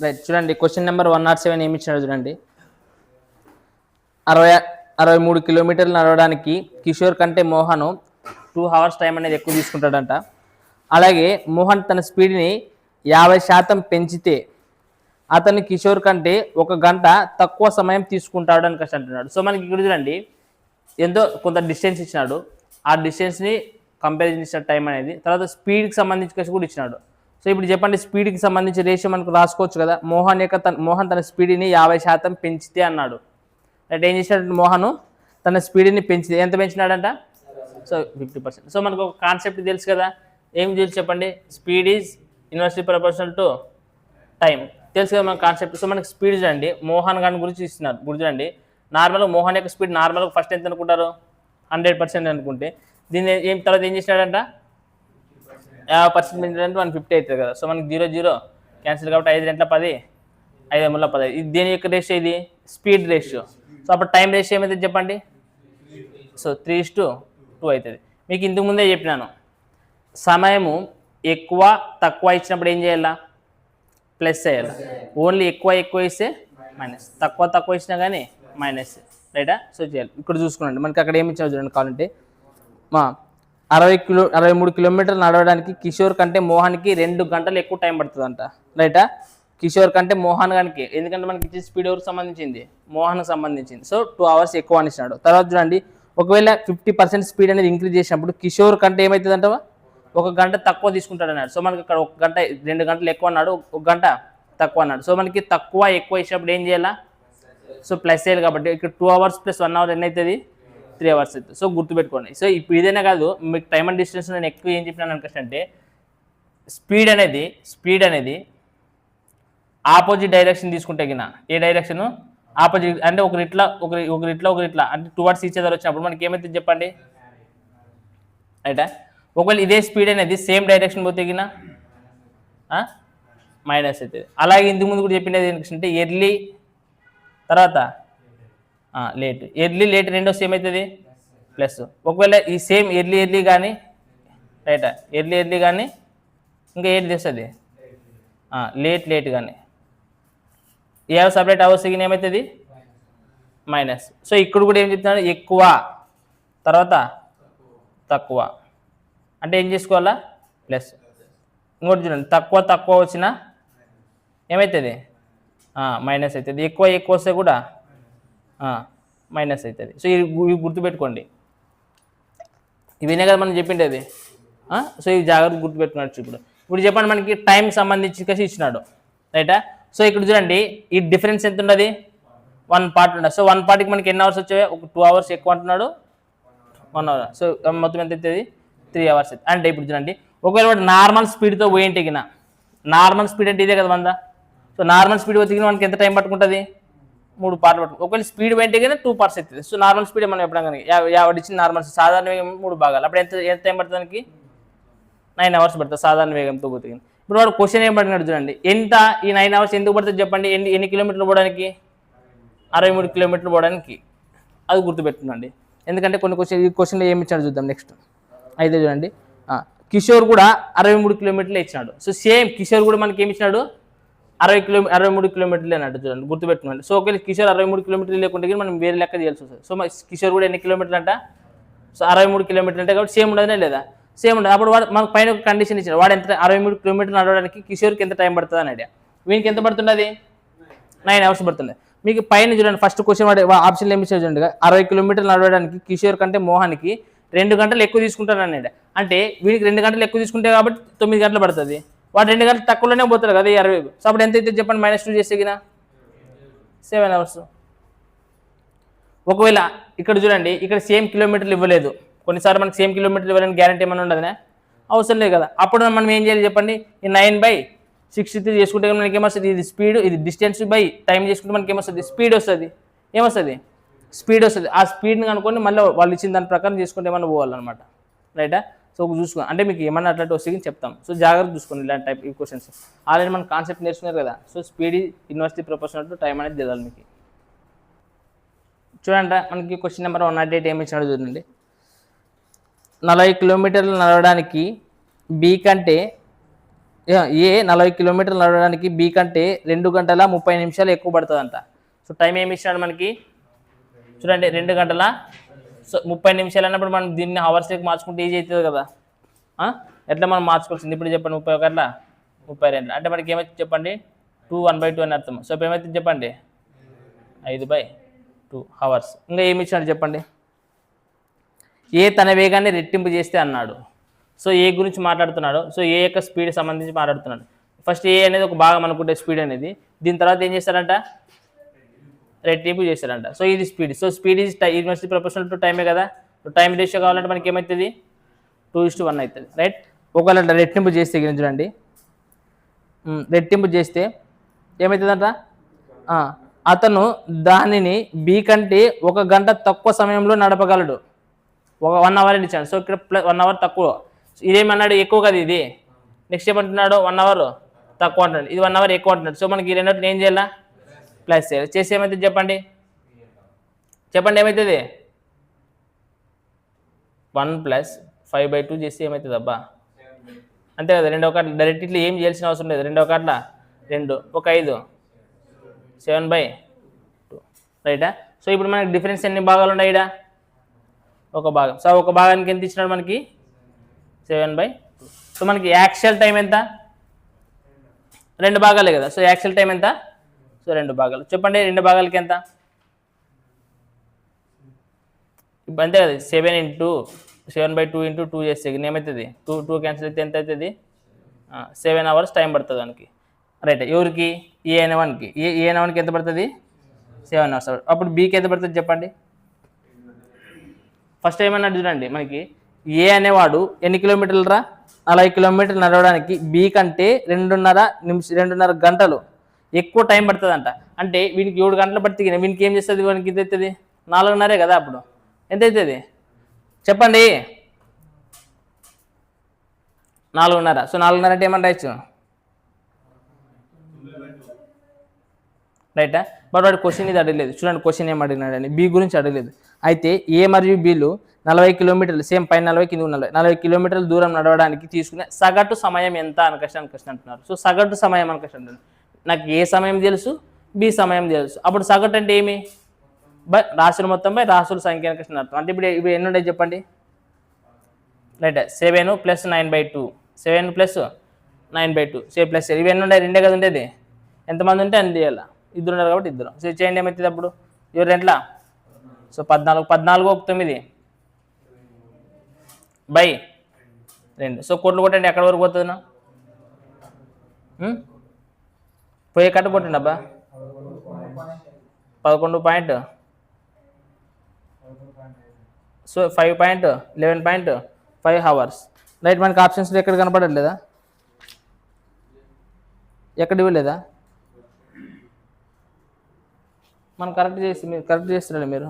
Right, చూడండి question number 107 ఏమి ఇచ్చినాడు చూడండి. 63 కిలోమీటర్లు నడవడానికి కిషోర్ కంటే మోహన్ 2 hours టైం అనేది ఎక్కువ తీసుకుంటాడంట. అలాగే మోహన్ తన స్పీడ్ని 50% పెంచితే అతను కిషోర్ కంటే 1 గంట తక్కువ సమయం తీసుకుంటాడు అని కష్టం అంటున్నాడు. సో మనకి ఇక్కడ చూడండి ఎంతో కొంత డిస్టెన్స్ ఇచ్చినాడు, ఆ డిస్టెన్స్ని కంపారిజన్ ఇచ్చిన టైం అనేది, తర్వాత స్పీడ్కి సంబంధించి కూడా ఇచ్చినాడు. సో ఇప్పుడు చెప్పండి, స్పీడ్కి సంబంధించి రేషియో మనకు రాసుకోవచ్చు కదా. మోహన్ తన స్పీడ్ని 50% పెంచితే అన్నాడు. అంటే ఏం చేసినాడు, మోహన్ తన స్పీడ్ని పెంచితే ఎంత పెంచినాడంట, సో 50%. సో మనకు ఒక కాన్సెప్ట్ తెలుసు కదా, ఏం తెలుసు చెప్పండి, speed is inversely proportional to time తెలుసు కదా మన కాన్సెప్ట్. సో మనకి స్పీడ్ చూడండి, మోహన్ గారి గురించి ఇస్తున్నారు. చూడండి నార్మల్గా మోహన్ యొక్క స్పీడ్ నార్మల్గా ఫస్ట్ ఎంత అనుకుంటారు, 100% అనుకుంటే దీన్ని తర్వాత ఏం చేసినాడంట 50% పెంచాడంటే 150 అవుతుంది కదా. సో మనకి 0 0 క్యాన్సిల్ కాబట్టి 5 2 10 5 3 10. ఇది దేని యొక్క రేషియో, ఇది స్పీడ్ రేషియో. సో అప్పుడు టైం రేషియో ఏమైతే చెప్పండి, సో 3:2 అవుతుంది. మీకు ఇంతకు ముందే చెప్పినాను, సమయము ఎక్కువ తక్కువ ఇచ్చినప్పుడు ఏం చేయాలా, ప్లస్ చేయాలి. ఓన్లీ ఎక్కువ ఇస్తే మైనస్, తక్కువ ఇచ్చినా కానీ మైనస్, రైటా. సో చేయాలి. ఇక్కడ చూసుకోండి మనకి అక్కడ ఏమి ఇచ్చావు చూడండి కావాలంటే, 63 కిలోమీటర్లు నడవడానికి కిషోర్ కంటే మోహన్కి 2 గంటలు ఎక్కువ టైం పడుతుందంట, రైటా. కిషోర్ కంటే మోహన్ గానికి, ఎందుకంటే మనకి ఇచ్చే స్పీడ్ ఎవరికి సంబంధించింది, మోహన్కి సంబంధించింది. సో 2 hours ఎక్కువ అనిచ్చినాడు. తర్వాత చూడండి, ఒకవేళ 50% స్పీడ్ అనేది ఇంక్రీజ్ చేసినప్పుడు కిషోర్ కంటే ఏమవుతుంది అంటవా, 1 గంట తక్కువ తీసుకుంటాడు అన్నాడు. సో మనకి ఇక్కడ 1 గంట 2 గంటలు ఎక్కువ అన్నాడు, 1 గంట తక్కువ అన్నాడు. సో మనకి ఎక్కువ ఇచ్చినప్పుడు ఏం చేయాలా, సో ప్లస్ చేయాలి. కాబట్టి ఇక్కడ 2 hours + 1 hour ఎన్ని అవుతుంది, 3 hours అవుతుంది. సో గుర్తుపెట్టుకోండి. సో ఇప్పుడు ఇదైనా కాదు, మీకు టైమ్ అండ్ డిస్టెన్స్ నేను ఎక్కువ ఏం చెప్పినాను అనుకంటే, స్పీడ్ అనేది ఆపోజిట్ డైరెక్షన్ తీసుకుంటే గిన, ఏ డైరెక్షన్ ఆపోజిట్ అంటే ఒకరిట్లా అంటే టువర్డ్స్ ఈచ్ అదర్ వచ్చినప్పుడు మనకి ఏమైతుంది చెప్పండి, రైటా. ఒకవేళ ఇదే స్పీడ్ అనేది సేమ్ డైరెక్షన్ పోతే గిన మైనస్ అవుతుంది. అలాగే ఇంతకు ముందు కూడా చెప్పింది ఏంటంటే ఎర్లీ తర్వాత లేట్ రెండో సేమ్ అవుతుంది ప్లస్. ఒకవేళ ఈ సేమ్ ఎర్లీ కానీ రైటా, ఎర్లీ కానీ ఇంకా ఏది తెస్తుంది లేట్ కానీ ఏ సపరేట్ అవర్స్ ఏమవుతుంది మైనస్. సో ఇక్కడ కూడా ఏం చెప్తున్నాడు, ఎక్కువ తర్వాత తక్కువ అంటే ఏం చేసుకోవాలా, ప్లస్. ఇంకోటి చూడండి, తక్కువ వచ్చినా ఏమవుతుంది మైనస్ అవుతుంది, ఎక్కువ వస్తే కూడా మైనస్ అవుతుంది. సో ఇవి గుర్తుపెట్టుకోండి, ఇవినే కదా మనం చెప్పిండేది. సో ఇవి జాగ్రత్త గుర్తుపెట్టుకున్నట్టు. ఇప్పుడు చెప్పండి, మనకి టైం సంబంధించి కలిసి ఇచ్చినాడు, రైటా. సో ఇక్కడ చూడండి, ఈ డిఫరెన్స్ ఎంత ఉన్నది, 1 part ఉండదు. సో 1 partకి మనకి ఎన్ని అవర్స్ వచ్చాయి, ఒక 2 hours ఎక్కువ అంటున్నాడు, 1 hour. సో మొత్తం ఎంత అవుతుంది, 3 hours అవుతుంది. అంటే ఇప్పుడు చూడండి, ఒకవేళ వాడు నార్మల్ స్పీడ్తో పోయింటే గిన, నార్మల్ స్పీడ్ అంటే ఇదే కదా 100. సో నార్మల్ స్పీడ్ పోతే మనకి ఎంత టైం పట్టుకుంటుంది, 3 parts పట్టుకుంటుంది. ఒకవేళ స్పీడ్ పోయింటే గిన 2 parts అవుతుంది. సో నార్మల్ స్పీడ్ మనం ఎప్పుడైనా కానీ వాడు ఇచ్చిన నార్మల్ సాధారణ వేగం 3 భాగాలు, అప్పుడు ఎంత టైం పడుతుంది దానికి, 9 hours పడుతుంది సాధారణ వేగంతో పోతే. ఇప్పుడు వాడు క్వశ్చన్ ఏం పడినాడు చూడండి, ఎంత ఈ 9 hours ఎందుకు పడుతుంది చెప్పండి, ఎన్ని కిలోమీటర్లు పోవడానికి, 63 కిలోమీటర్లు పోవడానికి. అది గుర్తుపెట్టుకోండి, ఎందుకంటే ఈ క్వశ్చన్లో ఏమి ఇచ్చాడు చూద్దాం. నెక్స్ట్ అయితే చూడండి, కిషోర్ కూడా 63 కిలోమీటర్లు ఇచ్చినాడు. సో సేమ్ కిషోర్ కూడా మనకి ఏమి ఇచ్చినాడు, 63 కిలోమీటర్లు అన్నట్టు చూడండి, గుర్తుపెట్టుకోండి. సో ఒకవేళ కిషోర్ 63 కిలోమీటర్లు లేకుంటే మనం వేరే లెక్క చేయాల్సి వస్తుంది. సో కిషోర్ కూడా ఎన్ని కిలోమీటర్లు అంట, సో 63 కిలోమీటర్లు అంటే కాబట్టి సేమ్ ఉండదనే లేదా, సేమ్ ఉండదు. అప్పుడు వాడు మనకు పైన ఒక కండిషన్ ఇచ్చాడు, వాడు ఎంత 63 కిలోమీటర్లు నడవడానికి కిషోర్కి ఎంత టైం పడుతుంది అని ఐడియా. వీనికి ఎంత పడుతుంది, 9 hours పడుతుంది. మీకు పైన చూడండి, ఫస్ట్ క్వశ్చన్ వాడు ఆప్షన్లు ఏమి ఇచ్చాడు చూడండి, 60 కిలోమీటర్లు నడవడానికి కిషోర్ కంటే మోహన్కి 2 గంటలు ఎక్కువ తీసుకుంటాను అన్నాడు. అంటే వీడికి 2 గంటలు ఎక్కువ తీసుకుంటే కాబట్టి 9 గంటలు పడుతుంది, వాడు 2 గంటలు తక్కువలోనే పోతాడు కదా 60. సో అప్పుడు ఎంత అయితే చెప్పండి, -2 చేస్తే గిన 7 hours. ఒకవేళ ఇక్కడ చూడండి, ఇక్కడ సేమ్ కిలోమీటర్లు ఇవ్వలేదు, కొన్నిసార్లు మనకి సేమ్ కిలోమీటర్లు ఇవ్వాలని గ్యారంటీ ఏమైనా ఉండదునే, అవసరం లేదు కదా. అప్పుడు మనం ఏం చేయాలి చెప్పండి, ఈ 9/63 చేసుకుంటే మనకి ఏమొస్తుంది, ఇది స్పీడ్, ఇది డిస్టెన్స్ బై టైం చేసుకుంటే మనకి ఏమొస్తుంది, స్పీడ్ వస్తుంది. ఏమొస్తుంది, స్పీడ్ వస్తుంది. ఆ స్పీడ్ని కనుక్కొని మళ్ళీ వాళ్ళు ఇచ్చిన దాని ప్రకారం చేసుకుంటే ఏమన్నా పోవాలన్నమాట, రైటా. సో చూసుకో, అంటే మీకు ఏమన్నా అట్లాంటి వస్తే చెప్తాం. సో జాగ్రత్త చూసుకోండి ఇలాంటి టైప్ ఈ క్వశ్చన్స్. ఆల్రెడీ మన కాన్సెప్ట్ నేర్చుకున్నారు కదా. So speed inversely proportional to time అనేది తెలియాలి మీకు. చూడండి, మనకి క్వశ్చన్ నెంబర్ 108 ఏమి ఇచ్చినాడు చూడండి, 40 కిలోమీటర్లు నడవడానికి బి కంటే ఏ 40 కిలోమీటర్లు నడవడానికి బి కంటే 2 గంటల 30 నిమిషాలు ఎక్కువ పడుతుందంట. సో టైం ఏమి ఇచ్చినాడు మనకి చూడండి 2 గంటల 30 నిమిషాలు అన్నప్పుడు మనం దీన్ని అవర్స్లోకి మార్చుకుంటే ఈజీ అవుతుంది కదా. ఎట్లా మనం మార్చుకోవాల్సింది ఇప్పుడు చెప్పండి 31 32 అంటే మనకి ఏమైతే చెప్పండి 2 1/2 అని అర్థం. సో ఇప్పుడు ఏమైతే చెప్పండి 5/2 అవర్స్. ఇంకా ఏమి ఇచ్చినాడు చెప్పండి. ఏ తన వేగాన్ని రెట్టింపు చేస్తే అన్నాడు. సో ఏ గురించి మాట్లాడుతున్నాడు. సో ఏ యొక్క స్పీడ్ సంబంధించి మాట్లాడుతున్నాడు. ఫస్ట్ ఏ అనేది ఒక భాగం అనుకుంటే స్పీడ్ అనేది, దీని తర్వాత ఏం చేస్తారంట రెట్టింపు చేస్తారంట. సో ఇది speed. So speed is must proportional to టైమే కదా. టైం రేషియో కావాలంటే మనకి ఏమవుతుంది 2:1 అవుతుంది రైట్. ఒకవేళ రెట్టింపు చేస్తే చూడండి రెట్టింపు చేస్తే ఏమవుతుందంట అతను దానిని బి కంటే 1 గంట తక్కువ సమయంలో నడపగలడు. 1 అవర్ అని ఇచ్చాడు. సో ఇక్కడ 1 అవర్ తక్కువ. ఇదేమన్నాడు ఎక్కువ కదా ఇది. నెక్స్ట్ ఏమంటున్నాడు 1 అవర్ తక్కువ అంటున్నాడు. ఇది 1 అవర్ ఎక్కువ అంటున్నాడు. సో మనకి ఈ రెండింటిని ఏం చేయాలా ప్లస్ చేయాలి. చేసి ఏమవుతుంది చెప్పండి ఏమవుతుంది 1 + 5/2 చేస్తే ఏమవుతుంది అబ్బా అంతే కదా. 2 1 డైరెక్ట్ ఇట్లా ఏం చేయాల్సిన అవసరం లేదు. 2 1 2 1 5 7/2 రైటా. సో ఇప్పుడు మనకి డిఫరెన్స్ ఎన్ని భాగాలు ఉన్నాయి ఇక్కడ 1 భాగం. సో 1 భాగానికి ఎంత ఇచ్చినాడు మనకి 7/2. సో మనకి యాక్చువల్ టైం ఎంత 2 భాగాలే కదా. సో యాక్చువల్ టైం ఎంత సో 2 భాగాలు. చెప్పండి 2 భాగాలకి ఎంత అంతే కదా 7 × 7/2 × 2 చేస్తే ఏమవుతుంది 2 క్యాన్సిల్ అయితే ఎంత అవుతుంది 7 అవర్స్ టైం పడుతుంది దానికి రైట్. ఎవరికి ఏ అనేవానికి ఏ అనేవానికి ఎంత పడుతుంది 7 అవర్స్. అప్పుడు బీకి ఎంత పడుతుంది చెప్పండి. ఫస్ట్ ఏమన్నాడు చూడండి మనకి ఏ అనేవాడు ఎన్ని కిలోమీటర్లు 40 కిలోమీటర్లు నడవడానికి బి కంటే 2.5 గంటలు ఎక్కువ టైం పడుతుందంట. అంటే వీనికి 7 గంటలు పడితే వీనికి ఏం చేస్తుంది వానికి ఇది అవుతుంది 4.5 కదా. అప్పుడు ఎంత అవుతుంది చెప్పండి 4.5. సో 4.5 అంటే ఏమని రాయొచ్చు రైటా. బట్ వాడు క్వశ్చన్ ఇది అడగలేదు. చూడండి క్వశ్చన్ ఏం అడిగినాడని బి గురించి అడగలేదు. అయితే ఏ మరియు బిలు 40 కిలోమీటర్లు సేమ్ పైన 40 కింద 40 కిలోమీటర్ల దూరం నడవడానికి తీసుకునే సగటు సమయం ఎంత అని క్వశ్చన్ అంటున్నారు. సో సగటు సమయం అని క్వశ్చన్ అంటున్నారు. నాకు ఏ సమయం తెలుసు బి సమయం తెలుసు. అప్పుడు సగటు అంటే ఏమి రాసుల మొత్తం బై రాసుల సంఖ్య అని క్వశ్చన్ అర్థం. అంటే ఇప్పుడు ఎన్ని ఉంటాయి చెప్పండి రైట్ 7 + 9/2 7 + 9/2 సే ప్లస్ ఇవి ఎన్ని ఉన్నాయి 2 కదా ఉండేది. ఎంతమంది ఉంటే అన్ని చేయాలి. 2 ఉన్నారు కాబట్టి 2. సో చేయండి ఏమవుతుంది అప్పుడు ఎవరు రెంట్లా సో 14 14 1 9 బై 2. సో కోట్లు కొట్టండి ఎక్కడి వరకు పోతుందా పోయే కట్ట కొట్టండి అబ్బా 11 సో 5.11.5 అవర్స్ రైట్. మనకి ఆప్షన్స్లో ఎక్కడ కనపడట్లేదా ఎక్కడ ఇవ్వలేదా మనం కరెక్ట్ చేసి మీరు కరెక్ట్ చేస్తున్నాడు మీరు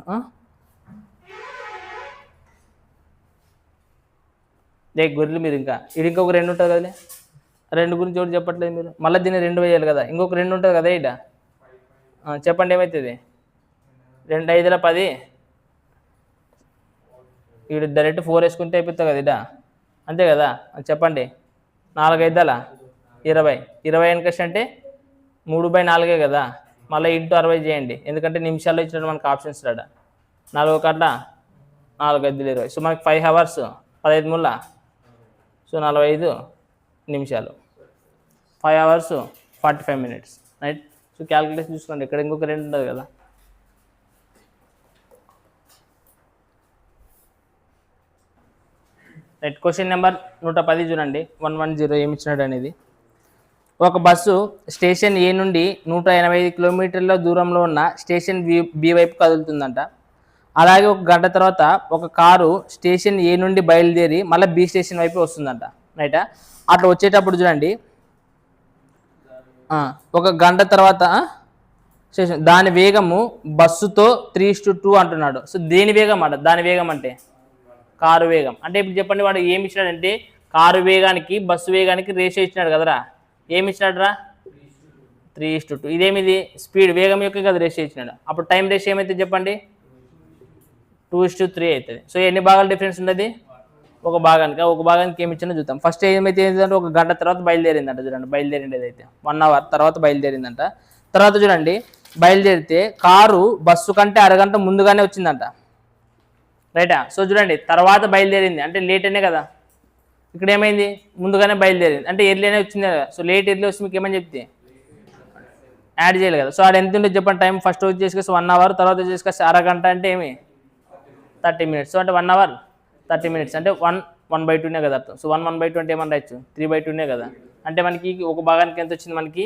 గొర్రెలు మీరు ఇంకా ఇది ఇంకొక 2 ఉంటుంది కదలే 2 గురించి ఒకటి చెప్పట్లేదు మీరు. మళ్ళీ దీన్ని 2 వేయాలి కదా. ఇంకొక 2 ఉంటుంది కదా ఇట చెప్పండి ఏమవుతుంది 2 5 10 ఇక్కడ డైరెక్ట్ 4 వేసుకుంటే అయిపోతుంది కదా ఇట అంతే కదా. చెప్పండి 4 5 20 20 అని క్వశ్చన్ అంటే 3/4 కదా. మళ్ళీ ఇంటూ 60 చేయండి ఎందుకంటే నిమిషాల్లో ఇచ్చినట్టు మనకు ఆప్షన్స్ రాడ 4 1 4 5 20. సో మనకి 5 అవర్స్ 15 ముళ్ళ సో 45 నిమిషాలు 5 hours 45 minutes right. So calculation చూసుకోండి ఇక్కడ ఇంకొక 2 ఉంటుంది కదా. రైట్ క్వశ్చన్ నెంబర్ 110 చూడండి 110 ఏమి ఇచ్చినాడు అనేది. ఒక బస్సు స్టేషన్ ఏ నుండి 185 కిలోమీటర్ల దూరంలో ఉన్న స్టేషన్ బి వైపు కదులుతుందంట. అలాగే 1 గంట తర్వాత ఒక కారు స్టేషన్ ఏ నుండి బయలుదేరి మళ్ళీ బి స్టేషన్ వైపు వస్తుందంట రైటా. అట్లా వచ్చేటప్పుడు చూడండి 1 గంట తర్వాత స్టేషన్ దాని వేగము బస్సుతో 3:2 అంటున్నాడు. సో దేని వేగం అంట దాని వేగం అంటే కారు వేగం. అంటే ఇప్పుడు చెప్పండి వాడు ఏమి ఇచ్చినాడంటే కారు వేగానికి బస్సు వేగానికి రేషియో ఇచ్చినాడు కదరా. ఏమి ఇచ్చినాడు రా 3:2. ఇదేమిది స్పీడ్ వేగం యొక్క కదా రేషియో ఇచ్చినాడు. అప్పుడు టైం రేషియో ఏమైతే చెప్పండి 2:3 అవుతుంది. సో ఎన్ని భాగాల డిఫరెన్స్ ఉన్నది ఒక భాగానికి ఏమి ఇచ్చిందో చూద్దాం. ఫస్ట్ ఏమైతే ఏంటంటే 1 గంట తర్వాత బయలుదేరిందంట. చూడండి బయలుదేరింది అయితే 1 అవర్ తర్వాత బయలుదేరిందంట. తర్వాత చూడండి బయలుదేరితే కారు బస్సు కంటే అరగంట ముందుగానే వచ్చిందంట. రైటా? సో చూడండి తర్వాత బయలుదేరింది అంటే లేట్ అనే కదా. ఇక్కడ ఏమైంది ముందుగానే బయలుదేరింది అంటే ఎర్లీనే వచ్చింది కదా. సో లేట్ ఎర్లీ వచ్చి మీకు ఏమని చెప్తే యాడ్ చేయాలి కదా. సో ఆడ ఎంత ఉంటుంది చెప్పండి టైం. ఫస్ట్ వచ్చేసి 1 అవర్, తర్వాత వచ్చేసి అరగంట అంటే ఏమి 30 minutes. సో అంటే 1 hour 30 minutes అంటే 1/2 కదా అర్థం. సో 1/2 అంటే ఏమన్నా రాయొచ్చు 3/2 కదా. అంటే మనకి ఒక భాగానికి ఎంత వచ్చింది మనకి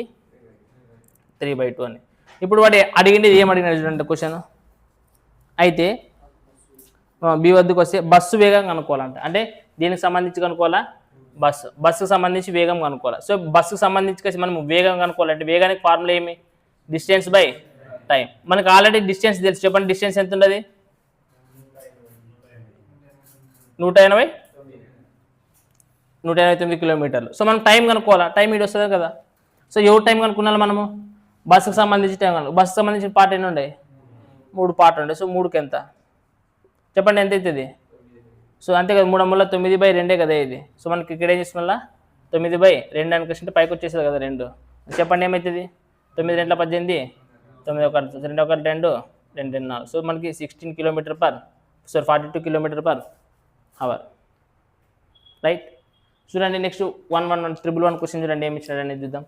3/2 అని. ఇప్పుడు వాడు అడిగింది ఏం అడిగినాడు చూడండి క్వశ్చన్. అయితే బి వద్దకు వస్తే బస్సు వేగం కనుక్కోవాలంట. అంటే దీనికి సంబంధించి కనుక్కోవాలా బస్సుకు సంబంధించి వేగం కనుక్కోవాలి. సో బస్సుకు సంబంధించి మనం వేగం కనుక్కోవాలంటే వేగానికి ఫార్ములా ఏమి డిస్టెన్స్ బై టైం. మనకు ఆల్రెడీ డిస్టెన్స్ తెలుసు. చెప్పండి డిస్టెన్స్ ఎంత ఉండదు 189 కిలోమీటర్లు. సో మనం టైం కనుక్కోవాలా. టైం ఇటు వస్తుంది కదా. సో ఎవరు టైం కనుక్కున్నాను మనము బస్సుకు సంబంధించి టైం కనుక్కో. బస్సుకు సంబంధించిన పార్ట్ ఎన్ని ఉండే 3 పార్ట్ ఉండే. సో 3కి ఎంత చెప్పండి ఎంత అవుతుంది. సో అంతే కదా 3/9/2 కదా ఇది. సో మనకి ఇక్కడ ఏం చేసిన 9/2 అనుకుంటే పైకి వచ్చేస్తుంది కదా 2. చెప్పండి ఏమవుతుంది 9 2 18 9 1 2 1 2 2 4. సో మనకి 16 42 km/h. రైట్? చూడండి నెక్స్ట్ 111 క్వశ్చన్ చూడండి ఏమి ఇచ్చినాడు అనేది చూద్దాం.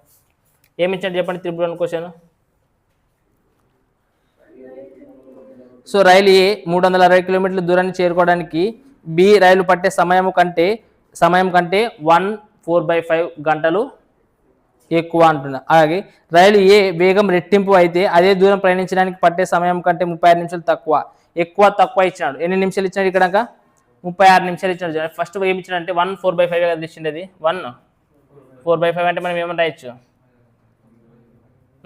ఏమి ఇచ్చాడు చెప్పండి 111 క్వశ్చన్. సో రైలు ఏ 360 కిలోమీటర్ల దూరాన్ని చేరుకోవడానికి బి రైలు పట్టే సమయం కంటే 4/5 గంటలు ఎక్కువ అంటున్నా. అలాగే రైలు ఏ వేగం రెట్టింపు అయితే అదే దూరం ప్రయాణించడానికి పట్టే సమయం కంటే 36 నిమిషాలు తక్కువ ఇచ్చినాడు. ఎన్ని నిమిషాలు ఇచ్చినాడు ఇక్కడ 36 నిమిషాలు ఇచ్చినాడు. ఫస్ట్ ఏమి ఇచ్చినాడు అంటే 1/4/5 కదా ఇచ్చిండేది. 1/4/5 అంటే మనం ఏమని రాయొచ్చు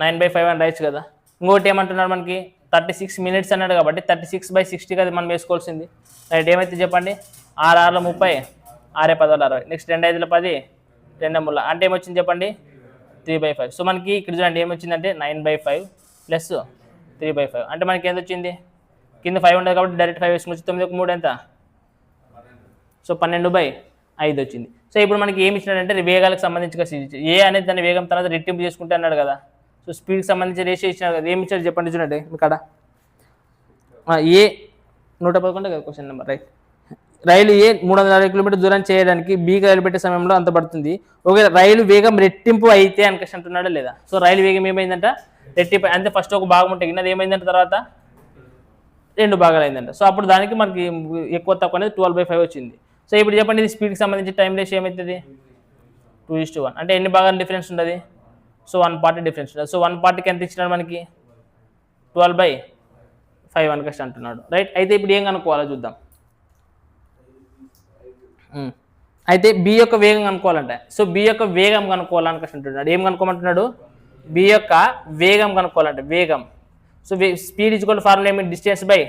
9/5 అని రాయొచ్చు కదా. ఇంకోటి ఏమంటున్నాడు మనకి 36 minutes అన్నాడు కాబట్టి 36/60 కదా మనం వేసుకోవాల్సింది. రైట్ ఏమైతే చెప్పండి 6 6 30 6 10 60. నెక్స్ట్ 2 5 10 2 3 అంటే ఏమొచ్చింది చెప్పండి 3/5. సో మనకి ఇక్కడ చూడండి ఏమొచ్చిందంటే 9/5 ప్లస్ 3/5 అంటే మనకి ఎంత వచ్చింది కింద 5 ఉండదు కాబట్టి డైరెక్ట్ 5 వేసుకుని 9 3 ఎంత. సో 12/5 వచ్చింది. సో ఇప్పుడు మనకి ఏమి ఇచ్చినాడంటే వేగాలకు సంబంధించి ఏ అనేది దాని వేగం తర్వాత రెట్టింపు చేసుకుంటే అన్నాడు కదా. సో స్పీడ్కి సంబంధించి రేషియో ఇచ్చినాడు కదా. ఏమి ఇచ్చాడు చెప్పండి చూడండి ఇక్కడ ఏ 111 కదా క్వశ్చన్ నెంబర్. రైట్ రైలు ఏ 360 కిలోమీటర్ దూరం చేయడానికి బీకి రైలు పెట్టే సమయంలో అంత పడుతుంది. ఓకే రైలు వేగం రెట్టింపు అయితే అనుకసి అంటున్నాడా లేదా. సో రైలు వేగం ఏమైందంట రెట్టింపు. అంటే ఫస్ట్ ఒక భాగం ఉంటే అది ఏమైందంటే తర్వాత 2 భాగాలు అయిందంట. సో అప్పుడు దానికి మనకి ఎక్కువ తక్కువ అనేది 12/5 వచ్చింది. సో ఇప్పుడు చెప్పండి ఇది స్పీడ్కి సంబంధించి టైం రేషియో ఏమవుతుంది 2:1. అంటే ఎన్ని భాగాలు డిఫరెన్స్ ఉంటుంది. సో 1 part డిఫరెన్స్ ఉంటుంది. సో 1 partకి ఎంత ఇచ్చినాడు మనకి 12/5 అనుకసి అంటున్నాడు. రైట్ అయితే ఇప్పుడు ఏం కనుక్కోవాలో చూద్దాం. అయితే బి యొక్క వేగం కనుక్కోవాలంటే సో బి యొక్క వేగం కనుక్కోవాలనుకసి అంటున్నాడు. ఏం కనుక్కోమంటున్నాడు బి యొక్క వేగం కనుక్కోవాలంటే వేగం. సో స్పీడ్ ఈక్వల్ ఫార్ములా ఏమి డిస్టెన్స్ బై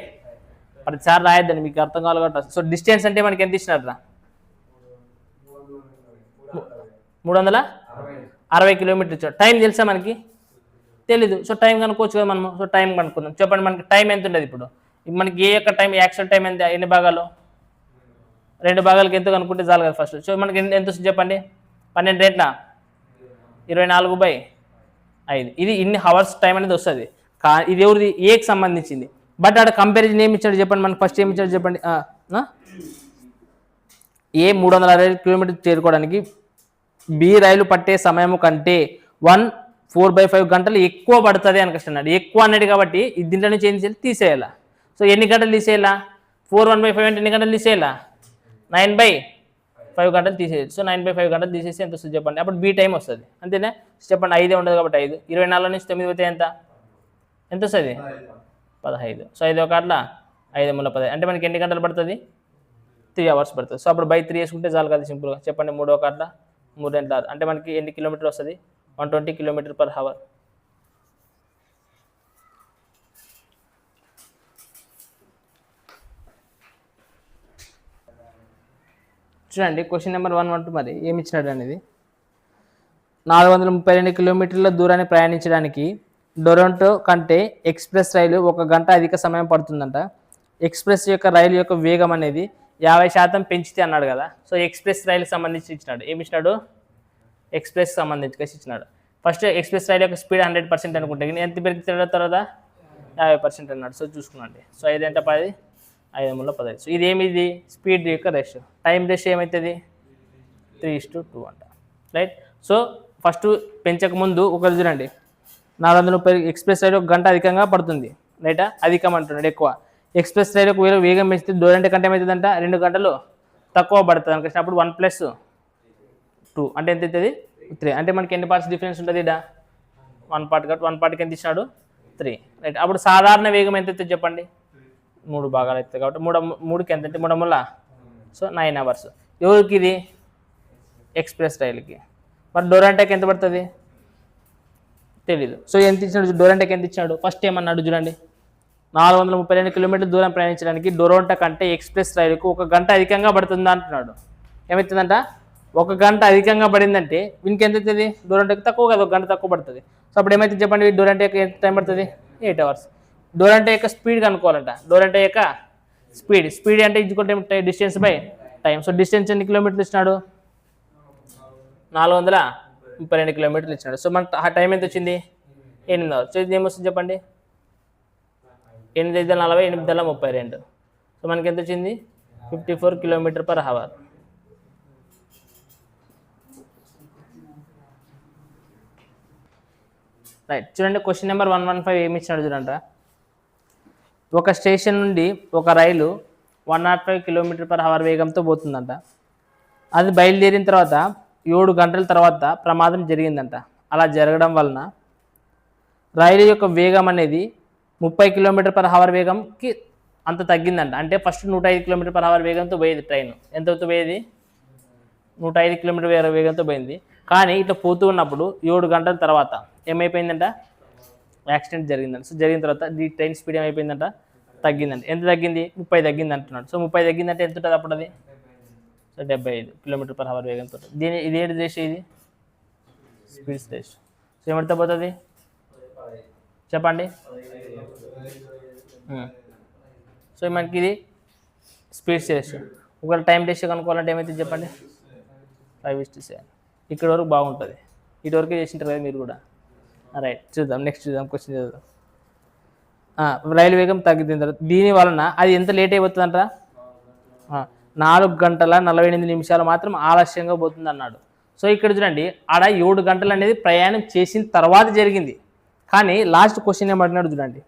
ప్రతిసారి రాయొద్దండి మీకు అర్థం కావాలి కాబట్టి. సో డిస్టెన్స్ అంటే మనకి ఎంత ఇచ్చినారు 360 కిలోమీటర్ ఇచ్చాడు. టైం తెలుసా మనకి తెలీదు. సో టైం కనుక్కోవచ్చు కదా మనము. సో టైం కనుక్కుందాం. చెప్పండి మనకి టైం ఎంత ఉండదు ఇప్పుడు మనకి ఏ యొక్క టైం యాక్చువల్ టైం ఎంత ఎన్ని భాగాలు 2 భాగాలకి ఎంత కనుక్కుంటే చాలు కదా ఫస్ట్. సో మనకి ఎంత వస్తుంది చెప్పండి 12 రేట్ల 24/5. ఇది ఇన్ని అవర్స్ టైం అనేది వస్తుంది. ఇది ఎవరిది ఏకి సంబంధించింది. బట్ ఆడ కంపారిజన్ ఏమి ఇచ్చాడు చెప్పండి మనకి. ఫస్ట్ ఏమి ఇచ్చాడు చెప్పండి ఏ 360 కిలోమీటర్ చేరుకోవడానికి బి రైలు పట్టే సమయం కంటే 4/5 గంటలు ఎక్కువ పడుతుంది అనుకుంటున్నాడు. ఎక్కువ అన్నాడు కాబట్టి దీంట్లో నుంచి ఏం చేయాలి తీసేయాలా. సో ఎన్ని గంటలు తీసేయాలా 4/1/5 అంటే ఎన్ని గంటలు తీసేయాలా 9/5 గంటలు తీసేయాలి. సో 9/5 గంటలు తీసేసి ఎంత వస్తుంది చెప్పండి. అప్పుడు బి టైం వస్తుంది అంతేనా. చెప్పండి 5 ఉండదు కాబట్టి 5 24 నుంచి 9 పోతే ఎంత వస్తుంది 15. సో 5 ఒక అట్లా 5 3 10 అంటే మనకి ఎన్ని గంటలు పడుతుంది 3 hours పడుతుంది. సో అప్పుడు 3 వేసుకుంటే చాలు కదా సింపుల్గా. చెప్పండి 3 ఒక అట్లా 3 2 6 అంటే మనకి ఎన్ని కిలోమీటర్ వస్తుంది 120 km/h. చూడండి క్వశ్చన్ నెంబర్ 112 మరి ఏమి ఇచ్చినాడు అనేది 432 కిలోమీటర్ల దూరాన్ని ప్రయాణించడానికి టొరంటో కంటే ఎక్స్ప్రెస్ రైలు 1 గంట అధిక సమయం పడుతుందంట. ఎక్స్ప్రెస్ యొక్క రైలు యొక్క వేగం అనేది 50% పెంచితే అన్నాడు కదా. సో ఎక్స్ప్రెస్ రైలుకి సంబంధించి ఇచ్చినాడు. ఏమి ఇచ్చినాడు? ఎక్స్ప్రెస్ సంబంధించి ఇచ్చినాడు. ఫస్ట్ ఎక్స్ప్రెస్ రైలు యొక్క స్పీడ్ 100% అనుకుంటే ఎంత పెరుగుతాడో తర్వాత 50% అన్నాడు. సో చూసుకున్నాండి. సో 5 ఎంత 10, 5 మూల 15. సో ఇది ఏమిది? స్పీడ్ యొక్క రేషియో. టైం రేషియో ఏమవుతుంది? 3:2 అంట. రైట్. సో ఫస్ట్ పెంచక ముందు ఒకరు చూడండి, 430 ఎక్స్ప్రెస్ రైలు ఒక గంట అధికంగా పడుతుంది. రైటా? అధికం అంటున్నాడు, ఎక్కువ. ఎక్స్ప్రెస్ రైలు ఒకవేళ వేగం పెంచితే డోరంటే కంటే ఏమవుతుందంట? 2 గంటలు తక్కువ పడుతుంది అనుకోండి. అప్పుడు 1+2 అంటే ఎంత అవుతుంది? 3. అంటే మనకి ఎన్ని పార్ట్స్ డిఫరెన్స్ ఉంటుంది? 1 పార్ట్ కాబట్టి 1 పార్ట్కి ఎంత ఇచ్చినాడు? 3. రైట్. అప్పుడు సాధారణ వేగం ఎంత అవుతుంది చెప్పండి? 3 భాగాలు అవుతుంది కాబట్టి 3కి ఎంత అంటే 3 మూల, సో 9 అవర్స్. ఎవరికి ఇది? ఎక్స్ప్రెస్ రైలుకి. మరి డోరంటేకి ఎంత పడుతుంది? తెలీదు. సో ఎంత ఇచ్చినాడు? డోరంటేకి ఎంత ఇచ్చినాడు? ఫస్ట్ ఏమన్నాడు చూడండి, 432 కిలోమీటర్ల దూరం ప్రయాణించడానికి డోరంటా కంటే ఎక్స్ప్రెస్ రైలుకు 1 గంట అధికంగా పడుతుందా అంటున్నాడు. ఏమవుతుందంట? 1 గంట అధికంగా పడిందంటే వీనికి ఎంత అవుతుంది? డోరంటాకి తక్కువ కదా, 1 గంట తక్కువ పడుతుంది. సో అప్పుడు ఏమైతే చెప్పండి, డోరంటాకి ఎంత టైం పడుతుంది? 8 అవర్స్. డోరంటా యొక్క స్పీడ్ కనుక్కోవాలంట. డోరంటా యొక్క స్పీడ్ అంటే ఇచ్చుకుంటే distance by time. So distance ఎన్ని కిలోమీటర్లు ఇచ్చినాడు? 432 కిలోమీటర్లు ఇచ్చినాడు. సో మనకు ఆ టైం ఎంత వచ్చింది? 8 అవర్స్. సో ఇది ఏమొస్తుంది చెప్పండి? 8 × 40 8 × 32. సో మనకి ఎంత వచ్చింది? 54 km/h. రైట్. చూడండి, క్వశ్చన్ నెంబర్ 115 ఏమి ఇచ్చినాడు చూడండి. ఒక స్టేషన్ నుండి ఒక రైలు 105 km/h వేగంతో పోతుందంట. అది బయలుదేరిన తర్వాత 7 గంటల తర్వాత ప్రమాదం జరిగిందంట. అలా జరగడం వలన రైలు యొక్క వేగం అనేది 30 km/h వేగంకి అంత తగ్గిందంట. అంటే ఫస్ట్ 105 km/h వేగంతో పోయేది ట్రైన్. ఎంతతో పోయేది? 105 km వేగంతో పోయింది. కానీ ఇట్లా పోతూ ఉన్నప్పుడు 7 గంటల తర్వాత ఏమైపోయిందంట? యాక్సిడెంట్ జరిగిందంట. సో జరిగిన తర్వాత ఈ ట్రైన్ స్పీడ్ ఏమైపోయిందంట? తగ్గిందంట. ఎంత తగ్గింది? 30 తగ్గింది అంటున్నాడు. సో 30 తగ్గిందంటే ఎంత ఉంటుంది అప్పుడు? అది సో 75 km/h వేగంతో. ఇది ఏంటి రేషియో? ఇది స్పీడ్స్ రేషియో. సో ఏమడితే పోతుంది చెప్పండి? సో మనకి ఇది స్పీడ్స్ రేషియో. ఒకవేళ టైం రేషియో కనుక్కోవాలంటే ఏమైతే చెప్పండి? 5:7. ఇక్కడ వరకు బాగుంటుంది. ఇటు వరకే చేసింటారు కదా మీరు కూడా. రైట్. చూద్దాం, నెక్స్ట్ చూద్దాం, క్వశ్చన్ చూద్దాం. రైలు వేగం తగ్గిన తర్వాత దీని వలన అది ఎంత లేట్ అయిపోతుందంట? 4 గంటల 48 నిమిషాలు మాత్రం ఆలస్యంగా పోతుంది అన్నాడు. సో ఇక్కడ చూడండి, ఆడ 7 గంటలు అనేది ప్రయాణం చేసిన తర్వాత జరిగింది. కానీ లాస్ట్ క్వశ్చన్ ఏమడినాడు చూడండి,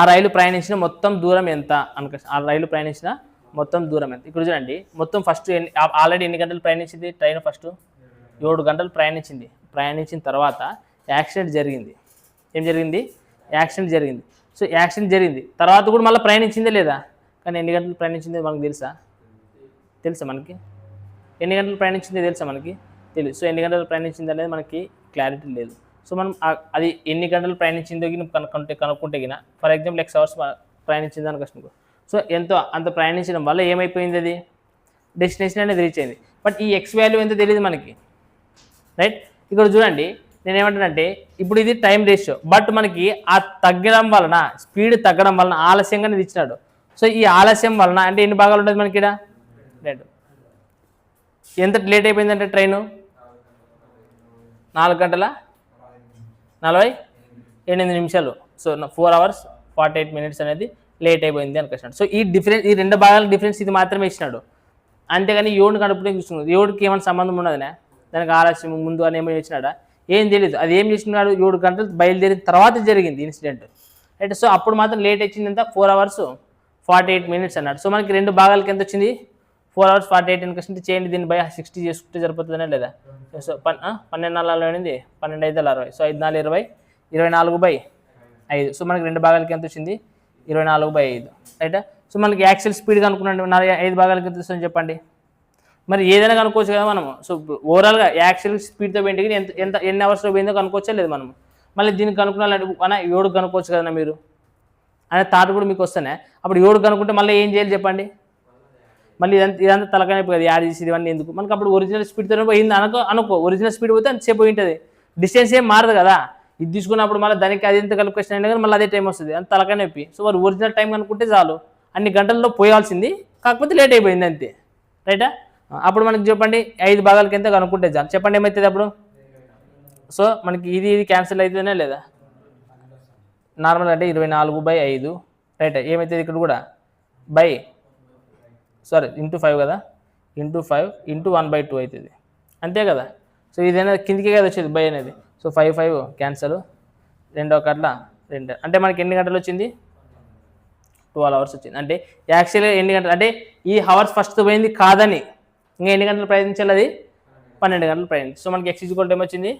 ఆ రైలు ప్రయాణించిన మొత్తం దూరం ఎంత అనుకో. ఆ రైలు ప్రయాణించిన మొత్తం దూరం ఎంత? ఇక్కడ చూడండి, మొత్తం ఫస్ట్ ఆల్రెడీ ఎన్ని గంటలు ప్రయాణించింది ట్రైన్? ఫస్ట్ 7 గంటలు ప్రయాణించింది. ప్రయాణించిన తర్వాత యాక్సిడెంట్ జరిగింది. ఏం జరిగింది? యాక్సిడెంట్ జరిగింది. సో యాక్సిడెంట్ జరిగింది తర్వాత కూడా మళ్ళీ ప్రయాణించిందే లేదా? కానీ ఎన్ని గంటలు ప్రయాణించిందో మనకు తెలుసా మనకి? ఎన్ని గంటలు ప్రయాణించిందో తెలుసా మనకి? తెలియదు. సో ఎన్ని గంటలు ప్రయాణించింది అనేది మనకి క్లారిటీ లేదు. సో మనం అది ఎన్ని గంటలు ప్రయాణించిందో కనుక్కుంటే గిన, ఫర్ ఎగ్జాంపుల్ X hours ప్రయాణించింది అనుకో. సో ఎంతో అంత ప్రయాణించడం వల్ల ఏమైపోయింది? అది డెస్టినేషన్ అనేది రీచ్ అయింది. బట్ ఈ X వాల్యూ ఎంతో తెలియదు మనకి. రైట్. ఇక్కడ చూడండి, నేను ఏమంటానంటే ఇప్పుడు ఇది టైం రేషియో, బట్ మనకి ఆ తగ్గడం వలన, స్పీడ్ తగ్గడం వలన ఆలస్యంగానే ఇచ్చినాడు. సో ఈ ఆలస్యం వలన అంటే ఎన్ని భాగాలు ఉంటుంది మనకి? 2. ఎంత లేట్ అయిపోయిందంటే ట్రైను 4 గంటల 48 నిమిషాలు. సో 4 hours 48 minutes అనేది లేట్ అయిపోయింది అనుకుంటున్నాడు. సో ఈ డిఫరెన్స్, ఈ 2 భాగాల డిఫరెన్స్ ఇది మాత్రమే ఇచ్చినాడు. అంతేగాని 7 కడుపునే చూస్తున్నాడు. 7కి ఏమైనా సంబంధం ఉన్నదనే? దానికి ఆలస్యం ముందు అని ఏమో ఇచ్చినాడా? ఏం తెలియదు. అది ఏం చేసినాడు? 7 గంటలు బయలుదేరిన తర్వాత జరిగింది ఇన్సిడెంట్. రైట్. సో అప్పుడు మాత్రం లేట్ వచ్చింది ఎంత? 4 hours 48 minutes అన్నాడు. సో మనకి 2 భాగాలకి ఎంత వచ్చింది? 4 hours 48 అనుకుంటే చేయండి, దీన్ని బై 60 చేసుకుంటే సరిపోతుందనే లేదా? సో 12 4 12 5 60. సో 5 4 20, 24/5. సో మనకి 2 భాగాలకి ఎంత వచ్చింది? 24/5. రైటా? సో మనకి యాక్చువల్ స్పీడ్ కనుక్కున్నాండి, 5 భాగాలకి ఎంత వస్తుంది చెప్పండి? మరి ఏదైనా కనుక్కోవచ్చు కదా మనము. సో ఓవరాల్గా యాక్చువల్ స్పీడ్తో పోయింటే ఎంత ఎన్ని అవర్స్లో పోయిందో కనుక్కోవచ్చా లేదు మనము? మళ్ళీ దీనికి కనుక్కున్నాలంటే 7 కనుక్కోవచ్చు కదా మీరు అనే థాట్ కూడా మీకు వస్తానే. అప్పుడు 7 కనుక్కుంటే మళ్ళీ ఏం చేయాలి చెప్పండి? మళ్ళీ ఇదంతా తలకాయ కదా, యాడ్ చేసి ఇవన్నీ ఎందుకు మనకు? అప్పుడు ఒరిజినల్ స్పీడ్తో పోయింది అనుకో, ఒరిజినల్ స్పీడ్ పోతే అంతసేపు పోయి ఉంటుంది, డిస్టెన్స్ ఏం మారదు కదా. ఇది తీసుకున్నప్పుడు మళ్ళీ దానికి అది ఎంత కలుపుకొచ్చిన అయినా కానీ మళ్ళీ అదే టైం వస్తుంది, అంత తలకాయ నొప్పి. సో మరి ఒరిజినల్ టైం కనుక్కుంటే చాలు. అన్ని గంటల్లో పోయాల్సింది కాకపోతే లేట్ అయిపోయింది అంతే, రైటా? అప్పుడు మనకి చెప్పండి 5 భాగాలకి ఎంత కనుక్కుంటే చాలు. చెప్పండి ఏమవుతుంది అప్పుడు? సో మనకి ఇది క్యాన్సిల్ అవుతుందనే లేదా? నార్మల్ అంటే 24/5, రైట్? ఏమవుతుంది ఇక్కడ కూడా ఇంటూ 5 కదా, ఇంటూ 5 ఇంటూ 1/2 అవుతుంది, అంతే కదా? సో ఇదైనా కిందికే కదా వచ్చేది బై అనేది. సో 5 క్యాన్సల్, 2 ఒకట్ల 2, అంటే మనకి ఎన్ని గంటలు వచ్చింది? 12 hours వచ్చింది. అంటే యాక్చువల్గా ఎన్ని గంటలు అంటే ఈ హవర్స్ ఫస్ట్ పోయింది కాదని, ఇంకా ఎన్ని గంటలు ప్రయత్నించాలి? అది 12 గంటలు ప్రయాణించి. సో మనకి x = టైం వచ్చింది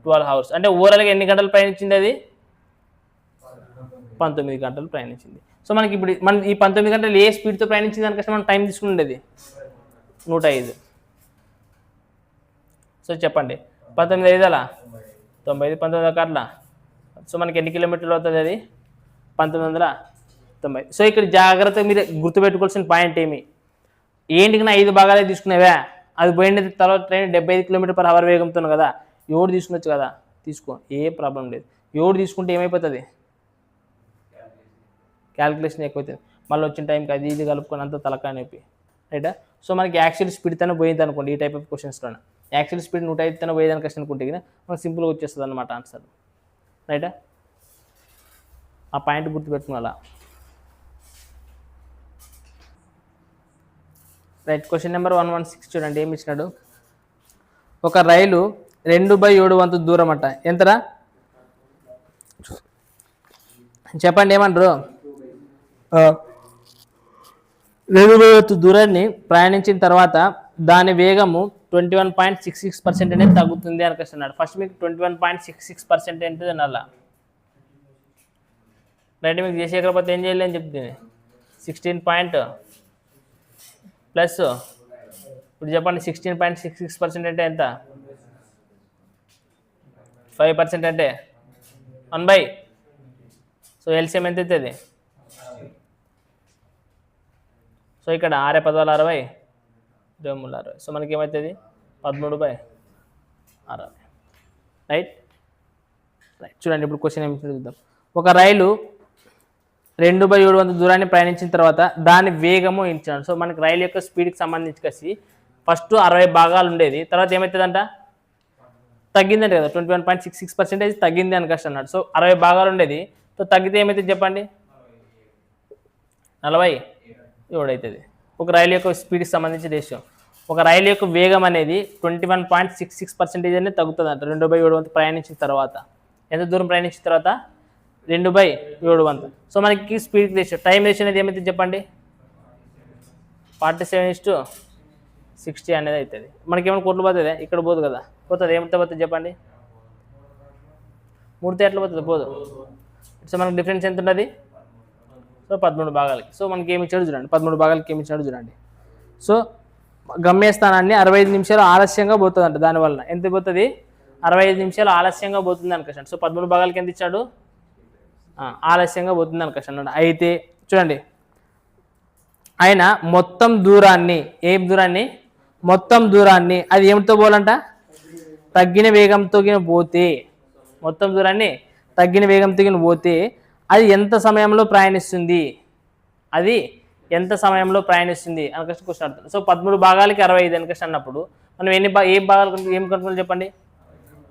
12 hours. అంటే ఓవరాల్గా ఎన్ని గంటలు ప్రయాణించింది? అది 19 గంటలు ప్రయాణించింది. సో మనకి ఇప్పుడు మనం ఈ 19 గంటలు ఏ స్పీడ్తో ప్రయాణించింది దానికోసం మనం టైం తీసుకుండేది 105. సో చెప్పండి 19/5 90, 19 ఒకట్ల. సో మనకి ఎన్ని కిలోమీటర్లు అవుతుంది? అది 1990. సో ఇక్కడ జాగ్రత్తగా మీరు గుర్తుపెట్టుకోవాల్సిన పాయింట్ ఏంటికి 5 భాగాలే తీసుకునేవా? అది పోయినది తర్వాత ట్రైన్ 75 km/h వేగంతో కదా, 7 తీసుకునొచ్చు కదా, తీసుకో, ఏ ప్రాబ్లం లేదు. 7 తీసుకుంటే ఏమైపోతుంది? క్యాలిక్యులేషన్ ఎక్కువైతుంది, మళ్ళీ వచ్చిన టైంకి అది ఇది కలుపుకొని అంతా తలకాయ నొప్పి, రైటా? సో మనకి యాక్చువల్ స్పీడ్ తనే పోయింది అనుకోండి, ఈ టైప్ ఆఫ్ క్వశ్చన్స్లో యాక్చువల్ స్పీడ్ 105 తనే పోయేదాని క్వశ్చన్ అనుకుంటే మనకు సింపుల్గా వచ్చేస్తుంది అనమాట ఆన్సర్, రైటా? ఆ పాయింట్ గుర్తుపెట్టుకున్నా. రైట్. క్వశ్చన్ నెంబర్ 116 చూడండి, ఏమి ఇచ్చినాడు? ఒక రైలు 2/7 దూరం అంట. ఎంతరా? చెప్పండి ఏమంటారు? 2/7 దూరాన్ని ప్రయాణించిన తర్వాత దాని వేగము 21.66% అనేది తగ్గుతుంది అని అన్నాడు. ఫస్ట్ మీకు 21.66% ఏంటిది అలా, రైట్? మీకు చేసేయకపోతే ఏం చేయాలి అని చెప్తుంది. 16 ప్లస్ ఇప్పుడు చెప్పండి 16.66% అంటే ఎంత? 5% అంటే 1/. సో ఎల్సిఎం ఎంత అవుతుంది? సో ఇక్కడ 6 × 10 = 60, 2 × 60. సో మనకి ఏమవుతుంది? 13/60, రైట్? చూడండి ఇప్పుడు క్వశ్చన్ ఏమి చూద్దాం. ఒక రైలు 2/7 దూరాన్ని ప్రయాణించిన తర్వాత దాని వేగము ఇచ్చాడు. సో మనకి రైలు యొక్క స్పీడ్కి సంబంధించి కలిసి ఫస్ట్ 60 భాగాలు ఉండేది, తర్వాత ఏమవుతుందంట? తగ్గిందంట కదా, 21.66% తగ్గింది అని అన్నాడు. సో 60 భాగాలు ఉండేది, సో తగ్గితే ఏమవుతుంది చెప్పండి? 47 అవుతుంది. ఒక రైలు యొక్క స్పీడ్కి సంబంధించి రేషియో. ఒక రైలు యొక్క వేగం అనేది 21.66% అనేది తగ్గుతుందంట 2/7 ప్రయాణించిన తర్వాత. ఎంత దూరం ప్రయాణించిన తర్వాత? 2/7. సో మనకి స్పీడ్ రేషియో, టైం రేషియో అనేది ఏమైతే చెప్పండి? 47:60 అనేది అవుతుంది. మనకి ఏమైనా కోట్లు పోతుంది? ఇక్కడ పోదు కదా, పోతుంది. ఏమంతా పోతుంది చెప్పండి? 3 ఎట్లా పోతుంది? పోదు. సో మనకి డిఫరెన్స్ ఎంత ఉన్నది? సో 13 భాగాలకి. సో మనకి ఏమి ఇచ్చాడు చూడండి, 13 భాగాలకి ఏమి ఇచ్చాడు చూడండి. సో గమ్యస్థానాన్ని 65 నిమిషాలు ఆలస్యంగా పోతుందంట. దానివల్ల ఎంత పోతుంది? 65 నిమిషాలు ఆలస్యంగా పోతుంది అనుకోండి. సో 13 భాగాలకి ఎంత ఇచ్చాడు? ఆలస్యంగా పోతుంది అనుకోండి. అయితే చూడండి, ఆయన మొత్తం దూరాన్ని, మొత్తం దూరాన్ని అది ఏమితో పోవాలంట? తగ్గిన వేగంతో పోతే, మొత్తం దూరాన్ని తగ్గిన వేగంతో పోతే అది ఎంత సమయంలో ప్రయాణిస్తుంది? అది ఎంత సమయంలో ప్రయాణిస్తుంది అని క్వశ్చన్ అడుగుతుంది. సో 13 భాగాలకి 65 అని క్వశ్చన్ అన్నప్పుడు మనం ఏ భాగాలు ఏం కనుక్కున్నాం చెప్పండి?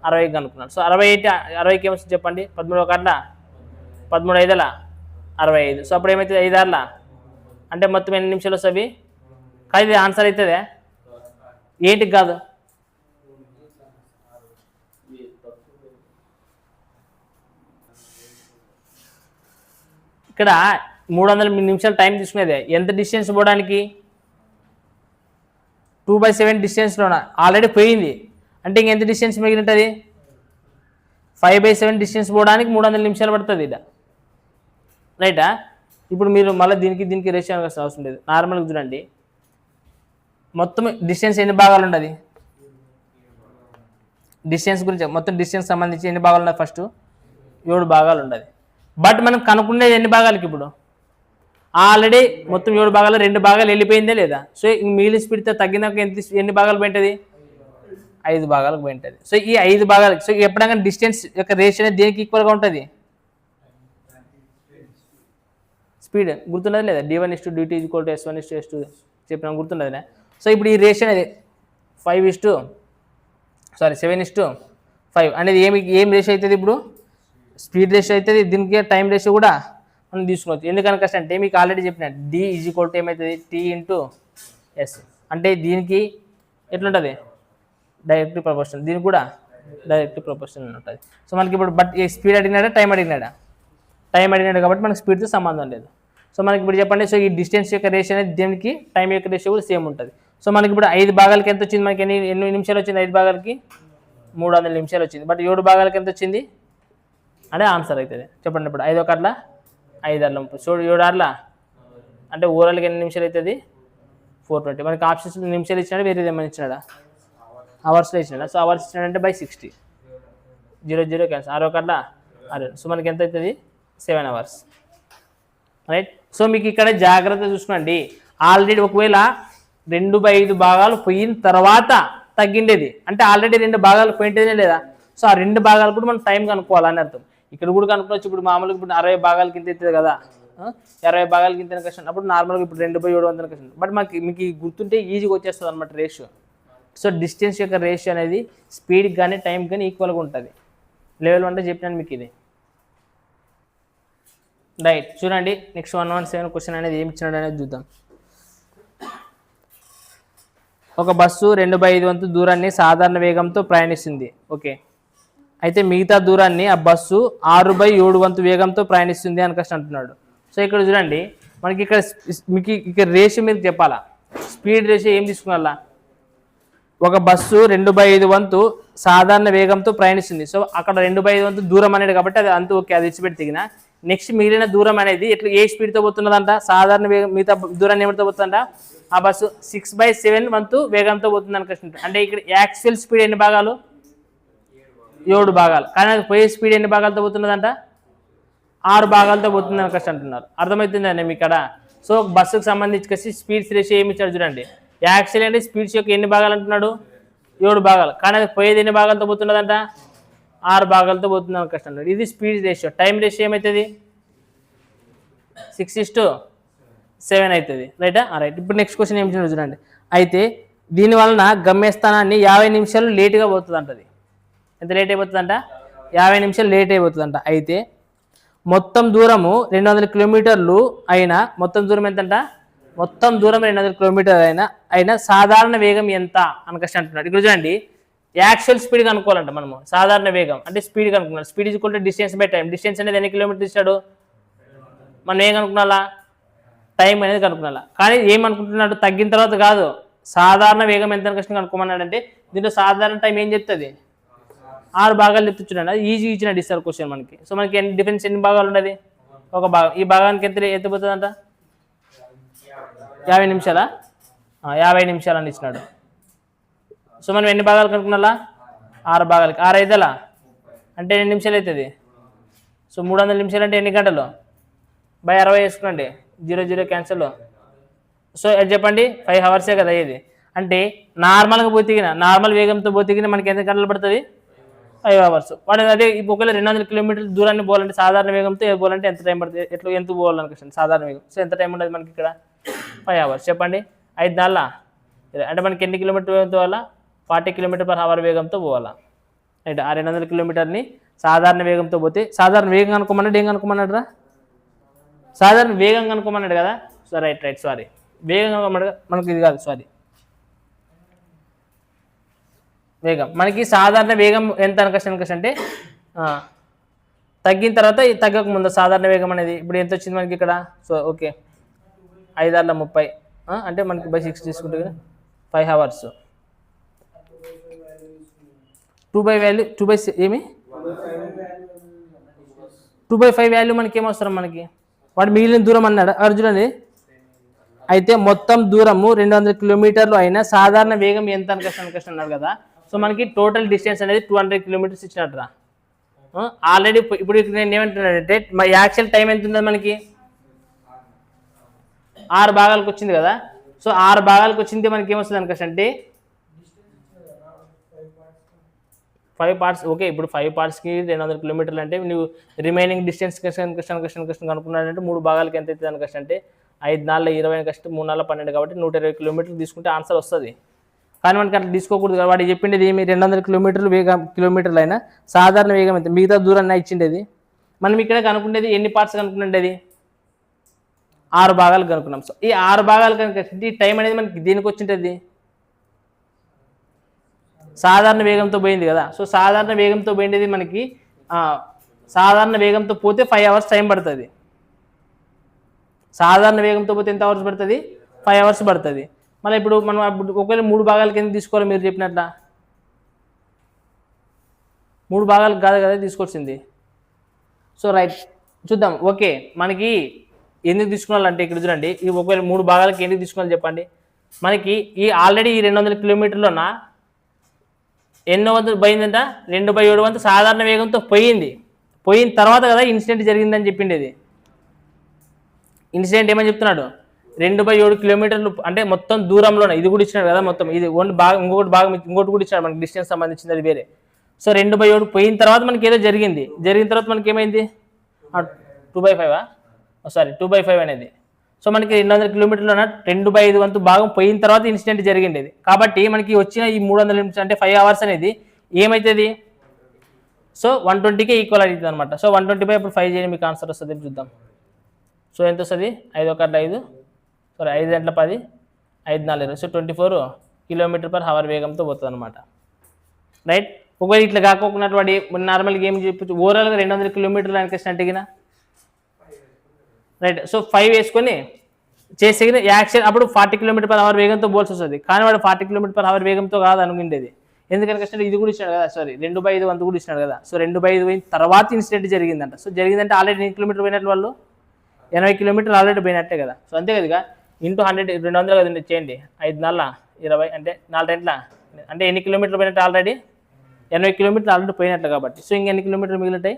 60 కనుక్కున్నాం. సో 60కి ఏమొస్తుంది చెప్పండి? 13 ఒకట్ల 13/5 65. సో అప్పుడు ఏమవుతుంది? 5 6 అంటే మొత్తం ఎన్ని నిమిషాలు వస్తుంది? కాదు ఇది ఆన్సర్ అవుతుందే, ఏంటికి కాదు? ఇక్కడ 300 నిమిషాలు టైం తీసుకునేదే. ఎంత డిస్టెన్స్ పోవడానికి? 2/7 డిస్టెన్స్లోన ఆల్రెడీ పోయింది, అంటే ఇంకెంత డిస్టెన్స్ మిగిలింటుంది? 5/7 డిస్టెన్స్ పోవడానికి 300 నిమిషాలు పడుతుంది ఇక్కడ, రైటా? ఇప్పుడు మీరు మళ్ళీ దీనికి రేషియో అవసరం లేదు. నార్మల్గా చూడండి, మొత్తం డిస్టెన్స్ ఎన్ని భాగాలు ఉండదు? డిస్టెన్స్ గురించి మొత్తం డిస్టెన్స్ సంబంధించి ఎన్ని భాగాలు ఉన్నాయి? ఫస్ట్ 7 భాగాలు ఉండదు. బట్ మనం కనుక్కునేది ఎన్ని భాగాలకి? ఇప్పుడు ఆల్రెడీ మొత్తం 7 భాగాలు 2 భాగాలు వెళ్ళిపోయిందే లేదా? సో మిగిలిన స్పీడ్తో తగ్గినాక ఎన్ని భాగాలు పోయింటుంది? 5 భాగాలకు పోయింటుంది. సో ఈ 5 భాగాలకి సో ఎప్పుడైనా డిస్టెన్స్ యొక్క రేషియో దేనికి ఈక్వల్గా ఉంటుంది? స్పీడ్ గుర్తున్నది లేదా d1:dt=s1:s2 చెప్పిన గుర్తున్నదినే. సో ఇప్పుడు ఈ రేషియో అనేది 7:5 అనేది ఏం రేషియో అవుతుంది, ఇప్పుడు స్పీడ్ రేషియో అవుతుంది. దీనికి టైం రేషియో కూడా మనం తీసుకోవచ్చు. ఎందుకనక అంటే మీకు ఆల్రెడీ చెప్పిన d ఏమవుతుంది t/s, అంటే దీనికి ఎట్లుంటుంది డైరెక్ట్ ప్రపోర్షనల్, దీనికి కూడా డైరెక్ట్ ప్రపోర్షనల్ ఉంటుంది. సో మనకి ఇప్పుడు బట్ స్పీడ్ అడిగినాడా టైం అడిగినాడా, టైం అడిగినాడు కాబట్టి మనకి స్పీడ్తో సంబంధం లేదు. సో మనకి ఇప్పుడు చెప్పండి, సో ఈ డిస్టెన్స్ యొక్క రేషియో అనేది దీనికి టైం యొక్క రేషియో కూడా సేమ్ ఉంటుంది. సో మనకి ఇప్పుడు 5 భాగాలకి ఎంత వచ్చింది, మనకి ఎన్ని నిమిషాలు వచ్చింది, 5 భాగాలకి 300 నిమిషాలు వచ్చింది. బట్ 7 భాగాలకి ఎంత వచ్చింది అంటే ఆన్సర్ అవుతుంది. చెప్పండి ఇప్పుడు 5 1 5 30, సో 7 6 అంటే ఓవరాల్గా ఎన్ని నిమిషాలు అవుతుంది 420. మనకి ఆప్షన్స్ నిమిషాలు ఇచ్చినాడు, వేరేది ఏమైనా ఇచ్చినాడా, అవర్స్లో ఇచ్చినాడా. సో అవర్స్ ఇచ్చినాడంటే by 60, 0 క్యాన్సల్, 6 1 6. సో మనకి ఎంత అవుతుంది 7 hours, రైట్. సో మీకు ఇక్కడ జాగ్రత్త చూసుకోండి, ఆల్రెడీ ఒకవేళ 2/5 భాగాలు పోయిన తర్వాత తగ్గిండేది అంటే ఆల్రెడీ 2 భాగాలు పోయింటేనే లేదా. సో ఆ 2 భాగాలు కూడా మనం టైం కనుక్కోవాలని అర్థం. ఇక్కడ కూడా కనుక్కోవచ్చు. ఇప్పుడు మామూలుగా ఇప్పుడు 60 భాగాలకి ఇంత అవుతుంది కదా, 20 భాగాలకి ఇంత కష్టం. అప్పుడు నార్మల్గా ఇప్పుడు 2/700 కష్టం. బట్ మీకు గుర్తుంటే ఈజీగా వచ్చేస్తుంది అనమాట రేషియో. సో డిస్టెన్స్ యొక్క రేషియో అనేది స్పీడ్కి కానీ టైంకి కానీ ఈక్వల్గా ఉంటుంది. లెవెల్ 1 చెప్పినాను మీకు ఇది, రైట్. చూడండి నెక్స్ట్ 117 క్వశ్చన్ అనేది ఏమి ఇచ్చినాడు అనేది చూద్దాం. ఒక బస్సు 2/5 వంతు దూరాన్ని సాధారణ వేగంతో ప్రయాణిస్తుంది. ఓకే, అయితే మిగతా దూరాన్ని ఆ బస్సు 6/7 వంతు వేగంతో ప్రయాణిస్తుంది అని కష్టం అంటున్నాడు. సో ఇక్కడ చూడండి మనకి మీకు ఇక్కడ రేషియో మీరు చెప్పాలా, స్పీడ్ రేషియో ఏం తీసుకున్నా. ఒక బస్సు 2/5 వంతు సాధారణ వేగంతో ప్రయాణిస్తుంది. సో అక్కడ 2/5 వంతు దూరం అనేది కాబట్టి అది అంత ఓకే, అది ఇచ్చిపెట్టి తిగిన. నెక్స్ట్ మిగిలిన దూరం అనేది ఎట్లా ఏ స్పీడ్తో పోతున్నదంట, సాధారణ వేగం మిగతా దూరాన్ని ఏమిటితో పోతుందంట, ఆ బస్సు 6/7 వంతు వేగంతో పోతుంది అనుకుంటుంది. అంటే ఇక్కడ యాక్చువల్ స్పీడ్ ఎన్ని భాగాలు 7 భాగాలు, కానీ అది పోయే స్పీడ్ ఎన్ని భాగాలతో పోతున్నదంట 6 భాగాలతో పోతుంది అని కష్టం అంటున్నారు. అర్థమవుతుందండి మీకు ఇక్కడ. సో బస్సుకు సంబంధించి స్పీడ్స్ రేషియో ఏమి ఇచ్చాడు చూడండి. యాక్చువల్ అంటే స్పీడ్స్ యొక్క ఎన్ని భాగాలు అంటున్నాడు 7 భాగాలు, కానీ అది పోయేది ఎన్ని భాగాలతో పోతున్నదంట 6 భాగాలతో పోతుంది అని కష్టం అంటున్నాడు. ఇది స్పీడ్ రేషియో. టైం రేషియో ఏమవుతుంది 6:7 అవుతుంది, రైటా. రైట్. ఇప్పుడు నెక్స్ట్ క్వశ్చన్ ఏమి చూడండి. అయితే దీని వలన గమ్యస్థానాన్ని 50 నిమిషాలు లేటుగా పోతుంది అంటది. ఎంత లేట్ అయిపోతుందంట 50 నిమిషాలు లేట్ అయిపోతుందంట. అయితే మొత్తం దూరము 200 కిలోమీటర్లు అయినా, మొత్తం దూరం ఎంతంట, మొత్తం దూరం 200 కిలోమీటర్లు అయినా సాధారణ వేగం ఎంత అని కష్టం అంటున్నాడు. ఇక్కడ చూడండి యాక్చువల్ స్పీడ్ కనుక్కోవాలంట మనము. సాధారణ వేగం అంటే స్పీడ్ కనుక్కున్నాడు. Speed equal to distance by time. Distance అనేది ఎన్ని కిలోమీటర్లు ఇచ్చాడు, మనం ఏం కనుక్కున్నాలా, టైం అనేది కనుక్కున్నాలా. కానీ ఏమనుకుంటున్నాడు, తగ్గిన తర్వాత కాదు, సాధారణ వేగం ఎంత కష్టం కనుక్కోమన్నాడు. అంటే దీంట్లో సాధారణ టైం ఏం చెప్తుంది 6 భాగాలు చెప్తున్నాడు. అది ఈజీ ఇచ్చినట్టు ఇస్తారు క్వశ్చన్ మనకి. సో మనకి డిఫరెన్స్ ఎన్ని భాగాలు ఉన్నది, ఒక భాగం. ఈ భాగానికి ఎంత పోతుందంట 50 నిమిషాలా, 50 నిమిషాలు అని ఇచ్చినాడు. సో మనం ఎన్ని భాగాలు కనుక్కున్నా 6 భాగాలకి 6 అయితేలా అంటే ఎన్ని నిమిషాలు అవుతుంది. సో 300 నిమిషాలు అంటే ఎన్ని గంటలు బై 60 వేసుకోండి, 0 క్యాన్సల్. సో చెప్పండి 5 hours కదా ఇది. అంటే నార్మల్గా పోతికిన, నార్మల్ వేగంతో పోతికిన మనకి ఎంత గంటలు పడుతుంది 5 hours. వాడు అదే ఒకవేళ 200 కిలోమీటర్ల దూరాన్ని పోవాలంటే సాధారణ వేగంతో పోవాలంటే ఎంత టైం పడుతుంది, ఎంత పోవాలనుకుంటుంది సాధారణ వేగం. సో ఎంత టైం ఉంటుంది మనకి ఇక్కడ 5 hours. చెప్పండి 5 నాళ్ళ అంటే మనకి ఎన్ని కిలోమీటర్ వేగంతో పోవాలా 40 km/h వేగంతో పోవాలా, రైట్. ఆ 200 కిలోమీటర్ని సాధారణ వేగంతో పోతే, సాధారణ వేగం కనుక్కోమన్నాడు, ఏం కనుక్కోమన్నాడు రా, సాధారణ వేగం కనుక్కోమన్నాడు కదా. సో రైట్, సారీ, వేగం కనుక్కోమన్నాడు మనకి ఇది కాదు, సారీ, వేగం. మనకి సాధారణ వేగం ఎంత అనుకష్టం అంటే తగ్గిన తర్వాత తగ్గక ముందు సాధారణ వేగం అనేది ఇప్పుడు ఎంత వచ్చింది మనకి ఇక్కడ. సో ఓకే 5 6 30 అంటే మనకి by 6 తీసుకుంటే 5 hours. 2/5 ఏమి 2/5 వాల్యూ మనకి ఏమవసరం, మనకి వాడు మిగిలిన దూరం అన్నాడు అర్జున్. అయితే మొత్తం దూరము 200 కిలోమీటర్లు అయినా సాధారణ వేగం ఎంత అనుకష్టం అన్నారు కదా. సో మనకి టోటల్ డిస్టెన్స్ అనేది 200 kilometers ఇచ్చినట్టురా. ఆల్రెడీ ఇప్పుడు నేను ఏమంటున్నానంటే యాక్చువల్ టైం ఎంత ఉంది మనకి 6 భాగాలకు వచ్చింది కదా. సో 6 భాగాలకు వచ్చింది మనకి ఏమొస్తుంది అనుకష్టం అంటే 5 పార్ట్స్ ఓకే. ఇప్పుడు 5 పార్ట్స్కి 200 కిలోమీటర్లు అంటే నువ్వు రిమైనింగ్ డిస్టెన్స్ క్వశ్చన్ కనుక్కున్నాడంటే 3 భాగాలకి ఎంత అవుతుంది అని అంటే 5 4 20 కష్టం 3 4 12 కాబట్టి 120 కిలోమీటర్లు తీసుకుంటే ఆన్సర్ వస్తుంది. కానీ మనకి అట్లా తీసుకోకూడదు. వాడు చెప్పిండేది ఏమి 200 కిలోమీటర్లు అయినా సాధారణ వేగం ఎంత మిగతా దూరాన్ని ఇచ్చిండేది. మనం ఇక్కడ కనుక్కుండేది ఎన్ని పార్ట్స్ కనుక్కునేది 6 భాగాలు కనుక్కున్నాం. సో ఈ 6 భాగాలు కనుక ఈ టైం అనేది మనకి దేనికి వచ్చింటుంది సాధారణ వేగంతో పోయింది కదా. సో సాధారణ వేగంతో పోయిండేది మనకి సాధారణ వేగంతో పోతే 5 అవర్స్ టైం పడుతుంది. సాధారణ వేగంతో పోతే ఎంత అవర్స్ పడుతుంది 5 అవర్స్ పడుతుంది. మళ్ళీ ఇప్పుడు మనం ఒకవేళ 3 భాగాలకి ఎందుకు తీసుకోవాలి మీరు చెప్పినట్ల 3 భాగాలకు కాదు కదా తీసుకొచ్చింది. సో రైట్ చూద్దాం. ఓకే మనకి ఎందుకు తీసుకోవాలంటే ఇక్కడ చూడండి ఈ ఒకవేళ 3 భాగాలకి ఎందుకు తీసుకోవాలి చెప్పండి. మనకి ఈ ఆల్రెడీ ఈ 200 కిలోమీటర్లోన ఎన్నో వంతు పోయిందంట 2/7 వంతు సాధారణ వేగంతో పోయిన తర్వాత కదా ఇన్సిడెంట్ జరిగిందని చెప్పిండేది. ఇన్సిడెంట్ ఏమని చెప్తున్నాడు 2/7 కిలోమీటర్లు అంటే మొత్తం దూరంలోనే ఇది కూడా ఇచ్చినాడు కదా. మొత్తం ఇది ఇంకోటి కూడా ఇచ్చాడు మనకి డిస్టెన్స్ సంబంధించింది అది వేరే. సో 2/7 పోయిన తర్వాత మనకి ఏదో జరిగిన తర్వాత మనకి ఏమైంది 2/5 అనేది. సో మనకి 200 కిలోమీటర్లోన 2/5 వంతు భాగం పోయిన తర్వాత ఇన్సిడెంట్ జరిగిండేది. కాబట్టి మనకి వచ్చిన ఈ 300 నిమిషాలు అంటే 5 అవర్స్ అనేది ఏమవుతుంది సో 120కే ఈక్వల్ అవుతుంది అనమాట. సో 120 ఇప్పుడు 5 చేయండి మీకు ఆన్సర్ వస్తుంది చూద్దాం. సో ఎంత వస్తుంది 5 1 5 5 గంటల 10 5 4 20 సో 24 km/h వేగంతో పోతుంది అనమాట. రైట్ ఒకవేళ ఇట్లా కాకుండా వాడి నార్మల్గా ఏం చెప్పచ్చు ఓవరాల్గా 200 కిలోమీటర్లు అనిపిస్తున్నట్టుగా రైట్. సో 5 వేసుకొని చేసే యాక్షన్ అప్పుడు 40 km/h వేగంతో పోల్సి వస్తుంది. కానీ వాడు 40 km/h వేగంతో కాదు అనుకుండేది. ఎందుకంటే ఇది కూడా ఇచ్చినాడు కదా 2/5 వంతు కూడా ఇచ్చినాడు కదా. సో 2/5 పోయిన తర్వాత ఇన్సిడెంట్ జరిగిందంట. సో జరిగిందంటే ఆల్రెడీ 100 కిలోమీటర్ పోయినట్లు వాళ్ళు 80 కిలోమీటర్లు ఆల్రెడీ పోయినట్టే కదా. సో అంతే కదా ఇంటూ 100 200 కదండి చేయండి 5 4 20 అంటే 4 గంటల అంటే ఎన్ని కిలోమీటర్లు పోయినట్టు ఆల్రెడీ 80 కిలోమీటర్లు ఆల్రెడీ పోయినట్లు కాబట్టి. సో ఇంకెన్ని కిలోమీటర్లు మిగిలిటాయి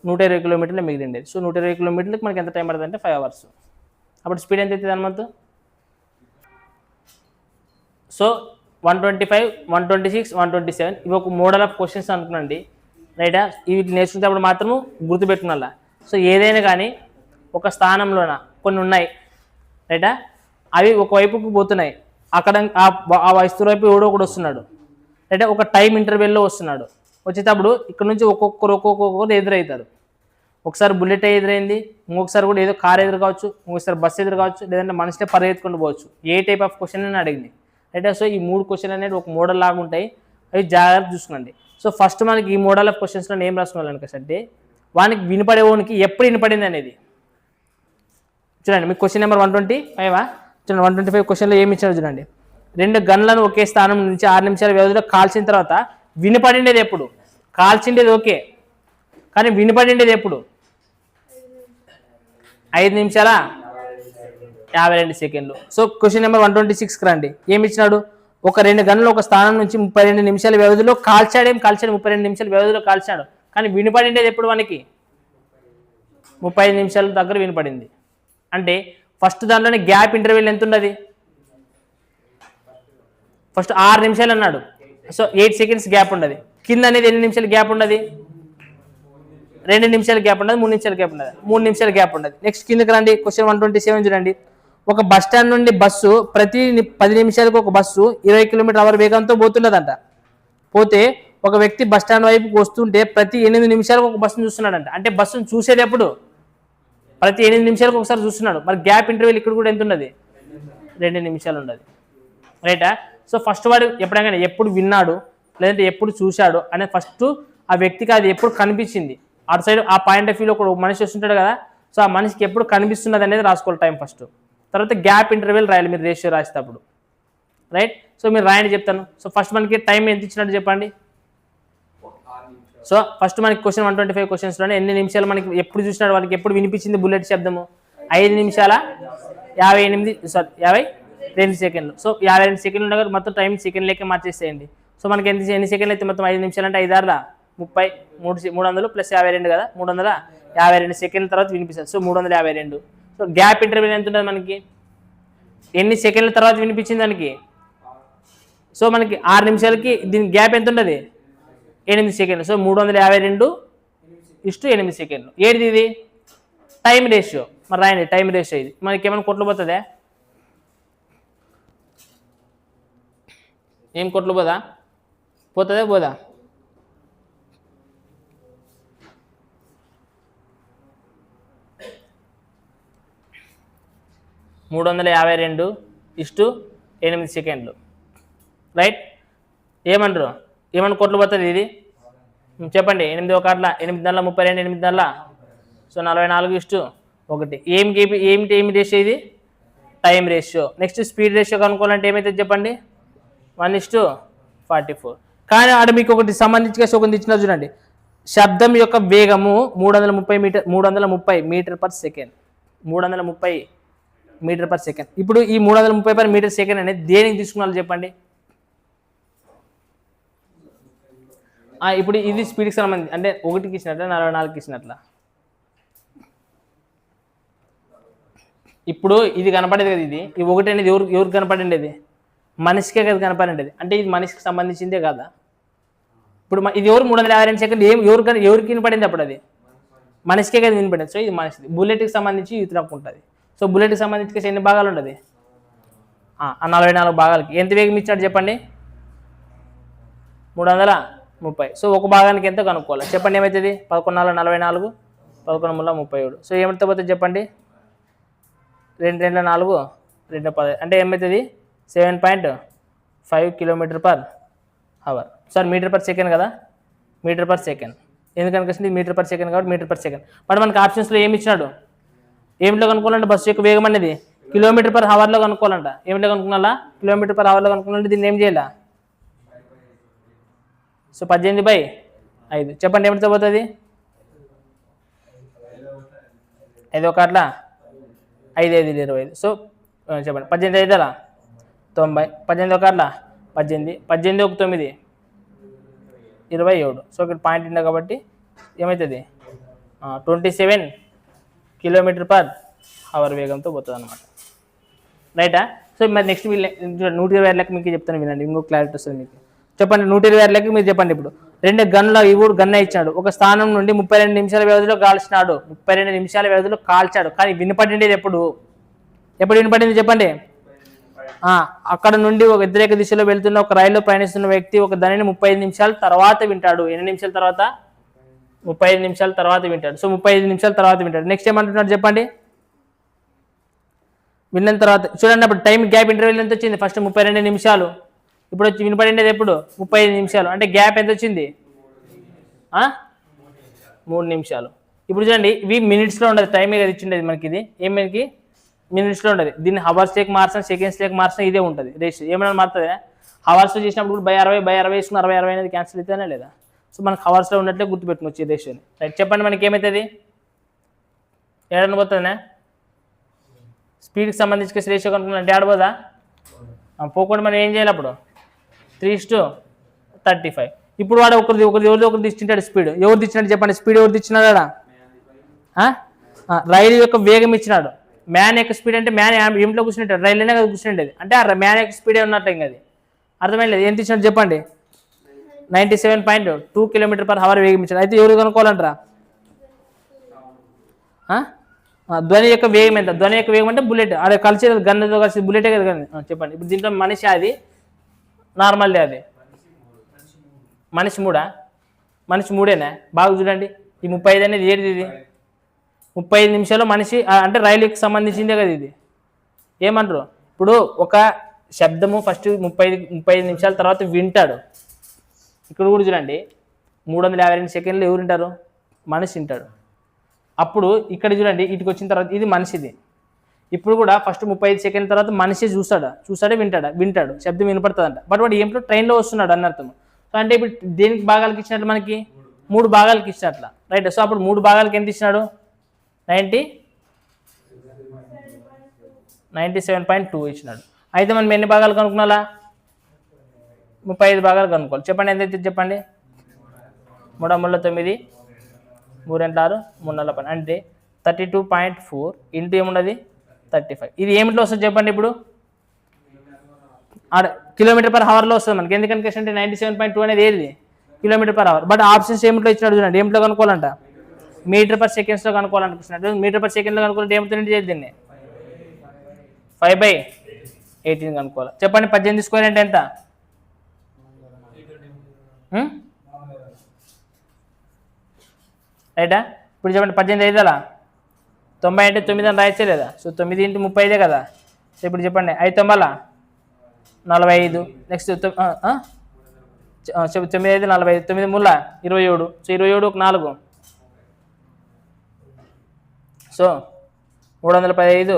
120 కిలోమీటర్లు మిగిలిండేది. సో 120 కిలోమీటర్లకు మనకి ఎంత టైం పడుతుంది అంటే 5 అవర్స్. అప్పుడు స్పీడ్ ఎంత అవుతుంది అనమాట. సో 125 126 127 ఇవి ఒక మోడల్ ఆఫ్ క్వశ్చన్స్ అనుకున్నాండి రైటా. ఇవి నేర్చుకునేటప్పుడు మాత్రము గుర్తుపెట్టుకున్నా. సో ఏదైనా కానీ ఒక స్థానంలోన కొన్ని ఉన్నాయి రైటా అవి ఒకవైపుకు పోతున్నాయి. అక్కడ ఆ వస్తువు వైపు ఎవడో ఒకడు వస్తున్నాడు రైటా. ఒక టైం ఇంటర్వెల్లో వస్తున్నాడు. వచ్చేటప్పుడు ఇక్కడ నుంచి ఒక్కొక్కరు ఎదురవుతారు. ఒకసారి బుల్లెట్ ఎదురైంది, ఇంకొకసారి కూడా ఏదో కార్ ఎదురు కావచ్చు, ఇంకొకసారి బస్సు ఎదురు కావచ్చు, లేదంటే మనిషినే పరిగెత్తుకుంటూ పోవచ్చు. ఏ టైప్ ఆఫ్ క్వశ్చన్ అని అడిగింది రైటా. సో ఈ 3 క్వశ్చన్ అనేది ఒక మోడల్ లాగా ఉంటాయి. అవి జాగ్రత్త చూసుకోండి. సో ఫస్ట్ మనకి ఈ మోడల్ ఆఫ్ క్వశ్చన్స్లో ఏం రాసుకోవాలనుకంటే వానికి వినపడేవానికి ఎప్పుడు వినపడింది అనేది చూడండి. మీకు క్వశ్చన్ నెంబర్ 125 చూడండి. 125 క్వశ్చన్లో ఏమి ఇచ్చారో చూడండి. 2 గన్లను ఒకే స్థానం నుంచి 6 నిమిషాల వ్యవధిలో కాల్చిన తర్వాత వినపడిండేది ఎప్పుడు కాల్చిండేది ఓకే కానీ వినపడిండేది ఎప్పుడు 5 నిమిషాల 52 సెకండ్లు. సో క్వశ్చన్ నెంబర్ 126కి రండి. ఏమి ఇచ్చినాడు ఒక 2 గన్నులు ఒక స్థానం నుంచి 32 నిమిషాల వ్యవధిలో కాల్చాడు 32 నిమిషాల వ్యవధిలో కాల్చాడు కానీ వినపడిండేది ఎప్పుడు మనకి 35 నిమిషాల దగ్గర వినపడింది. అంటే ఫస్ట్ దాంట్లోనే గ్యాప్ ఇంటర్వెల్ ఎంత ఉన్నది ఫస్ట్ 6 నిమిషాలు అన్నాడు. సో 8 సెకండ్స్ గ్యాప్ ఉండదు. కింద అనేది ఎన్ని నిమిషాలు గ్యాప్ ఉండదు 2 నిమిషాల గ్యాప్ ఉండదు 3 నిమిషాల గ్యాప్ ఉండదు 3 నిమిషాల గ్యాప్ ఉండదు. నెక్స్ట్ కిందకి రండి. క్వశ్చన్ 127 చూడండి. ఒక బస్ స్టాండ్ నుండి బస్సు ప్రతి 10 నిమిషాలకు ఒక బస్సు 20 km/h వేగంతో పోతున్నదంట. పోతే ఒక వ్యక్తి బస్ స్టాండ్ వైపుకి వస్తుంటే ప్రతి 8 నిమిషాలకు ఒక బస్సును చూస్తున్నాడంట. అంటే బస్సును చూసేది ఎప్పుడు ప్రతి 8 నిమిషాలకు ఒకసారి చూస్తున్నాడు. మరి గ్యాప్ ఇంటర్వెల్ ఇక్కడ కూడా ఎంత ఉన్నది 2 నిమిషాలు ఉండదు రైటా. సో ఫస్ట్ వాడు ఎప్పుడైనా ఎప్పుడు విన్నాడు లేదంటే ఎప్పుడు చూశాడు అనేది ఫస్ట్ ఆ వ్యక్తికి అది ఎప్పుడు కనిపించింది అటు సైడ్ ఆ పాయింట్ ఆఫ్ వ్యూలో ఒక మనిషి వస్తుంటాడు కదా. సో ఆ మనిషికి ఎప్పుడు కనిపిస్తున్నది అనేది రాసుకోవాలి టైం ఫస్ట్. తర్వాత గ్యాప్ ఇంటర్వెల్ రాయాలి మీరు రేషియో రాసేటప్పుడు రైట్. సో మీరు రాయండి చెప్తాను. సో ఫస్ట్ మనకి టైం ఎంత ఇచ్చినట్టు చెప్పండి. సో ఫస్ట్ మనకి క్వశ్చన్ 125 క్వశ్చన్స్లోనే ఎన్ని నిమిషాలు మనకి ఎప్పుడు చూసినాడు వాళ్ళకి ఎప్పుడు వినిపించింది బుల్లెట్ శబ్దము 5 నిమిషాల 52 సెకండ్లు. సో 52 సెకండ్లు ఉండగా మొత్తం టైం సెకండ్ లెక్క మార్చేసేయండి. సో మనకి ఎన్ని సెకండ్లు అయితే మొత్తం 5 నిమిషాలు అంటే 5 6 30 300 ప్లస్ 52 కదా 352 సెకండ్ల తర్వాత వినిపిస్తుంది. సో 352. సో గ్యాప్ ఇంటర్వెల్ ఎంత ఉంటుంది మనకి ఎన్ని సెకండ్ల తర్వాత వినిపించింది దానికి. సో మనకి 6 నిమిషాలకి దీని గ్యాప్ ఎంత ఉంటుంది 8 సెకండ్లు. సో 352:8 సెకండ్లు. ఏది ఇది టైం రేషియో. మరి రాయండి టైం రేషియో. ఇది మనకి ఏమైనా కొట్లు పోతుందా? ఏం కొట్లు పోదా? పోదా? 352:8 సెకండ్లు. రైట్. ఏమన్నా కొట్లు పోతుంది ఇది? చెప్పండి. 8 1 8 నెలల 32 8 నెలల. సో 44:1. ఏమి రేషియో ఇది? Time ratio. Next speed ratio కనుక్కోవాలంటే ఏమైతే చెప్పండి? 1:44. కానీ ఆడ మీకు ఒకటి సంబంధించి ఇచ్చిన చూడండి. శబ్దం యొక్క వేగము 330 meter per second. 330 meter per second. ఇప్పుడు ఈ 330 పర్ మీటర్ సెకండ్ అనేది దేనికి తీసుకున్నారు చెప్పండి? ఇప్పుడు ఇది స్పీడ్కి సంబంధించి అంటే 1కి ఇచ్చినట్ల 44కి ఇచ్చినట్ల. ఇప్పుడు ఇది కనపడేది కదా. ఇది 1 అనేది ఎవరికి కనపడిండేది? మనిషికే కదా కనపడిండేది. అంటే ఇది మనిషికి సంబంధించిందే కదా. ఇప్పుడు ఇది ఎవరు 352 సెకండ్ ఎవరికి వినపడింది? అప్పుడు అది మనిషికే కదా వినపడింది. సో ఇది మనిషిది. బుల్లెట్కి సంబంధించి ఇతరకు ఉంటుంది. సో బుల్లెట్కి సంబంధించి ఎన్ని భాగాలు ఉంటుంది? 44 భాగాలకి. ఎంత వేగం ఇచ్చాడు చెప్పండి? 330. సో ఒక భాగానికి ఎంత కనుక్కోవాలి చెప్పండి? ఏమవుతుంది? 11 4 44 11 37. సో ఏమిటితో పోతుంది చెప్పండి? 2 2 4 2 10. అంటే ఏమవుతుంది? 7.5 kilometer per hour. Sir meter per second కదా. మీటర్ పర్ సెకండ్ ఎందుకనిపిస్తుంది? మీటర్ పర్ సెకండ్ కాబట్టి మీటర్ పర్ సెకండ్. బట్ మనకు ఆప్షన్స్లో ఏమి ఇచ్చినాడు? ఏమిట్లో కనుక్కోవాలంటే బస్సు యొక్క వేగం అనేది కిలోమీటర్ పర్ అవర్లో కనుక్కోవాలంట. ఏమిట్లో కనుక్కున్నా? కిలోమీటర్ పర్ అవర్లో కనుక్కున్నాంటే దీన్ని ఏం చేయాలా? సో 18/5. చెప్పండి ఏమిటితో పోతుంది? 5 1 5 5 25. సో చెప్పండి 18 5 90. 18 1 18 18 1 9 27. సో ఇక్కడ పాయింట్ ఉండే కాబట్టి ఏమవుతుంది? 27 కిలోమీటర్ పర్ అవర్ వేగంతో పోతుంది అనమాట. రైటా? సో మరి నెక్స్ట్ 120 లెక్క మీకు చెప్తాను వినండి. ఇంకో క్లారిటీ వస్తుంది మీకు. చెప్పండి 120 లెక్క మీరు చెప్పండి. ఇప్పుడు 2 గన్నుల ఇవుడు గన్న ఇచ్చాడు. ఒక స్థానం నుండి 32 నిమిషాల వ్యవధిలో కాల్చినాడు. 32 నిమిషాల వ్యవధిలో కాల్చాడు. కానీ వినపడిండేది ఎప్పుడు వినపడింది చెప్పండి? అక్కడ నుండి ఒక వ్యతిరేక దిశలో వెళ్తున్న ఒక రైల్లో ప్రయాణిస్తున్న వ్యక్తి ఒక దానిని 35 నిమిషాల తర్వాత వింటాడు. ఎన్ని నిమిషాల తర్వాత? 35 నిమిషాల తర్వాత వింటాడు. సో 35 నిమిషాల తర్వాత వింటాడు. నెక్స్ట్ ఏమంటున్నాడు చెప్పండి? విన్న తర్వాత చూడండి. అప్పుడు టైం గ్యాప్ ఇంటర్వెల్ ఎంత వచ్చింది? ఫస్ట్ 32 నిమిషాలు. ఇప్పుడు వచ్చి వినపడిండేది ఎప్పుడు? 35 నిమిషాలు. అంటే గ్యాప్ ఎంత వచ్చింది? 3 నిమిషాలు. ఇప్పుడు చూడండి ఇవి మినిట్స్లో ఉండదు. టైమే కదా ఇచ్చిండేది మనకి. ఇది మనకి మినిట్స్లో ఉండదు. దీన్ని హవర్స్ లేక మార్చడం, సెకండ్స్ లేక మార్చడం ఇదే ఉంటుంది రేషియో. ఏమైనా మారుతుంది? హవర్స్లో చేసినప్పుడు /60 వేసుకుని 60 అనేది క్యాన్సిల్ అవుతానే లేదా? సో మనకు హవర్స్లో ఉన్నట్లే గుర్తుపెట్టుకోవచ్చు ఈ రేషియోని. రైట్. చెప్పండి మనకి ఏమవుతుంది? ఏడన్నా పోతుందా? స్పీడ్కి సంబంధించి రేషియో కనుక్కున్నాంటే ఆడబోదా? పోకుండా మనం ఏం చేయాలి అప్పుడు? 3:35. ఇప్పుడు వాడు ఒకరు తెచ్చింటాడు స్పీడ్. ఎవరు తెచ్చినాడు చెప్పండి? స్పీడ్ ఎవరు తెచ్చినాడా? రైలు యొక్క వేగం ఇచ్చినాడు. మ్యాన్ యొక్క స్పీడ్ అంటే మ్యాన్ ఏమిట్లో కూర్చుంటాడు? రైల్లోనే కదా కూర్చుండేది. అంటే ఆ మ్యాన్ యొక్క స్పీడే ఉన్నట్టు ఇంకా అది అర్థమైలేదు. ఎంత ఇచ్చినట్టు చెప్పండి? 97.2 కిలోమీటర్ పర్ అవర్ వేగం ఇచ్చాడు. అయితే ఎవరు కనుక్కోవాలంటారా? ధ్వని యొక్క వేగం ఎంత? ధ్వని యొక్క వేగం అంటే బుల్లెట్. అదే కలిసి గన్నుతో కలిసి బుల్లెటే కదా. చెప్పండి. ఇప్పుడు దీంట్లో మనిషి అది నార్మల్దే. అది మనిషి మూడేనా? బాగా చూడండి. ఈ 35 అనేది ఏది? ఇది 35 నిమిషాలు మనిషి అంటే రైలుకి సంబంధించిందే కదా ఇది. ఏమంటారు? ఇప్పుడు ఒక శబ్దము ఫస్ట్ 35 నిమిషాల తర్వాత వింటాడు. ఇక్కడ కూడా చూడండి 352 సెకండ్లు ఎవరు వింటారు? మనిషి వింటాడు. అప్పుడు ఇక్కడ చూడండి ఇటుకు వచ్చిన తర్వాత ఇది మనిషిది. ఇప్పుడు కూడా ఫస్ట్ 35 సెకండ్ల తర్వాత మనిషి చూస్తాడా వింటాడు శబ్దం వినపడుతుందంట. బట్ వాడు ఏమిటో ట్రైన్లో వస్తున్నాడు అన్నర్థం. సో అంటే ఇప్పుడు దేనికి భాగాలకి ఇచ్చినట్లు? మనకి 3 భాగాలకి ఇచ్చినట్ల. రైట్. సో అప్పుడు 3 భాగాలకి ఎంత ఇచ్చినాడు? 97.2 ఇచ్చినాడు. అయితే మనం ఎన్ని భాగాలు కనుక్కున్నా? 35 భాగాలు కనుక్కోవాలి. చెప్పండి ఎంత అయితే చెప్పండి? 3 3 9 3 6 3 4 10 అంటే 32.4 ఇంటూ ఏమున్నది 35. ఇది ఏమిట్లో వస్తుంది చెప్పండి? ఇప్పుడు కిలోమీటర్ పర్ అవర్లో వస్తుంది మనకి. ఎందుకంటే 97.2 అనేది ఏది? Kilometer per hour. But options ఏమిట్లో ఇచ్చినాడు చూడండి, ఏమిట్లో కనుక్కోవాలంట, మీటర్ పర్ సెకండ్స్లో కనుక్కోవాలనిపిస్తున్నాడు. మీటర్ పర్ సెకండ్లో కనుక్కోవాలంటే ఏమితో చేయాలి దీన్ని, 5/18 కనుక్కోవాలి. చెప్పండి 18 స్క్వేర్ అంటే ఎంత, రైటా? ఇప్పుడు చెప్పండి 18 ఐదులా 90 అంటే 9 అని రాయచ్చే లేదా? సో 9 × 35 కదా. సో ఇప్పుడు చెప్పండి 5 9 45. నెక్స్ట్ 9 5 45, 9 3 27. సో 27 ఒక 4, so 315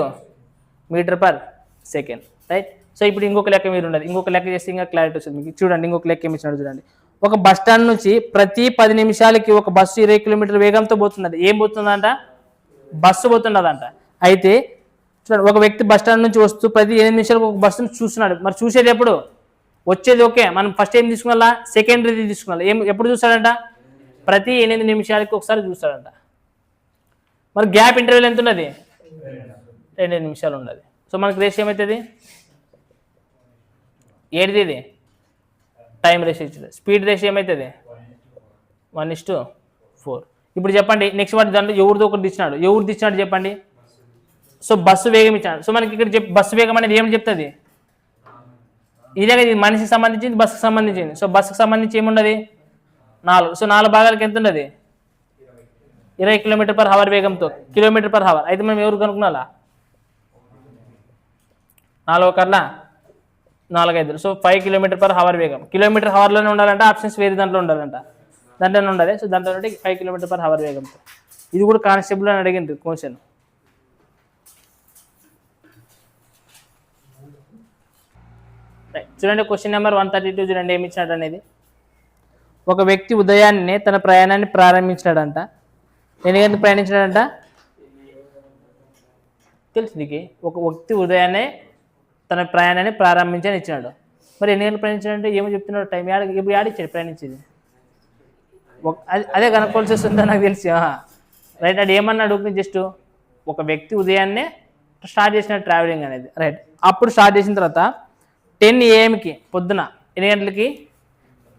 meter per second, right? So ఇప్పుడు ఇంకొక లెక్క మీరు ఉండదు, ఇంకొక లెక్క చేస్తే ఇంకా క్లారిటీ వస్తుంది మీకు. చూడండి ఇంకొక లెక్క ఏమి ఇచ్చినాడు చూడండి. ఒక బస్ స్టాండ్ నుంచి ప్రతి 10 నిమిషాలకి ఒక బస్సు 20 కిలోమీటర్ వేగంతో పోతున్నది. ఏం పోతుందంట, బస్సు పోతున్నదంట. అయితే చూడండి ఒక వ్యక్తి బస్ స్టాండ్ నుంచి వస్తూ ప్రతి 8 నిమిషాలకు ఒక బస్సును చూస్తున్నాడు. మరి చూసేది ఎప్పుడు, వచ్చేది ఓకే, మనం ఫస్ట్ ఏం తీసుకున్నా, సెకండరీ తీసుకున్నా. ఎప్పుడు చూస్తాడంట, ప్రతి 8 నిమిషాలకి ఒకసారి చూస్తాడంట. మరి గ్యాప్ ఇంటర్వెల్ ఎంత ఉన్నది, 2 నిమిషాలు ఉన్నది. సో మనకి రేషియో ఏమవుతుంది, ఏది ఇది టైం రేషియో ఇచ్చింది. స్పీడ్ రేషియో ఏమవుతుంది 1:4. ఇప్పుడు చెప్పండి నెక్స్ట్ వాటి దాంట్లో ఎవరిదో ఒకటి ఇచ్చినాడు, ఎవరు ఇచ్చినాడు చెప్పండి. సో బస్సు వేగం ఇచ్చాడు. సో మనకి ఇక్కడ బస్సు వేగం అనేది ఏమని చెప్తుంది, ఇదే కదా, ఇది మనిషికి సంబంధించింది, బస్సుకు సంబంధించింది. సో బస్సుకు సంబంధించి ఏమున్నది 4. సో 4 భాగాలకి ఎంత ఉన్నది, 20 కిలోమీటర్ పర్ అవర్ వేగంతో, కిలోమీటర్ పర్ అవర్. అయితే మనం ఎవరు కనుక్కున్నా 4 కర్లా 4 5. సో 5 కిలోమీటర్ పర్ అవర్ వేగం, కిలోమీటర్ అవర్లోనే ఉండాలంటే ఆప్షన్స్ వేరే దాంట్లో ఉండాలంట, దాంట్లోనే ఉండాలి. సో దాంట్లో 5 కిలోమీటర్ పర్ అవర్ వేగంతో. ఇది కూడా కానిస్టేబుల్ అని అడిగింది క్వశ్చన్. చూడండి క్వశ్చన్ నెంబర్ 132 చూడండి ఏమి ఇచ్చినట్టు అనేది. ఒక వ్యక్తి ఉదయాన్నే తన ప్రయాణాన్ని ప్రారంభించాడంట. ఎన్ని గంటలకు ప్రయాణించాడంట, తెలుసు నీకు. ఒక వ్యక్తి ఉదయాన్నే తన ప్రయాణాన్ని ప్రారంభించని ఇచ్చినాడు. మరి ఎన్ని గంటలు ప్రయాణించాడంటే ఏమో చెప్తున్నాడు, టైం ఇప్పుడు ఆడిచ్చాడు ప్రయాణించేది, అదే కనుక్కోవాల్సి వస్తుందా నాకు తెలిసి, రైట్? అది ఏమన్నాడు, జస్ట్ ఒక వ్యక్తి ఉదయాన్నే స్టార్ట్ చేసిన ట్రావెలింగ్ అనేది, రైట్? అప్పుడు స్టార్ట్ చేసిన తర్వాత 10 AM పొద్దున, ఎన్ని గంటలకి,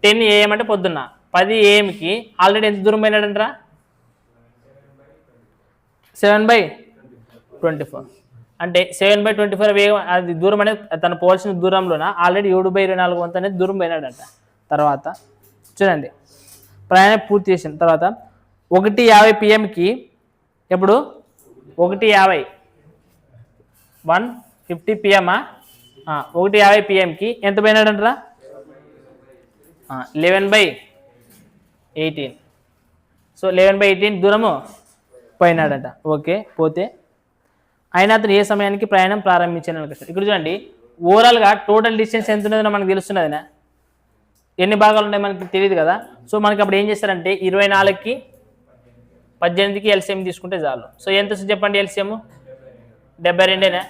10 AM అంటే పొద్దున్న, 10 AM ఆల్రెడీ ఎంత దూరం పోయినాడంటరా, 7/24. అంటే 7/24 వేగం, అది దూరం అనేది తను పోవాల్సిన దూరంలోన ఆల్రెడీ 7/24 వంతు అనేది దూరం పోయినాడంట. తర్వాత చూడండి ప్రయాణం పూర్తి చేసిన తర్వాత 1:50 PM ఎప్పుడు 1:50 1:50 PM 1:50 PM ఎంత పోయినాడంటరా, 11/18. సో 11/18 దూరము పోయినాడంట. ఓకే, పోతే ఆయన అతను ఏ సమయానికి ప్రయాణం ప్రారంభించాను అనుకుంటారు. ఇక్కడ చూడండి ఓవరాల్గా టోటల్ డిస్టెన్స్ ఎంత ఉన్నదో మనకు తెలుస్తున్నదినా, ఎన్ని భాగాలు ఉన్నాయి మనకి తెలియదు కదా. సో మనకి అప్పుడు ఏం చేస్తారంటే 24కి 18కి ఎల్సిఎం తీసుకుంటే చాలు. సో ఎంత చెప్పండి ఎల్సిఎం, 72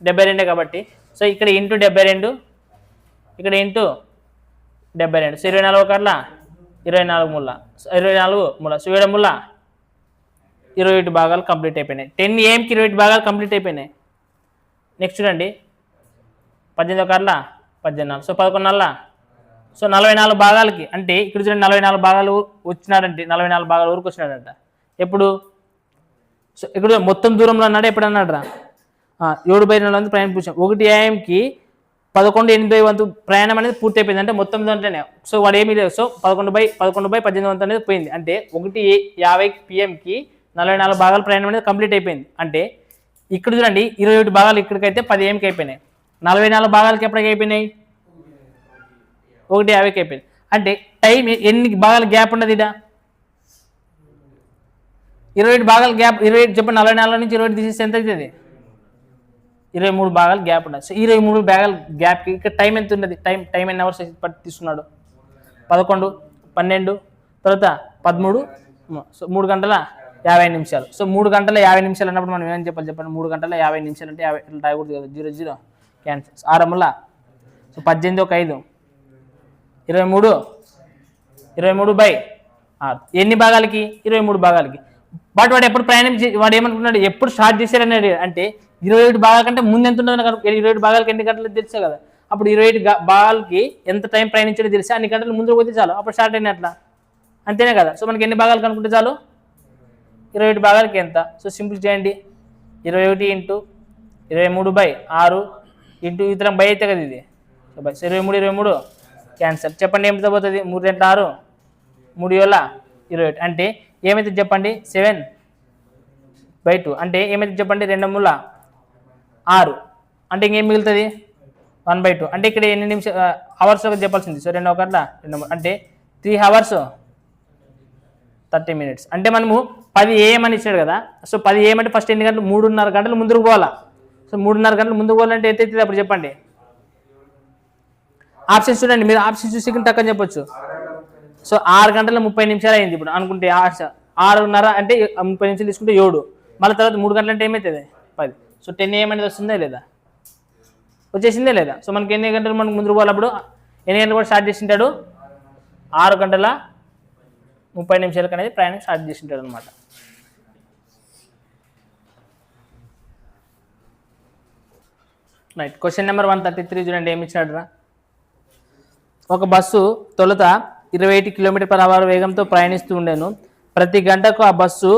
72 కాబట్టి. సో ఇక్కడ ఇంటూ 72, ఇక్కడ ఇంటూ 72. సో 24 కట్ల 24 ముళ్ళ, 24 ముళ్ళ. సో 7 ముళ్ళ 28 భాగాలు కంప్లీట్ అయిపోయినాయి. 10 AMకి 28 భాగాలు కంప్లీట్ అయిపోయినాయి. నెక్స్ట్ చూడండి 18 కట్ల 18. సో 11 సో 44 భాగాలకి, అంటే ఇక్కడ చూడండి 44 భాగాలు వచ్చినాడంటే 44 భాగాల వరకు వచ్చినాడంట. ఎప్పుడు, సో ఇక్కడ మొత్తం దూరంలో అన్నాడు, ఎప్పుడు అన్నాడు రా, 7/4 ప్రయాణం పూర్తి. 1 AMకి 11/8 వంతు ప్రయాణం అనేది పూర్తి అయిపోయింది, అంటే మొత్తం దాంట్లోనే. సో వాడు ఏమీ లేదు. సో 11/18 వంతు అనేది పోయింది. అంటే 1:50 PM 44 భాగాల ప్రయాణం అనేది కంప్లీట్ అయిపోయింది. అంటే ఇక్కడ చూడండి 21 భాగాలు ఇక్కడికైతే 10 AM అయిపోయినాయి. 44 భాగాలకి ఎప్పటికి అయిపోయినాయి, 1:50 అయిపోయింది. అంటే టైం ఎన్ని భాగాల గ్యాప్ ఉన్నది ఇదా, 21 భాగాల గ్యాప్. 21 చెప్పండి, 44 నుంచి 21 తీసేస్తే ఎంత అవుతుంది, 23 భాగాలు గ్యాప్ ఉన్నది. సో 23 భాగాల గ్యాప్కి ఇక్కడ టైం ఎంత ఉన్నది, టైం ఎన్ని అవర్స్ తీసుకున్నాడు, 11, 12, తర్వాత 13. సో 3 గంటల 50 నిమిషాలు. సో 3 గంటల 50 నిమిషాలు అన్నప్పుడు మనం ఏమని చెప్పాలి చెప్పండి, 3 గంటల 50 నిమిషాలు అంటే 50 రాయకూడదు కదా, 0 క్యాన్సిల్. 6 సో 18 ఒక 5 23/6. ఎన్ని భాగాలకి, 23 భాగాలకి. బట్ వాడు ఎప్పుడు ప్రయాణం వాడు ఏమనుకున్నాడు, ఎప్పుడు స్టార్ట్ చేశారని అంటే 21 భాగాల కంటే ముందు ఎంత ఉన్నది నాకు, 21 భాగాలకి ఎన్ని గంటలు తెలుసా కదా. అప్పుడు 28 భాగాలకి ఎంత టైం ప్రయాణించాడో తెలిసి అన్ని గంటలు ముందుకు పోతే చాలు, అప్పుడు స్టార్ట్ అయినట్లా, అంతేనే కదా. సో మనకి ఎన్ని భాగాలు కనుక్కుంటే చాలు, 21 భాగాలకి ఎంత. సో సింపుల్ చేయండి, 21 ఇంటూ 23/6 ఇంటూ ఇతరం బై అయితే కదా ఇది, 23 క్యాన్సల్. చెప్పండి ఏమితో పోతుంది, 3 2 6, 3 7 21, అంటే ఏమైతే చెప్పండి 7/2, అంటే ఏమైతే చెప్పండి 2 3 6, అంటే ఇంకేం మిగులుతుంది 1/2, అంటే ఇక్కడ ఎన్ని నిమిషాలు అవర్స్ చెప్పాల్సింది. సో 2 1 2 అంటే 3 hours 30 minutes. అంటే మనము 10 AM అని ఇచ్చాడు కదా. సో 10 AM అంటే ఫస్ట్ ఎన్ని గంటలు, 3:30 గంటలు ముందుకు పోవాలా. సో 3:30 గంటలు ముందుకు పోవాలంటే ఎంత అవుతుంది అప్పుడు చెప్పండి. ఆప్షన్స్ చూడండి, మీరు ఆప్షన్స్ చూసి టక్కని చెప్పొచ్చు. సో 6 గంటల 30 నిమిషాలు అయింది ఇప్పుడు అనుకుంటే, 6:30 అంటే 30 నిమిషాలు తీసుకుంటే 7, మళ్ళీ తర్వాత 3 గంటలు అంటే ఏమవుతుంది 10. సో 10 AM అనేది వస్తుందా లేదా, వచ్చేసిందే లేదా. సో మనకి ఎన్ని గంటలు మనకు ముందుకు పోవాలి, అప్పుడు ఎన్ని గంటలు కూడా స్టార్ట్ చేసింటాడు, 6 గంటల 30 నిమిషాలకు అనేది ప్రయాణం స్టార్ట్ చేసింటాడు అనమాట. రైట్. క్వశ్చన్ నెంబర్ 133 చూడండి, ఏమి ఇచ్చినాడు రా. ఒక బస్సు తొలుత 28 km/h వేగంతో ప్రయాణిస్తూ ఉండేను. ప్రతి గంటకు ఆ బస్సు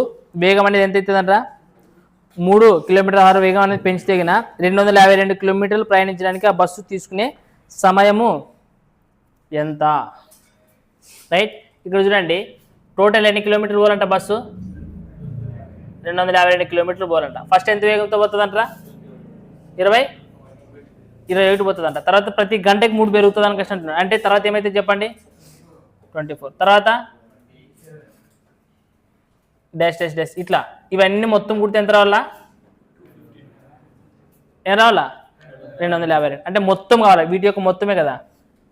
వేగం అనేది ఎంత అవుతుందంట, 3 km/h వేగం అనేది పెంచితే 252 కిలోమీటర్లు ప్రయాణించడానికి ఆ బస్సు తీసుకునే సమయము ఎంత. రైట్. ఇక్కడ చూడండి, టోటల్ ఎన్ని కిలోమీటర్లు పోవాలంట బస్సు, 252 కిలోమీటర్లు పోవాలంట. ఫస్ట్ ఎంత వేగంతో పోతుందంటారా, 21 పోతుందంట. తర్వాత ప్రతి గంటకి 3 పెరుగుతుంది అని కష్టం అంటున్నాడు. అంటే తర్వాత ఏమైతే చెప్పండి 24, తర్వాత డాష్ డాష్ డాష్ ఇట్లా ఇవన్నీ మొత్తం కుడితే ఎంత రావాలా, ఏం రావాలా 252, అంటే మొత్తం కావాలి, వీటి యొక్క మొత్తమే కదా.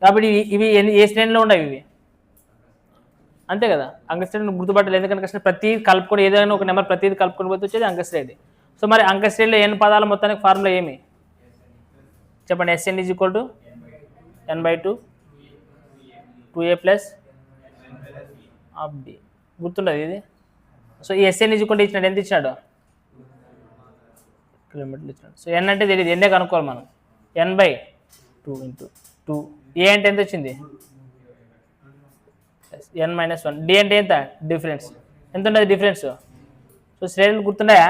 కాబట్టి ఇవి ఏ శ్రేణిలో ఉండవు ఇవి, అంతే కదా. అంకశ్రేణి గుర్తుపట్టలేదు, ఎందుకంటే కష్టం ప్రతి కలుపుకొని ఏదైనా ఒక నెంబర్ ప్రతిదీ కలుపుకొని పోతే వచ్చేది అంకశ్రేణి. సో మరి అంకశ్రేణిలో ఎన్ని పదాల మొత్తానికి ఫార్ములా ఏమి చెప్పండి. Sn = n/2 2a + d, గుర్తుండదు ఇది. సో ఈ Sn = ఇచ్చినాడు, ఎంత ఇచ్చినాడు, కిలోమీటర్లు ఇచ్చినాడు. సో n అంటే తెలియదు, ఎన్నే కనుక్కోవాలి మనం, n/2 × 2, a అంటే ఎంత వచ్చింది n - 1, d అంటే ఎంత డిఫరెన్స్, ఎంత ఉండదు డిఫరెన్స్. సో శ్రేణులు గుర్తున్నాయా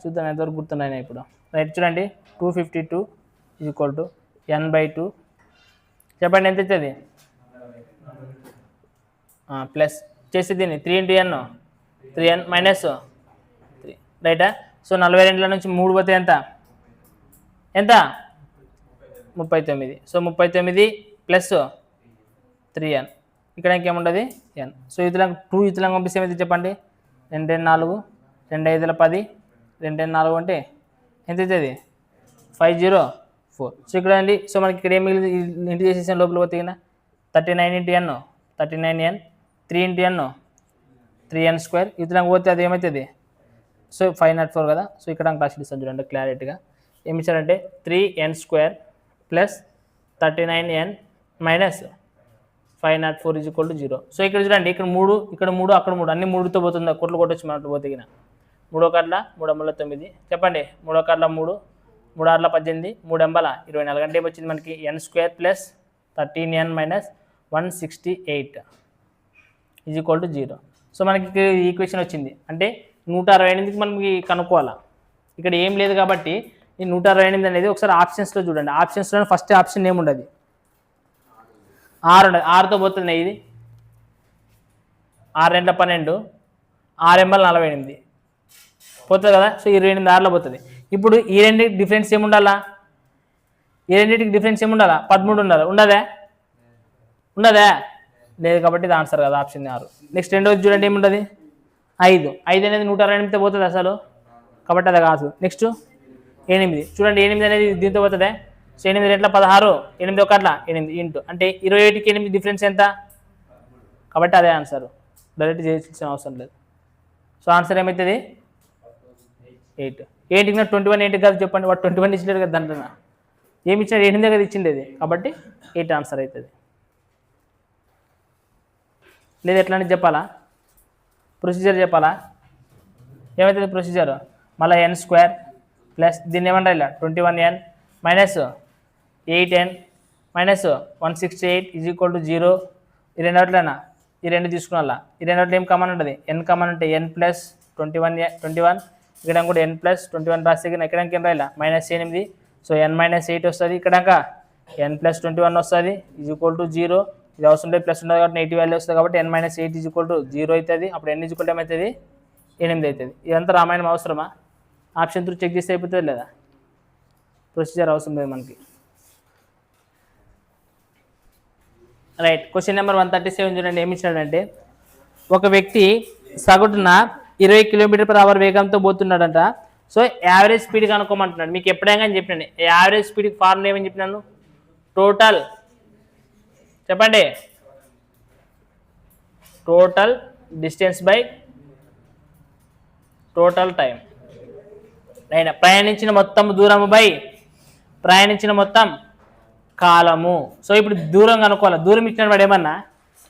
చూద్దాం ఎంతవరకు గుర్తున్నాయి ఇప్పుడు. రైట్. చూడండి 252 = n/2, చెప్పండి ఎంత అవుతుంది, ప్లస్ చేసి దీన్ని 3 × n 3n - 3, రైటా. సో 42 నుంచి 3 పోతే ఎంత 39. సో 39 + 3n, ఇక్కడ ఇంకేముండదు n. సో ఇతరులకు 2 ఇతరులకు పంపిస్తే ఏమైతే చెప్పండి, 2 × 4 2 × 5 10, 2 × 4 అంటే ఎంత అవుతుంది 504. సో ఇక్కడ అండి, సో మనకి ఇక్కడ ఏమి ఇంటి చేసేసాను లోపల పోతే 39 × n 39n, 3 × n 3n², ఇతరులకు పోతే అది ఏమవుతుంది, సో 504 కదా. సో ఇక్కడ క్లాస్ ఇస్తాను చూడండి క్లారిటీగా, ఏమి ఇచ్చారంటే 3n² + 39n - 504 = 0. సో ఇక్కడ చూడండి, ఇక్కడ 3 ఇక్కడ 3 అక్కడ 3 అన్ని 3తో పోతుంది, కొట్లు కొట్టొచ్చు మనకు పోతే 3 1 3 9, చెప్పండి 3 1 3 3 6 18 3 8 24, అంటే వచ్చింది మనకి n² + 13n - 168 = 0. సో మనకి ఈక్వేషన్ వచ్చింది, అంటే 168కి మనకి కనుక్కోవాలా. ఇక్కడ ఏం లేదు కాబట్టి ఈ 168 అనేది ఒకసారి ఆప్షన్స్లో చూడండి. ఆప్షన్స్లో ఫస్ట్ ఆప్షన్ ఏముండదు, 6 ఉండదు, 6తో పోతుంది ఇది, 6 2 12 6 8 48 పోతుంది కదా. సో 28 6లో పోతుంది. ఇప్పుడు ఈ రెండింటికి డిఫరెన్స్ ఏముండాలా, ఈ రెండింటికి డిఫరెన్స్ ఏముండాలా 13 ఉండాలి, ఉండదా లేదు కాబట్టి ఇది ఆన్సర్ కదా, ఆప్షన్ 6. నెక్స్ట్ రెండోది చూడండి ఏముంటుంది 5 అనేది 168తో పోతుంది అసలు, కాబట్టి అది కాదు. నెక్స్ట్ 8 చూడండి, 8 అనేది దీంతో పోతుంది. సో 8 2 16 8 1 8 ఇంటూ, అంటే 21కి 8 డిఫరెన్స్ ఎంత, కాబట్టి అదే ఆన్సర్, డైరెక్ట్ చేయాల్సిన అవసరం లేదు. సో ఆన్సర్ ఏమవుతుంది 8. 8కి 21 8 కాదు చెప్పండి, వాడు 21 ఇచ్చినాడు కదా, దాంట్లో ఏమి ఇచ్చినాడు 8 కదా ఇచ్చిండేది, కాబట్టి 8 ఆన్సర్ అవుతుంది. లేదు ఎట్లా చెప్పాలా, ప్రొసీజర్ చెప్పాలా, ఏమవుతుంది ప్రొసీజర్, మళ్ళీ n² ప్లస్ దీన్ని ఏమంటారు ఇలా 21n minus 8n minus 168 is equal to 0. ఈ రెండు అవుట్లేనా, ఈ రెండు తీసుకున్నా. ఈ రెండు అవుట్లు ఏం కామన్ ఉంటుంది, n కామన్ అంటే n ప్లస్ 21 ఇక్కడ కూడా n ప్లస్ 21 రాస్తే ఇక్కడ ఏం రాయాల -8. సో n మైనస్ 8 వస్తుంది. ఇక్కడ n ప్లస్ 21 వస్తుంది ఈజ్ ఈక్వల్ టు 0. ఇది అవసరం లేదు, ప్లస్ ఉండదు కాబట్టి నెగిటివ్ వాల్యూ వస్తుంది కాబట్టి n minus 8 is equal to 0 అవుతుంది. అప్పుడు n ఈజ్ ఈక్వల్ టు ఏమవుతుంది, 8 అవుతుంది. ఇదంతా రామాయణం అవసరమా, ఆప్షన్ త్రూ చెక్ చేస్తే అయిపోతుంది లేదా, ప్రొసీజర్ అవసరం లేదు మనకి. రైట్, క్వశ్చన్ నెంబర్ 137 చూడండి. ఏమి ఇచ్చాడంటే ఒక వ్యక్తి సగటున 20 km/h వేగంతో పోతున్నాడంట. సో యావరేజ్ స్పీడ్ కనుక్కోమంటున్నాడు. మీకు ఎప్పుడైనా చెప్పినండి యావరేజ్ స్పీడ్కి ఫార్ములా ఏమని చెప్పినాను, టోటల్ చెప్పండి, total distance by total time. Right, ప్రయాణించిన మొత్తం దూరము బై ప్రయాణించిన మొత్తం కాలము. సో ఇప్పుడు దూరం కనుక్కోవాలి. దూరం ఇచ్చిన వాడు ఏమన్నా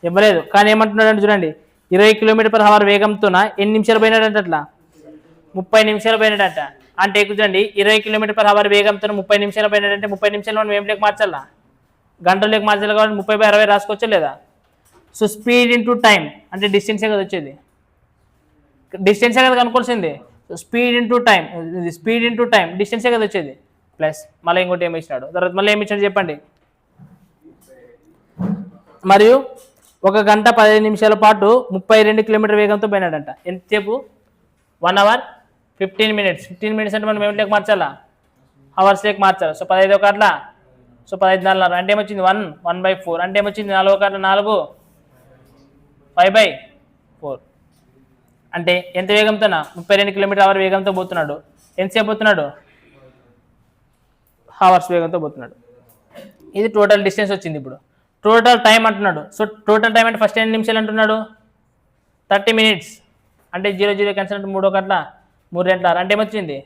ఇవ్వలేదు, కానీ ఏమంటున్నాడు అంటే చూడండి 20 km/h వేగంతో ఎన్ని నిమిషాలు పోయినాడంట, అట్లా 30 నిమిషాలు పోయినాడంట. అంటే చూడండి 20 km/h వేగంతో 30 నిమిషాలు పోయినాడంటే 30 నిమిషాలు మనం ఏం లేక మార్చాలా, గంటలోకి మార్చాలి కాబట్టి 30/60 రాసుకోవచ్చా లేదా. సో స్పీడ్ ఇంటూ టైం అంటే డిస్టెన్సే కదా వచ్చేది, డిస్టెన్సే కదా కనుక్కోవాల్సింది. సో స్పీడ్ ఇంటూ టైం డిస్టెన్సే కదా వచ్చేది, ప్లస్ మళ్ళీ ఇంకోటి ఏమి ఇచ్చినాడు, తర్వాత మళ్ళీ ఏమి ఇచ్చాడు చెప్పండి. మరియు 1 గంట 15 నిమిషాల పాటు 32 km వేగంతో పోయినాడంట. ఎంతసేపు, 1 hour 15 minutes. 15 minutes అంటే మనం ఏమిటికి మార్చాలా, అవర్స్ లేక మార్చాలి. సో 15 ఒక అట్లా, సో 15 4 అంటే ఏమొచ్చింది 1/4 అంటే ఏమొచ్చింది 4 ఒక అట్లా 4 5/4 అంటే ఎంత వేగంతోనా 32 km/h వేగంతో పోతున్నాడు. ఎంతసేపు పోతున్నాడు, అవర్స్ వేగంతో పోతున్నాడు. ఇది టోటల్ డిస్టెన్స్ వచ్చింది. ఇప్పుడు టోటల్ టైం అంటున్నాడు. సో టోటల్ టైం అంటే ఫస్ట్ 8 నిమిషాలు అంటున్నాడు, 30 minutes అంటే 0 క్యాన్సల్ అంటే 3 ఒకట్ల 3 2 6 అంటే ఏమొచ్చింది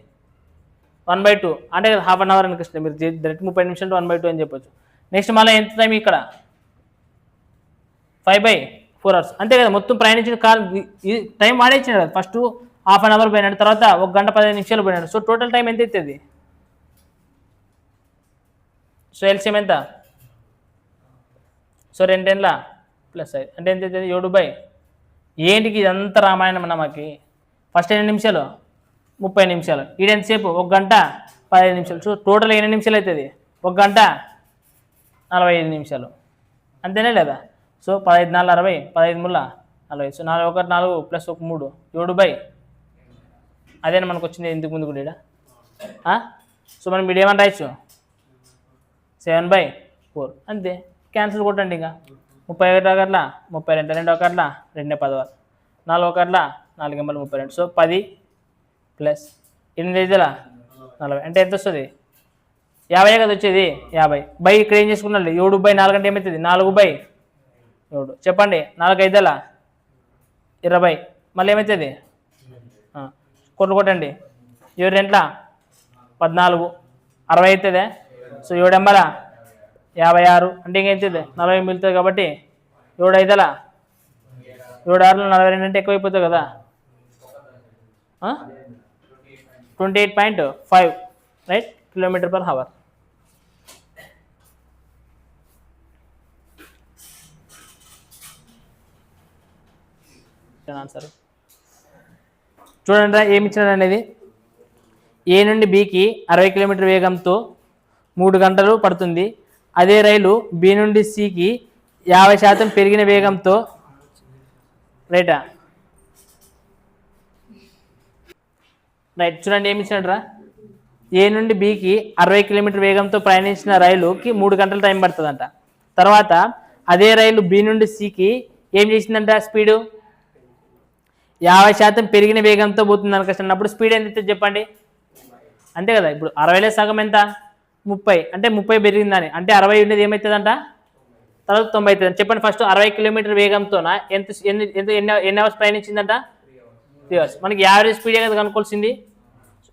1/2 అంటే ½ an hour అనిపిస్తుంది. మీరు డైరెక్ట్ 30 నిమిషాలు 1/2 అని చెప్పొచ్చు. నెక్స్ట్ మళ్ళీ ఎంత టైం ఇక్కడ 5/4 hours అంతే కదా. మొత్తం ప్రయాణించిన కాల్ టైం వాడేచ్చినాడు కదా. ఫస్ట్ ½ an hour పోయినాడు, తర్వాత 1 గంట 15 నిమిషాలు పోయినాడు. సో టోటల్ టైం ఎంత అవుతుంది, సో ఎల్సిఎం ఎంత, సో 2 10 ప్లస్ 5 అంటే ఎంత అవుతుంది 7/. ఏంటికి ఇదంతా రామాయణం అన్న మాకి. ఫస్ట్ 8 నిమిషాలు 30 నిమిషాలు, ఈడ ఎంతసేపు 1 గంట 15 నిమిషాలు. సో టోటల్ 8 నిమిషాలు అవుతుంది, 1 గంట 45 నిమిషాలు అంతేనే లేదా. సో 15 4 60, 15 3 40. So 4 1 4 plus 1 3 7/. అదేనా మనకు వచ్చింది ఇంతకు ముందు కూడా. సో మనం వీడు ఏమని రాయొచ్చు 7/4 అంతే. క్యాన్సిల్ కొట్టండి ఇంకా 31 ఒకట్ల 32, 2 ఒకట్ల 2 10 4 ఒకట్ల 4 32. సో 10 ప్లస్ 8 5 40 అంటే ఎంత వస్తుంది 50 కదా వచ్చేది 50 బై ఇక్కడ ఏం చేసుకున్నాడు 7/4 అంటే ఏమవుతుంది 4/7 చెప్పండి. 4 5 20 మళ్ళీ ఏమవుతుంది కొట్టండి 7 2 14 60 అవుతుంది. సో 7 56 అంటే ఇంకేంతుంది 40 మిగులుతుంది కాబట్టి 7 5 7 6 42 అంటే ఎక్కువైపోతుంది కదా 28.5 రైట్ km/h. ఆన్సర్ చూడండి ఏమి ఇచ్చినాడు అనేది. ఏ నుండి బికి 60 km వేగంతో 3 గంటలు పడుతుంది. అదే రైలు బి నుండి సికి 50% పెరిగిన వేగంతో రైటా రైట్. చూడండి ఏమి ఇచ్చినట్రా ఏ నుండి బికి 60 km వేగంతో ప్రయాణించిన రైలుకి 3 గంటల టైం పడుతుందంట. తర్వాత అదే రైలు బి నుండి సికి ఏం చేసిందంట స్పీడు 50% పెరిగిన వేగంతో పోతుంది అనుకున్నప్పుడు స్పీడ్ ఎంత చెప్పండి అంతే కదా. ఇప్పుడు 60లో సగం ఎంత 30 అంటే 30 పెరిగిందని అంటే 60 ఉండేది ఏమవుతుందంట తర్వాత 90 అవుతుంది చెప్పండి. ఫస్ట్ 60 km వేగంతోన ఎన్ని అవర్స్ ప్రయాణించిందంట 3 hours. మనకి యావరేజ్ స్పీడే కదా కనుక్కోవాల్సింది.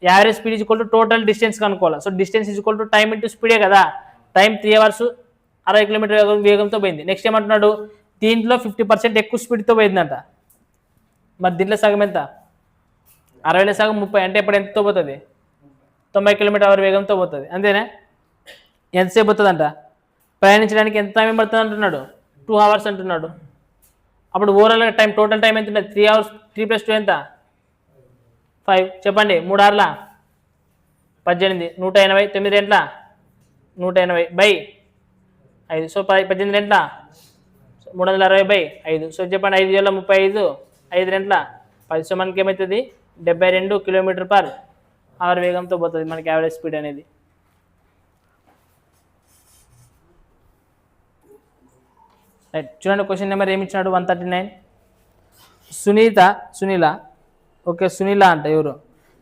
Average speed is equal to total distance కనుక్కోవాలి. So distance is equal to time into స్పీడే కదా. టైం 3 hours 60 km వేగంతో పోయింది. నెక్స్ట్ ఏమంటున్నాడు దీంట్లో 50% ఎక్కువ స్పీడ్తో పోయిందంట. మరి దీంట్లో సగం ఎంత 60లో సగం 30 అంటే ఇప్పుడు ఎంతతో పోతుంది 90 km/h వేగంతో పోతుంది అంతేనా. ఎంతసేపు అవుతుందంట, ప్రయాణించడానికి ఎంత టైం పడుతుంది అంటున్నాడు, 2 hours అంటున్నాడు. అప్పుడు ఓవరాల్ టైం టోటల్ టైం ఎంత ఉంటుంది, 3 hours, 3 + 2 ఎంత 5. చెప్పండి 3 6 18, 180, 9 ఎంట్ల 180 బై 5. సో 18 ఎంట్ల 360/5. సో చెప్పండి 5 వేల 35, 5 ఎంట్ల 10. సో మనకి ఏమవుతుంది 72 km/h వేగంతో పోతుంది మనకి యావరేజ్ స్పీడ్ అనేది. రైట్, చూడండి క్వశ్చన్ నెంబర్ ఏమి ఇచ్చినాడు 139. సునీల ఓకే సునీల అంట ఎవరు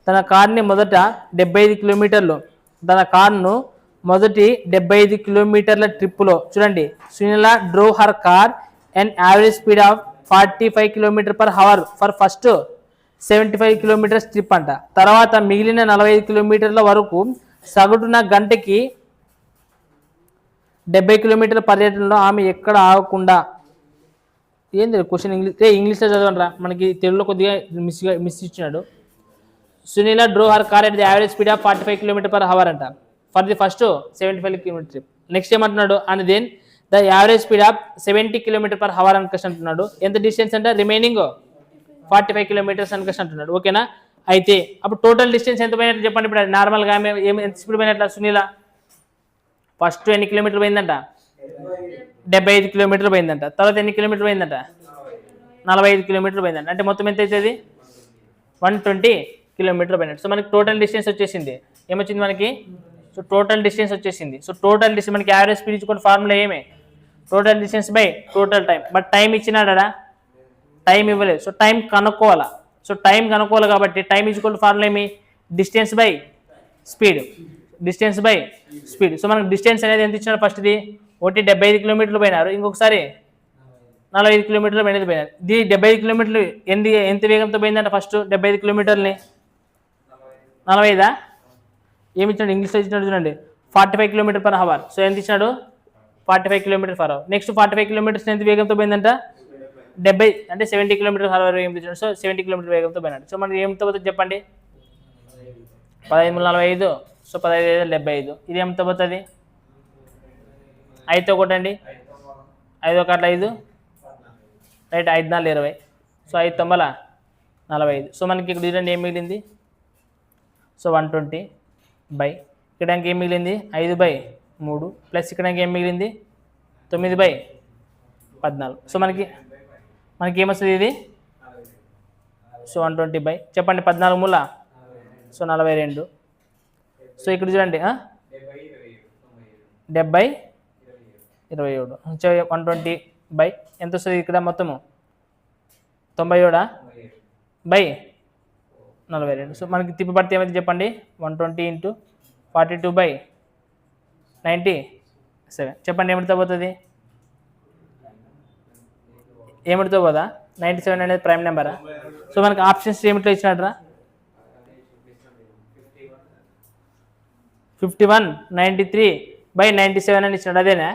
తన కార్ని మొదట 75 కిలోమీటర్లు తన కార్ను మొదటి 75 కిలోమీటర్ల ట్రిప్పులో చూడండి Sunila drove her car and average speed of 45 km/h for first 75 kilometers trip అంట. తర్వాత మిగిలిన 45 kilometers వరకు సగటున గంటకి 70 kilometers పర్యటనలో ఆమె ఎక్కడ ఆగకుండా. ఏంది క్వశ్చన్ ఇంగ్లీష్లో చదవండిరా, మనకి తెలుగులో కొద్దిగా మిస్ ఇచ్చినాడు. Sunila drove her car at the average speed of 45 km/h అంట for the first 75 kilometers trip. Next ఏమంటున్నాడు and then the average speed of 70 km/h అని అంటున్నాడు. ఎంత డిస్టెన్స్ అంటే రిమైనింగ్ 45 kilometers అని అంటున్నాడు. ఓకేనా, అయితే అప్పుడు టోటల్ డిస్టెన్స్ ఎంత పోయినట్టు చెప్పండి. ఇప్పుడు నార్మల్గా ఆమె ఎంత స్పీడ్ పోయినట్ల సునీల ఫస్ట్ ఎన్ని కిలోమీటర్లు పోయిందంట 75 kilometers పోయిందంట. తర్వాత ఎన్ని కిలోమీటర్లు పోయిందంట 45 kilometers పోయిందంట. అంటే మొత్తం ఎంత అవుతుంది 120 kilometers పోయినట్టు. సో మనకి టోటల్ డిస్టెన్స్ వచ్చేసింది ఏమొచ్చింది మనకి, సో టోటల్ డిస్టెన్స్ వచ్చేసింది. సో టోటల్ డిస్టెన్స్ మనకి యావరేజ్ స్పీడ్ ఇచ్చుకున్న ఫార్ములా ఏమే total distance by total time. But time ఇచ్చినాడా, టైం ఇవ్వలేదు. సో టైం కనుక్కోవాలా. సో టైం కనుక్కోవాలి కాబట్టి టైం ఇచ్చుకున్న ఫార్ములా ఏమి distance by speed, distance by speed. So మనకు డిస్టెన్స్ అనేది ఎంత ఇచ్చినారు, ఫస్ట్ది ఒకటి 75 kilometers పోయినారు, ఇంకొకసారి 45 kilometers పోయినది పోయినారు. ఇది 75 kilometers ఎంత వేగంతో పోయిందంట ఫస్ట్ 75 kilometersని 45 ఏమి ఇచ్చినాడు ఇంగ్లీష్లో ఇచ్చినాడు చూడండి 45 km/h. సో ఎంత ఇచ్చినాడు 45 km/h. నెక్స్ట్ 45 kilometers ఎంత వేగంతో పోయిందంట 70 అంటే 70 km/h వేగంతో ఇచ్చినాడు. సో 70 kilometers వేగంతో పోయినాడు. సో మనకి ఏమితో పోతుంది చెప్పండి 15 × 45. సో 15 × 75. ఇది ఏమితో పోతుంది 5తో కొట్టండి 5 × 1 5 రైట్ 5 × 4 20. సో 5 × 9 45. సో మనకి ఇక్కడ చూడండి ఏం మిగిలింది, సో 120 బై ఇక్కడ ఏం మిగిలింది 5/3 ప్లస్ ఇక్కడ ఏం మిగిలింది 9/14. సో మనకి ఏమొస్తుంది ఇది, సో 120 బై చెప్పండి 14 మూల సో 42. సో ఇక్కడ చూడండి 70/27. 120 బై ఎంత వస్తుంది ఇక్కడ మొత్తము 97/42. సో మనకి తిప్పి పడితే ఏమైతే చెప్పండి 120 × 42/97. చెప్పండి ఏమిటితో పోతుంది, ఏమిటితో పోదా 97 అనేది ప్రైమ్ నెంబరా. సో మనకి ఆప్షన్స్ ఏమిట్లో ఇచ్చినాడ్రా 51, 93/97 అని ఇచ్చినాడు అదేనా.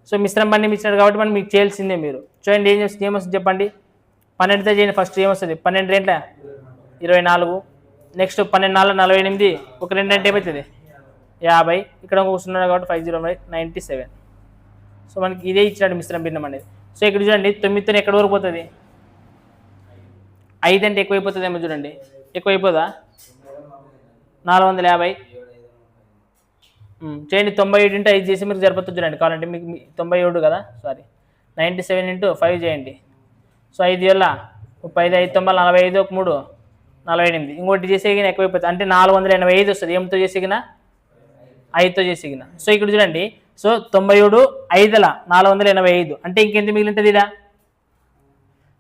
సో మిశ్రమ బండి ఇచ్చినాడు కాబట్టి మనం మీకు చేయాల్సిందే. మీరు చూడండి ఏమొస్తుంది చెప్పండి 12తో చేయండి. ఫస్ట్ ఏమొస్తుంది 12 2 24. నెక్స్ట్ 12 4 48. ఒక 2 అంటే ఏమవుతుంది 50. ఇక్కడ ఒక 0 కాబట్టి 50/97. సో మనకి ఇదే ఇచ్చినాడు మిశ్రమ భిన్నం అనేది. సో ఇక్కడ చూడండి 9తో ఎక్కడ వరకు పోతుంది 5 అంటే ఎక్కువైపోతుంది ఏమో చూడండి, ఎక్కువైపోదా 450. చేయండి 97 × 5 చేసి మీరు సరిపోతుంది చూడండి కావాలంటే మీకు 97 కదా, సారీ 97 × 5 చేయండి. సో 5 వేల 35, 5 9 45, 1 3 48. ఇంకోటి చేసేగిన ఎక్కువైపోతుంది అంటే 485 వస్తుంది. ఏమితో చేసేగిన 5తో చేసేగిన. సో ఇక్కడ చూడండి సో 97 5ల 485 అంటే ఇంకెంత మిగిలింటుంది ఇలా.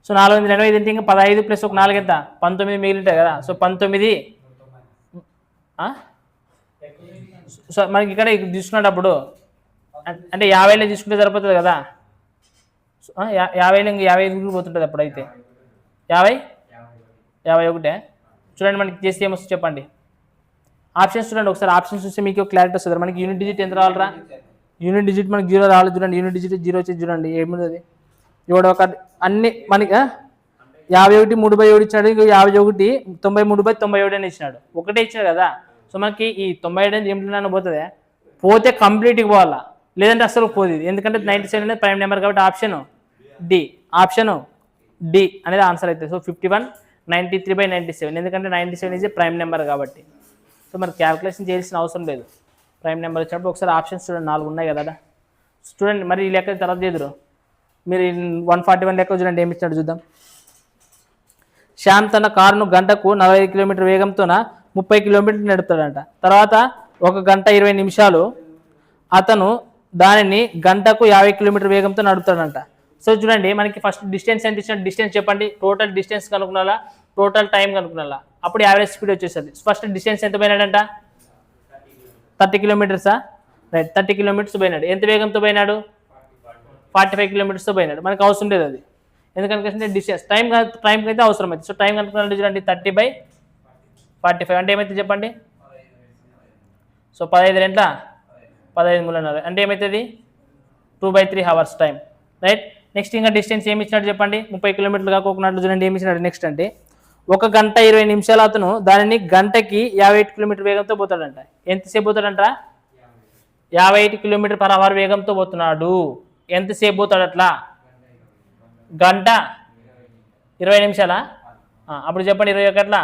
సో 485 అంటే ఇంకా 15 + 1 4 ఎంత 19 మిగిలింటుంది కదా. సో 19. సో మనకి ఇక్కడ తీసుకునేటప్పుడు అంటే 50లో తీసుకుంటే సరిపోతుంది కదా. 50లో ఇంక 55 పోతుంటుంది అప్పుడైతే 51. చూడండి మనకి చేస్తే ఏమొస్తుంది చెప్పండి ఆప్షన్స్ చూడండి ఒకసారి. ఆప్షన్స్ చూస్తే మీకు క్లారిటీ వస్తుంది. మనకి యూనిట్ డిజిట్ ఎంత రావాలరా, యూనిట్ డిజిట్ మనకి 0 రావాలి చూడండి. యూనిట్ డిజిట్ 0 వచ్చేది చూడండి ఏముంది ఇవ్వడం ఒక అన్ని మనకి 51 3/7 ఇచ్చినాడు, ఇంకో 51 93/97 అని ఇచ్చినాడు. ఒకటే ఇచ్చినాడు కదా. సో మనకి ఈ 97 ఏమిటన్నా పోతుంది పోతే కంప్లీట్గా పోవాలా, లేదంటే అసలు పోదు ఇది. ఎందుకంటే 97 అనేది ప్రైమ్ నెంబర్ కాబట్టి ఆప్షన్ డి అనేది ఆన్సర్ అవుతుంది. సో 51 93/97, ఎందుకంటే 97 ఈజ్ ప్రైమ్ నెంబర్ కాబట్టి. సో మరి క్యాల్కులేషన్ చేయాల్సిన అవసరం లేదు. ప్రైమ్ నెంబర్ వచ్చినప్పుడు ఒకసారి ఆప్షన్స్ చూడండి, 4 ఉన్నాయి కదా చూడండి. మరి ఈ లెక్క తర్వాత చేదురు. మీరు 141 లెక్క చూడండి, ఏమి ఇచ్చినట్టు చూద్దాం. శ్యామ్ తన కారును గంటకు 45 కిలోమీటర్ వేగంతో 30 కిలోమీటర్లు నడుపుతాడంట. తర్వాత 1 గంట 20 నిమిషాలు అతను దానిని గంటకు 50 కిలోమీటర్ వేగంతో నడుపుతాడంట. సో చూడండి, మనకి ఫస్ట్ డిస్టెన్స్ ఎంత ఇచ్చిన డిస్టెన్స్ చెప్పండి. టోటల్ డిస్టెన్స్ కనుక్కున్నాలా, టోటల్ టైం కనుక్కున్నాలా, అప్పుడు యావరేజ్ స్పీడ్ వచ్చేస్తుంది. ఫస్ట్ డిస్టెన్స్ ఎంత పోయినాడంట, 30 కిలోమీటర్సా, రైట్. 30 కిలోమీటర్స్ పోయినాడు. ఎంత వేగంతో పోయినాడు, 45 కిలోమీటర్స్తో పోయినాడు. మనకు అవసరం లేదు అది, ఎందుకంటే డిస్టెన్స్ టైంకి అయితే అవసరం అవుతుంది. సో టైం కనుక్కున్నాడు చూడండి, 30/45 అంటే ఏమైతే చెప్పండి. సో 15 గంటల 15 మూలన్నర అంటే ఏమవుతుంది, 2/3 hours టైం, రైట్. నెక్స్ట్ ఇంకా డిస్టెన్స్ ఏమి ఇచ్చినట్టు చెప్పండి, 30 కిలోమీటర్లు కాకోకున్నట్లు చూడండి ఏమి ఇచ్చినాడు. నెక్స్ట్ అంటే 1 గంట 20 నిమిషాలు అతను దానిని గంటకి 58 కిలోమీటర్ వేగంతో పోతాడంట. ఎంతసేపు పోతాడంట, 58 km/h వేగంతో పోతున్నాడు. ఎంతసేపు పోతాడు అట్లా, గంట 20 నిమిషాలా, అప్పుడు చెప్పండి 21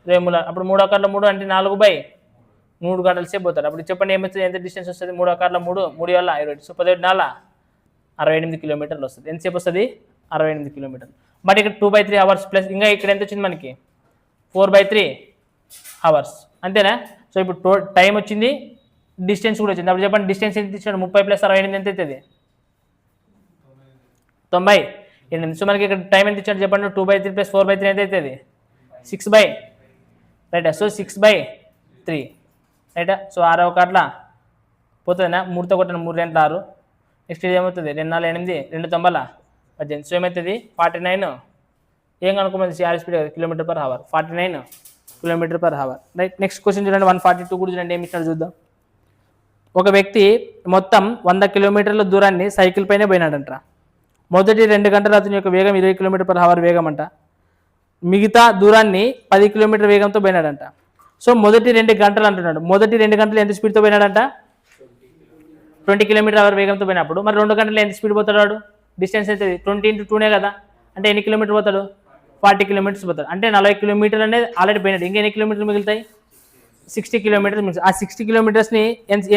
20 అప్పుడు 3 1 3 అంటే 4/3 గంటల సేపు పోతాడు. అప్పుడు చెప్పండి ఏమవుతుంది, ఎంత డిస్టెన్స్ వస్తుంది, 3 1 3 3 వల్ల 20, సో 18 4 68 కిలోమీటర్లు వస్తుంది. ఎంతసేపు వస్తుంది, 68 కిలోమీటర్లు. బట్ ఇక్కడ 2/3 hours ప్లస్ ఇంకా ఇక్కడ ఎంత వచ్చింది మనకి, 4/3 hours, అంతేనా. సో ఇప్పుడు టైం వచ్చింది, డిస్టెన్స్ కూడా వచ్చింది. అప్పుడు చెప్పండి డిస్టెన్స్ ఎంత ఇచ్చాడు, 30 + 68 ఎంత అవుతుంది, 98. సో మనకి ఇక్కడ టైం ఎంత ఇచ్చాడు చెప్పండి, 2/3 + 4/3 ఎంత అవుతుంది, 6/, రైట్. సో 6/3, రైటా. సో 6 1 అట్లా పోతుందినా, 3తో కొట్టిన 3 2 6. నెక్స్ట్ ఇది ఏమవుతుంది, 2 4 8 2 9 18. సో ఏమవుతుంది 49, ఏం కనుక్కోమని average speed km/h, 49 km/h, right. Next question చూడండి, 142 కూడా చూడండి ఏమి ఇచ్చినాడు చూద్దాం. ఒక వ్యక్తి మొత్తం 100 కిలోమీటర్ల దూరాన్ని సైకిల్ పైనే పోయినాడంట. మొదటి 2 గంటలు అతని యొక్క వేగం 20 km/h వేగం అంట. మిగతా దూరాన్ని 10 కిలోమీటర్ వేగంతో పోయినాడంట. సో మొదటి 2 గంటలు అంటున్నాడు. మొదటి 2 గంటలు ఎంత స్పీడ్తో పోయినాడంట, 20 km/h వేగంతో పోయినప్పుడు మరి 2 గంటలు ఎంత స్పీడ్ పోతాడు, డిస్టెన్స్ అయితే 20 × 2 కదా, అంటే ఎన్ని కిలోమీటర్ పోతాడు, 40 కిలోమీటర్స్ పోతాడు. అంటే 40 కిలోమీటర్లు అనేది ఆల్రెడీ పోయినాడు. ఇంకా ఎన్ని కిలోమీటర్లు మిగులుతాయి, 60 కిలోమీటర్స్ మిగులుతాయి. ఆ 60 కిలోమీటర్స్ని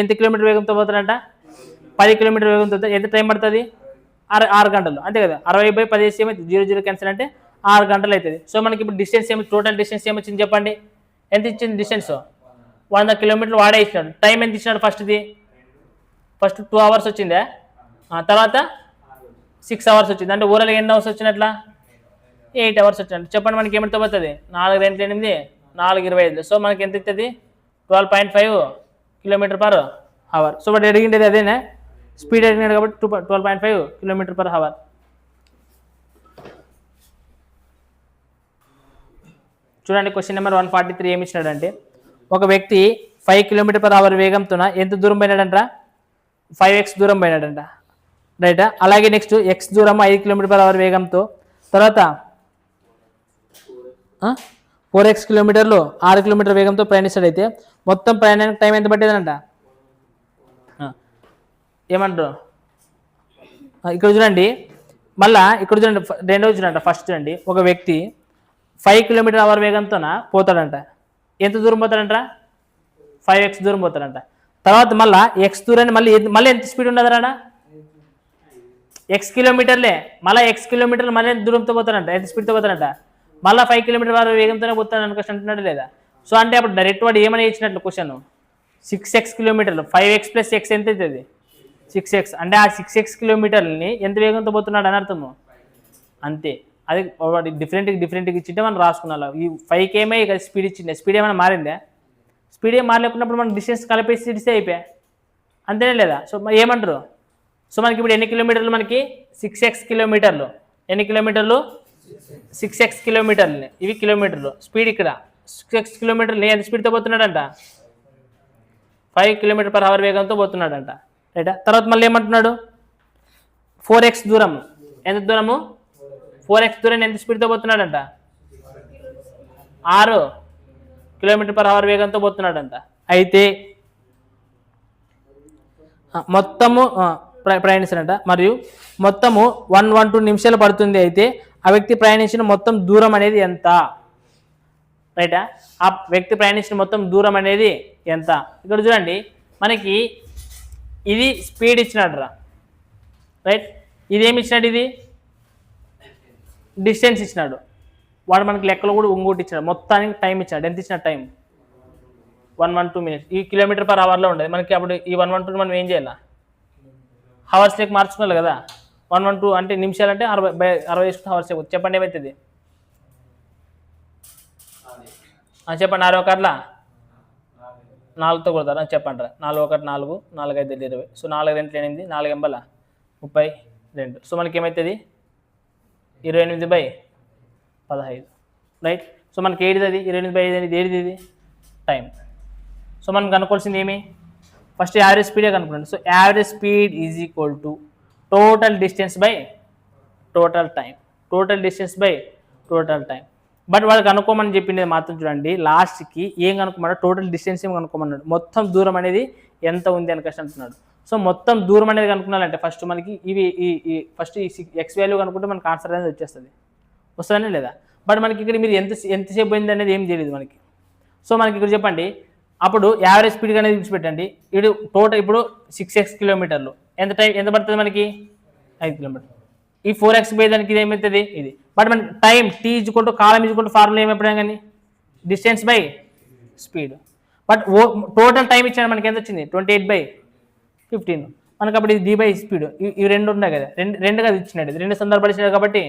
ఎంత కిలోమీటర్ వేగంతో పోతాడంట, 10 కిలోమీటర్ వేగంతో. ఎంత టైం పడుతుంది, 6 గంటలు, అంతే కదా. 60/10 చేసి ఏమైతే 0 0 క్యాన్సిల్ అంటే 6 గంటలు అవుతుంది. సో మనకి ఇప్పుడు డిస్టెన్స్ ఏమి, టోటల్ డిస్టెన్స్ ఏమొచ్చింది చెప్పండి, ఎంత ఇచ్చింది డిస్టెన్స్, 100 కిలోమీటర్లు వాడే ఇచ్చినాడు. టైం ఎంత ఇచ్చినాడు, ఫస్ట్ 2 hours వచ్చిందే, తర్వాత 6 hours వచ్చింది. అంటే ఓవరాల్ ఎన్ని అవర్స్ వచ్చినట్లా, 8 hours వచ్చినట్టు. చెప్పండి మనకి ఏమిటి పోతుంది, 4 2 8 4 25. సో మనకి ఎంత ఇస్తుంది, 12.5 km/h. సో వాడు అడిగిండేది అదేనే, స్పీడ్ అడిగినాడు కాబట్టి 12.5 km/h. చూడండి క్వశ్చన్ నెంబర్ 143 ఏమి ఇచ్చినాడంటే, ఒక వ్యక్తి 5 km/h వేగంతో ఎంత దూరం పోయినాడంట, 5x దూరం పోయినాడంట, రైటా. అలాగే నెక్స్ట్ x దూరం 5 km/h వేగంతో, తర్వాత 4x కిలోమీటర్లు 6 కిలోమీటర్ వేగంతో ప్రయాణిస్తాడైతే మొత్తం ప్రయాణానికి టైం ఎంత పట్టేదనంట, ఏమంటారు ఇక్కడ చూడండి. మళ్ళా ఇక్కడ చూడండి, రెండవది చూడండి. ఫస్ట్ చూడండి, ఒక వ్యక్తి 5 km/h వేగంతో పోతాడంట. ఎంత దూరం పోతాడంట, 5x దూరం పోతాడంట. తర్వాత మళ్ళీ ఎక్స్ దూరాన్ని మళ్ళీ ఎంత స్పీడ్ ఉండదురా, x కిలోమీటర్లే, మళ్ళీ x కిలోమీటర్లు మళ్ళీ ఎంత దూరంతో పోతాడంట, ఎంత స్పీడ్తో పోతాడంట, మళ్ళీ 5 km/h వేగంతోనే పోతాడు అనుకోవచ్చు అంటున్నాడు లేదా. సో అంటే అప్పుడు డైరెక్ట్ వాడు ఏమని ఇచ్చినట్లు క్వశ్చన్, 6x కిలోమీటర్లు, 5x + x ఎంత అవుతుంది, 6x. అంటే ఆ 6x కిలోమీటర్లని ఎంత వేగంతో పోతున్నాడు అని అర్థము, అంతే. అది డిఫరెంట్గా ఇచ్చింటే మనం రాసుకున్నాం. ఈ 5 ఏమో ఇక స్పీడ్ ఇచ్చిండే, స్పీడ్ ఏమైనా మారిందా, స్పీడ్ ఏం మారలేకున్నప్పుడు మనం డిస్టెన్స్ కలిపేసి ఇస్తే అయిపోయా, అంతేనే లేదా. సో ఏమంటారు, సో మనకి ఇప్పుడు ఎన్ని కిలోమీటర్లు, మనకి 6x కిలోమీటర్లు, ఎన్ని కిలోమీటర్లు, 6x కిలోమీటర్లు, ఇవి కిలోమీటర్లు. స్పీడ్ ఇక్కడ 6x కిలోమీటర్లు ఎంత స్పీడ్తో పోతున్నాడంట, 5 km/h వేగంతో పోతున్నాడంట, రైటా. తర్వాత మళ్ళీ ఏమంటున్నాడు, 4x దూరం, ఎంత దూరము, 4x దూరం ఎంత స్పీడ్తో పోతున్నాడంట, 6 km/h వేగంతో పోతున్నాడంట. అయితే మొత్తము ప్రయాణిస్తారంట. మరియు మొత్తము 112 నిమిషాలు పడుతుంది. అయితే ఆ వ్యక్తి ప్రయాణించిన మొత్తం దూరం అనేది ఎంత? రైటా? ఆ వ్యక్తి ప్రయాణించిన మొత్తం దూరం అనేది ఎంత? ఇక్కడ చూడండి, మనకి ఇది స్పీడ్ ఇచ్చినాడు రా, రైట్. ఇది ఏమి ఇచ్చినాడు? ఇది డిస్టెన్స్ ఇచ్చినాడు. వాడు మనకి లెక్కలో కూడా ఇంకోటి ఇచ్చినాడు, మొత్తానికి టైం ఇచ్చినాడు. ఎంత ఇచ్చిన టైం? 112 మినిట్స్. ఈ కిలోమీటర్ పర్ అవర్లో ఉండేది మనకి. అప్పుడు ఈ 112 మనం ఏం చేయాలి? హవర్స్ లెక్క మార్చుకోవాలి కదా. 112 అంటే నిమిషాలు అంటే 60 60 హవర్స్. చెప్పండి ఏమవుతుంది? చెప్పండి. 6 ఒకట్లా 4తో కొడతారా? చెప్పండి రా. 4 ఒకటి 4, 4 5 20. సో 4 2 8, 4 ఎంబల 32. సో మనకి ఏమవుతుంది? 28/15, రైట్. సో మనకి ఏడిది అది? 28/5 ఏడిది? ఇది టైం. సో మనం కనుక్కోవాల్సింది ఏమి? ఫస్ట్ యావరేజ్ స్పీడే కనుక్కోండి. So average speed is equal to total distance by total time. Total distance by total time. But వాడు కనుక్కోమని చెప్పింది మాత్రం చూడండి, లాస్ట్కి ఏం కనుక్కోమన్నాడు? టోటల్ డిస్టెన్స్ ఏం కనుక్కోమన్నాడు? మొత్తం దూరం అనేది ఎంత ఉంది అని కష్టం అంటున్నాడు. సో మొత్తం దూరం అనేది కనుక్కున్నాలంటే ఫస్ట్ మనకి ఇవి ఫస్ట్ ఈ ఎక్స్ వాల్యూ కనుక్కుంటే మనకి ఆన్సర్ అనేది వచ్చేస్తుంది. వస్తుందనే లేదా? బట్ మనకి ఇక్కడ మీరు ఎంతసేపు పోయింది అనేది ఏం తెలియదు మనకి. సో మనకి ఇక్కడ చెప్పండి, అప్పుడు యావరేజ్ స్పీడ్ అనేది విడిచిపెట్టండి. ఇది టోటల్ ఇప్పుడు 6x కిలోమీటర్లు. ఎంత టైం ఎంత పడుతుంది మనకి? 5 కిలోమీటర్లు. ఈ 4x పోయేదానికి ఇది ఏమవుతుంది? ఇది. బట్ మనకి టైం టీ ఈజ్కొంటూ కాలం ఈజ్కొంటూ ఫార్ములా ఏమైపోయినా కానీ distance by speed. But total time ఇచ్చాడు మనకి ఎంత వచ్చింది? 28/15. మనకి అప్పుడు ఇది d బై స్పీడ్. ఇవి రెండు ఉన్నాయి కదా, రెండు కదా ఇచ్చినాడు. 2 సందర్భాలు ఇచ్చినాడు కాబట్టి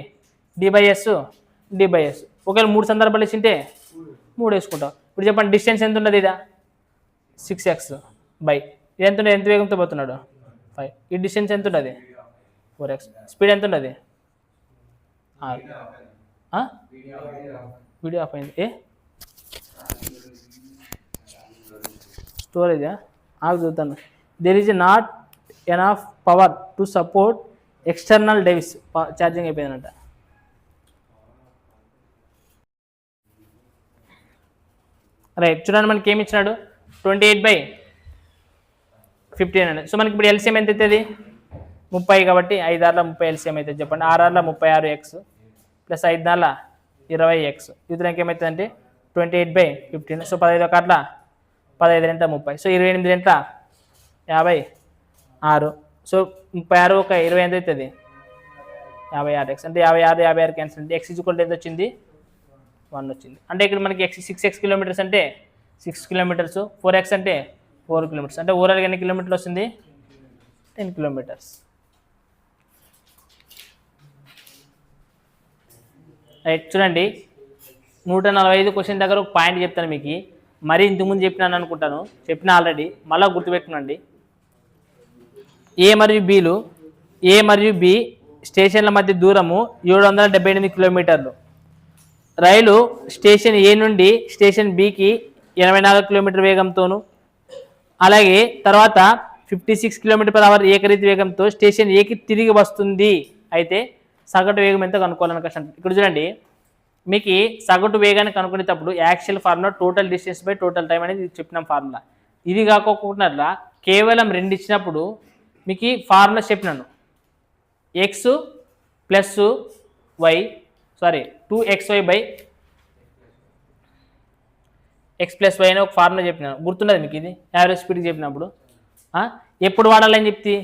d/s d/s. ఒకవేళ 3 సందర్భాలు ఇచ్చింటే 3 వేసుకుంటాం. ఇప్పుడు చెప్పండి డిస్టెన్స్ ఎంత ఉన్నది? ఇదా 6x బై ఇది ఎంత ఉంటుంది? ఎంత వేగంతో పోతున్నాడు? 5. ఈ డిస్టెన్స్ ఎంత ఉంటుంది? 4x. స్పీడ్ ఎంత ఉంటుంది? 6. వీడియో ఆఫ్ అయింది. స్టోరేజా? చూద్దాను. There is not enough power to support external device. Charging అయిపోయిందంట. రైట్. చూడండి మనకి ఏమి ఇచ్చినాడు? 28/15 అని. సో మనకి ఇప్పుడు ఎల్సిఎం ఎంత అవుతుంది? 30 కాబట్టి 5 6 30 ఎల్సిఎం అవుతుంది. చెప్పండి. 6 6 36x ప్లస్ 5 4 20x. ఇతనికి ఏమవుతుంది అంటే 28/15. సో 15 ఒకట్ల 15 2 30. సో 28 2 56. సో 36 ఒక 20 ఎంత అవుతుంది? 56x. అంటే 56 56 క్యాన్సిల్. అంటే x ఈక్వల్ ఎంత వచ్చింది? 1 వచ్చింది. అంటే ఇక్కడ మనకి 6x కిలోమీటర్స్ అంటే 6 కిలోమీటర్స్, 4x అంటే 4 కిలోమీటర్స్. అంటే ఓవరాల్గా ఎన్ని కిలోమీటర్లు వస్తుంది? 10 కిలోమీటర్స్. రైట్. చూడండి 145 క్వశ్చన్ దగ్గర ఒక పాయింట్ చెప్తాను మీకు. మరీ ఇంతకుముందు చెప్పినాను అనుకుంటాను, చెప్పిన ఆల్రెడీ, మళ్ళీ గుర్తుపెట్టుకోండి. ఏ మరియు బి స్టేషన్ల మధ్య దూరము 778 కిలోమీటర్లు. రైలు స్టేషన్ ఏ నుండి స్టేషన్ బికి 84 కిలోమీటర్ వేగంతోను, అలాగే తర్వాత 56 km/h ఏకరీతి వేగంతో స్టేషన్ ఏకి తిరిగి వస్తుంది. అయితే సగటు వేగం ఎంత కనుక్కోవాలని కష్టం. ఇక్కడ చూడండి, మీకు సగటు వేగాన్ని కనుక్కునేటప్పుడు actual formula total distance by total time అనేది చెప్పినాం ఫార్ములా. ఇది కాకోకుండా కేవలం 2 ఇచ్చినప్పుడు మీకు ఫార్ములా చెప్పినాను. X plus y 2xy by x plus y అని ఒక ఫార్ములా చెప్పినాను. గుర్తున్నది మీకు? ఇది యావరేజ్ స్పీడ్కి చెప్పినప్పుడు ఎప్పుడు వాడాలని చెప్తే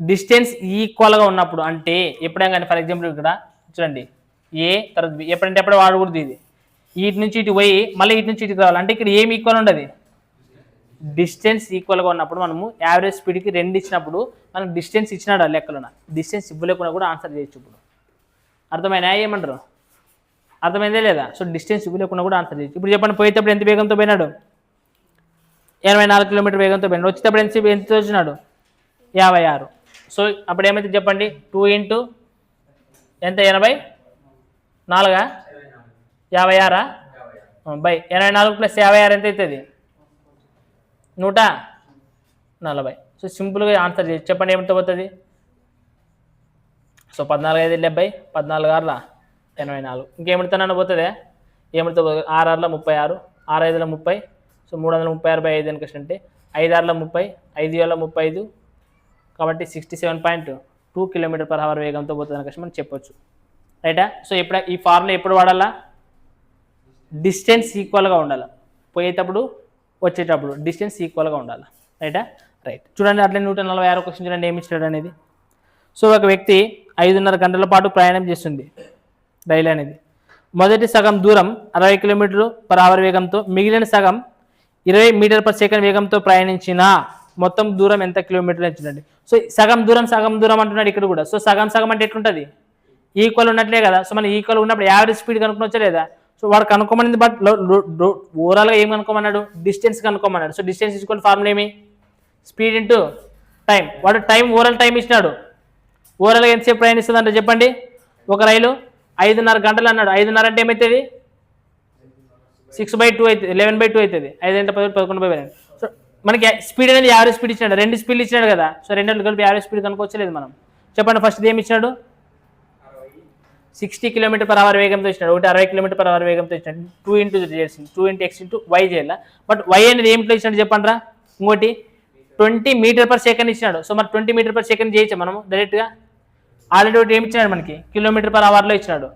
డిస్టెన్స్ ఈక్వల్గా ఉన్నప్పుడు. అంటే ఎప్పుడైనా కానీ, ఫర్ ఎగ్జాంపుల్ ఇక్కడ చూడండి, ఏ తర్వాత బి, ఎప్పుడంటే ఎప్పుడు వాడకూడదు. ఇది వీటి నుంచి ఇటు పోయి మళ్ళీ ఇటు నుంచి ఇటుకు రావాలి. అంటే ఇక్కడ ఏమి ఈక్వల్ ఉండదు, డిస్టెన్స్ ఈక్వల్గా ఉన్నప్పుడు మనము యావరేజ్ స్పీడ్కి 2 ఇచ్చినప్పుడు మనకు డిస్టెన్స్ ఇచ్చినాడు ఆ లెక్కలోన. డిస్టెన్స్ ఇవ్వలేకుండా కూడా ఆన్సర్ చేయొచ్చు. ఇప్పుడు అర్థమైనా? ఏమంటారు? అర్థమైందే లేదా? సో డిస్టెన్స్ ఇవ్వలేకుండా కూడా ఆన్సర్ చేయొచ్చు. ఇప్పుడు చెప్పండి, పోయేటప్పుడు ఎంత వేగంతో పోయినాడు? 84 కిలోమీటర్ వేగంతో పోయినాడు. వచ్చేటప్పుడు ఎంత వచ్చినాడు? 56. సో అప్పుడు ఏమైతే చెప్పండి, 2 ఇంటూ ఎంత? 84 56 బై 84 ప్లస్ 56 ఎంత అవుతుంది? 140. సో సింపుల్గా ఆన్సర్ చేయొచ్చు. చెప్పండి ఏమిటో పోతుంది? సో 14 5 70, 14 6 84. ఇంకేమిడుతానని పోతుంది? ఏమిడితో 6 6 36, 6 5 30. సో 336/5 అని క్వశ్చన్ అంటే 5 6 30, 5 7 35, కాబట్టి 67.2 km/h వేగంతో పోతుంది అని మనం చెప్పొచ్చు. రైటా? సో ఇప్పుడు ఈ ఫార్ములా ఎప్పుడు వాడాలా? డిస్టెన్స్ ఈక్వల్గా ఉండాలి, పోయేటప్పుడు వచ్చేటప్పుడు డిస్టెన్స్ ఈక్వల్గా ఉండాలి. రైటా? రైట్. చూడండి అట్లే 146 క్వశ్చన్ చూడండి ఏమి ఇచ్చాడు అనేది. సో ఒక వ్యక్తి 5.5 గంటల పాటు ప్రయాణం చేస్తుంది రైలు అనేది. మొదటి సగం దూరం 60 km/h వేగంతో, మిగిలిన సగం 20 m/s వేగంతో ప్రయాణించిన మొత్తం దూరం ఎంత కిలోమీటర్లు ఇచ్చిందండి. సో సగం దూరం అంటున్నాడు ఇక్కడ కూడా. సో సగం అంటే ఎట్లుంటుంది? ఈక్వల్ ఉన్నట్లే కదా. సో మనం ఈక్వల్ ఉన్నప్పుడు యావరేజ్ స్పీడ్ కనుక్కోవచ్చా లేదా? సో వాడు కనుక్కోమనింది, బట్ ఓవరాల్గా ఏం కనుక్కోమన్నాడు? డిస్టెన్స్ కనుక్కోమన్నాడు. సో డిస్టెన్స్ ఈక్వల్ ఫార్ములా ఏమి? Speed into time. వాడు ఓవరాల్ టైం ఇచ్చినాడు. ఓవరాల్గా ఎంతసేపు ప్రయాణిస్తుంది అంటే చెప్పండి. ఒక రైలు 5.5 గంటలు అన్నాడు. 5.5 అంటే ఏమవుతుంది? 6/2 అవుతుంది, 11/2 అవుతుంది. 5 గంటల 11/12. సో మనకి స్పీడ్ అనేది యావరేజ్ స్పీడ్ ఇచ్చినాడు, 2 స్పీడ్లు ఇచ్చినాడు కదా. సో 2 కలిపి యావరేజ్ స్పీడ్ కనుక్కోవచ్చలేదు మనం. చెప్పండి ఫస్ట్ ఏమి ఇచ్చినాడు? 60 km/h వేగంతో ఇచ్చినాడు. ఒకటి 60 km/h వేగంతో ఇచ్చినాడు. 2 × x × y చేయాలి. బట్ y అనేది ఏమిట్లో ఇచ్చినాడు చెప్పండి రా. ఇంకోటి 20 m/s ఇచ్చినాడు. సో మరి 20 m/s చేయొచ్చా మనము డైరెక్ట్గా? ఆల్రెడీ ఒకటి ఏమి ఇచ్చినాడు మనకి? km/h ఇచ్చినాడు.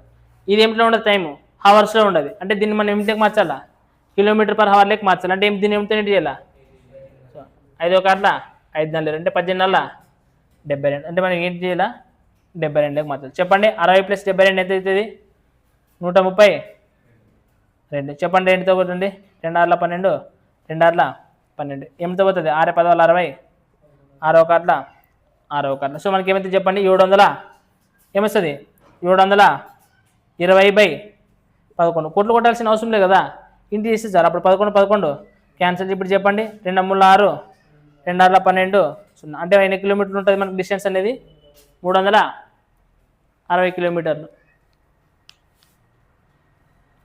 ఇది ఏమిట్లో ఉండదు, టైము హవర్స్లో ఉండదు. అంటే దీన్ని మనం ఏమిటికి మార్చాలా? km/h మార్చాలి. అంటే దీన్ని ఏమితో ఏంటి చేయాలా? సో 5 ఒక అట్లా 5 నెలలు అంటే 18 72. అంటే మనం ఏంటి చేయాలా? 72 మార్చాలి. చెప్పండి 60 + 72 ఎంత అవుతుంది? 132. చెప్పండి 2తో కొట్టండి. 2 6 12, 2 6 12. ఏమితో పోతుంది? 6 10 60, 6 ఒక అట్లా 6 ఒక అట్లా. సో మనకి ఏమైతే చెప్పండి? 700 ఏమొస్తుంది? 720/11. కోట్లు కొట్టాల్సిన అవసరం లేదు కదా, ఇంటి చేస్తే సార్. అప్పుడు 11 క్యాన్సిల్. ఇప్పుడు చెప్పండి 2 3 6, 2 6 12, 0. అంటే ఎన్ని కిలోమీటర్లు ఉంటుంది మనకి డిస్టెన్స్ అనేది? 360 కిలోమీటర్లు.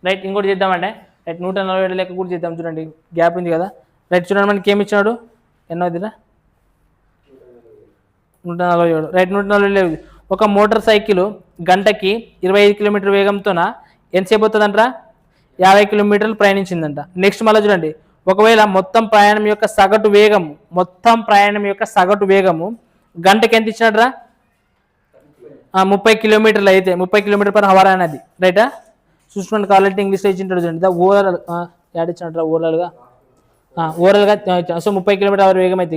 రైట్. ఇంకోటి చేద్దామంటే రైట్ 147 లెక్క కూడా చేద్దాం. చూడండి గ్యాప్ ఉంది కదా. రైట్ చూడండి మనకి ఏమి ఇచ్చాడు? ఎన్నోదిరా? 147. రైట్ 147. ఒక మోటార్ సైకిల్ గంటకి 25 km వేగంతోన ఎంతసేపు అవుతుందంటారా? 50 km ప్రయాణించిందంట. నెక్స్ట్ మళ్ళీ చూడండి, ఒకవేళ మొత్తం ప్రయాణం యొక్క సగటు వేగము గంటకి ఎంత ఇచ్చినట్రా? 30 km అయితే 30 km/h అనేది. రైటా? చూసుకోండి కావాలంటే ఇంగ్లీష్లో ఇచ్చింటాడు చూడండి. ఓవరాల్ యాడ్ ఇచ్చినట్రా ఓవరాల్గా. సో 30 km/h వేగం అయితే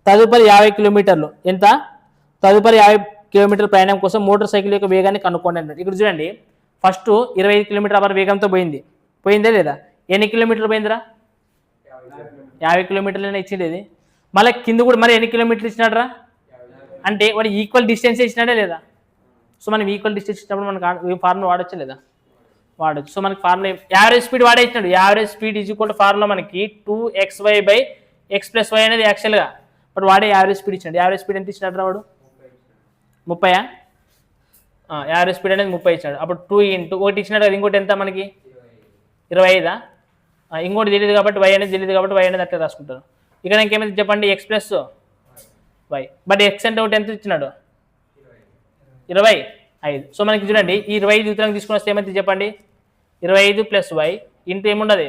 తదుపరి 50 కిలోమీటర్లు ఎంత? తదుపరి 50 km ప్రయాణం కోసం మోటార్ సైకిల్ యొక్క వేగాన్ని కనుక్కోండి అన్నాడు. ఇక్కడ చూడండి ఫస్ట్ 25 km/h వేగంతో పోయిందే లేదా? ఎన్ని కిలోమీటర్లు పోయిందిరా? 50 కిలోమీటర్లైనా ఇచ్చిండేది. మళ్ళీ కింద కూడా మరి ఎన్ని కిలోమీటర్లు ఇచ్చినాడరా? అంటే వాడు ఈక్వల్ డిస్టెన్స్ ఇచ్చినాడే లేదా? సో మనం ఈక్వల్ డిస్టెన్స్ ఇచ్చినప్పుడు మనకు ఫార్ములా వాడచ్చా లేదా? వాడచ్చు. సో మనకి ఫార్ములా యావరేజ్ స్పీడ్ వాడే ఇచ్చినాడు. యావరేజ్ స్పీడ్ ఈక్వల్ ఫార్ములా మనకి 2xy/x + y అనేది యాక్చువల్గా. బట్ వాడే యావరేజ్ స్పీడ్ ఇచ్చినాడు. యావరేజ్ స్పీడ్ ఎంత ఇచ్చినాడు రా వాడు? 30. యావరేజ్ స్పీడ్ అనేది 30 ఇచ్చినాడు. అప్పుడు 2 × ఒకటి ఇచ్చినాడు కదా, ఇంకోటి ఎంత మనకి? 25. ఇంకోటి తెలియదు కాబట్టి y అనేది తెలియదు కాబట్టి y అనేది అట్లా రాసుకుంటారు. ఇక్కడ ఇంకేమైతే చెప్పండి? x + y. బట్ x అంటే ఒకటి ఎంత ఇచ్చినాడు? 25. సో మనకి చూడండి ఈ 25 ఉత్తరం తీసుకుని వస్తే ఏమైతే చెప్పండి? 25 + y ఇంటూ ఏముండదు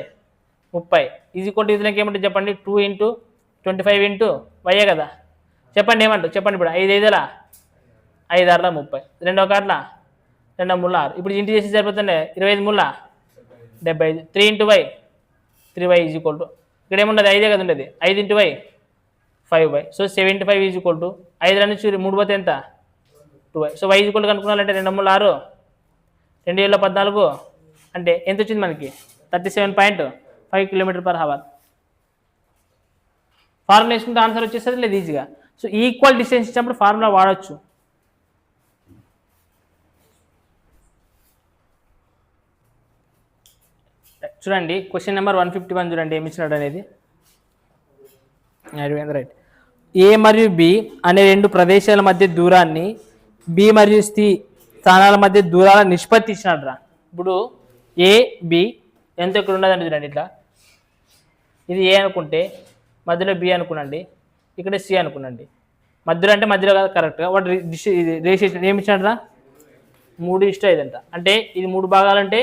30 ఈజ్ ఈక్వల్ టు ఇదిలోకి ఏమంటుంది చెప్పండి? 2 × 25 × y కదా. చెప్పండి ఏమంటారు? చెప్పండి ఇప్పుడు 5 5 5 6 30, 2 1 2 3 6. ఇప్పుడు ఇంటి చేసి సరిపోతుంది 25 3 75. 3 × y 3y is equal to ఇక్కడ ఏముండదు 5 కదా ఉండేది. 5 × y 5y. So 75 is equal to 5 నుంచి 3 పోతే ఎంత? 2y. So y is equal కనుక్కున్నాలంటే 2 3 6, 2 7 14 అంటే ఎంత వచ్చింది మనకి? 37.5 km/h. ఫార్ములా వేసుకుంటే ఆన్సర్ వచ్చేస్తుంది లేదు ఈజీగా. సో ఈక్వల్ డిస్టెన్స్ ఇచ్చినప్పుడు ఫార్ములా వాడచ్చు. చూడండి క్వశ్చన్ నెంబర్ 151 చూడండి ఏమి ఇచ్చినాడు అనేది. రైట్. ఏ మరియు బి అనే 2 ప్రదేశాల మధ్య దూరాన్ని బి మరియు సి స్థానాల మధ్య దూరాల నిష్పత్తి ఇచ్చినాడు రా. ఇప్పుడు ఏ బి ఎంత ఇక్కడ ఉన్నదండి చూడండి. ఇట్లా ఇది ఏ అనుకుంటే మధ్యలో బి అనుకునండి, ఇక్కడ సి అనుకునండి. మధ్యలో అంటే మధ్యలో కాదు కరెక్ట్గా. వాడు రేషియేషన్ ఏమి ఇచ్చినాడు రా? 3:5 అంట. అంటే ఇది 3 భాగాలంటే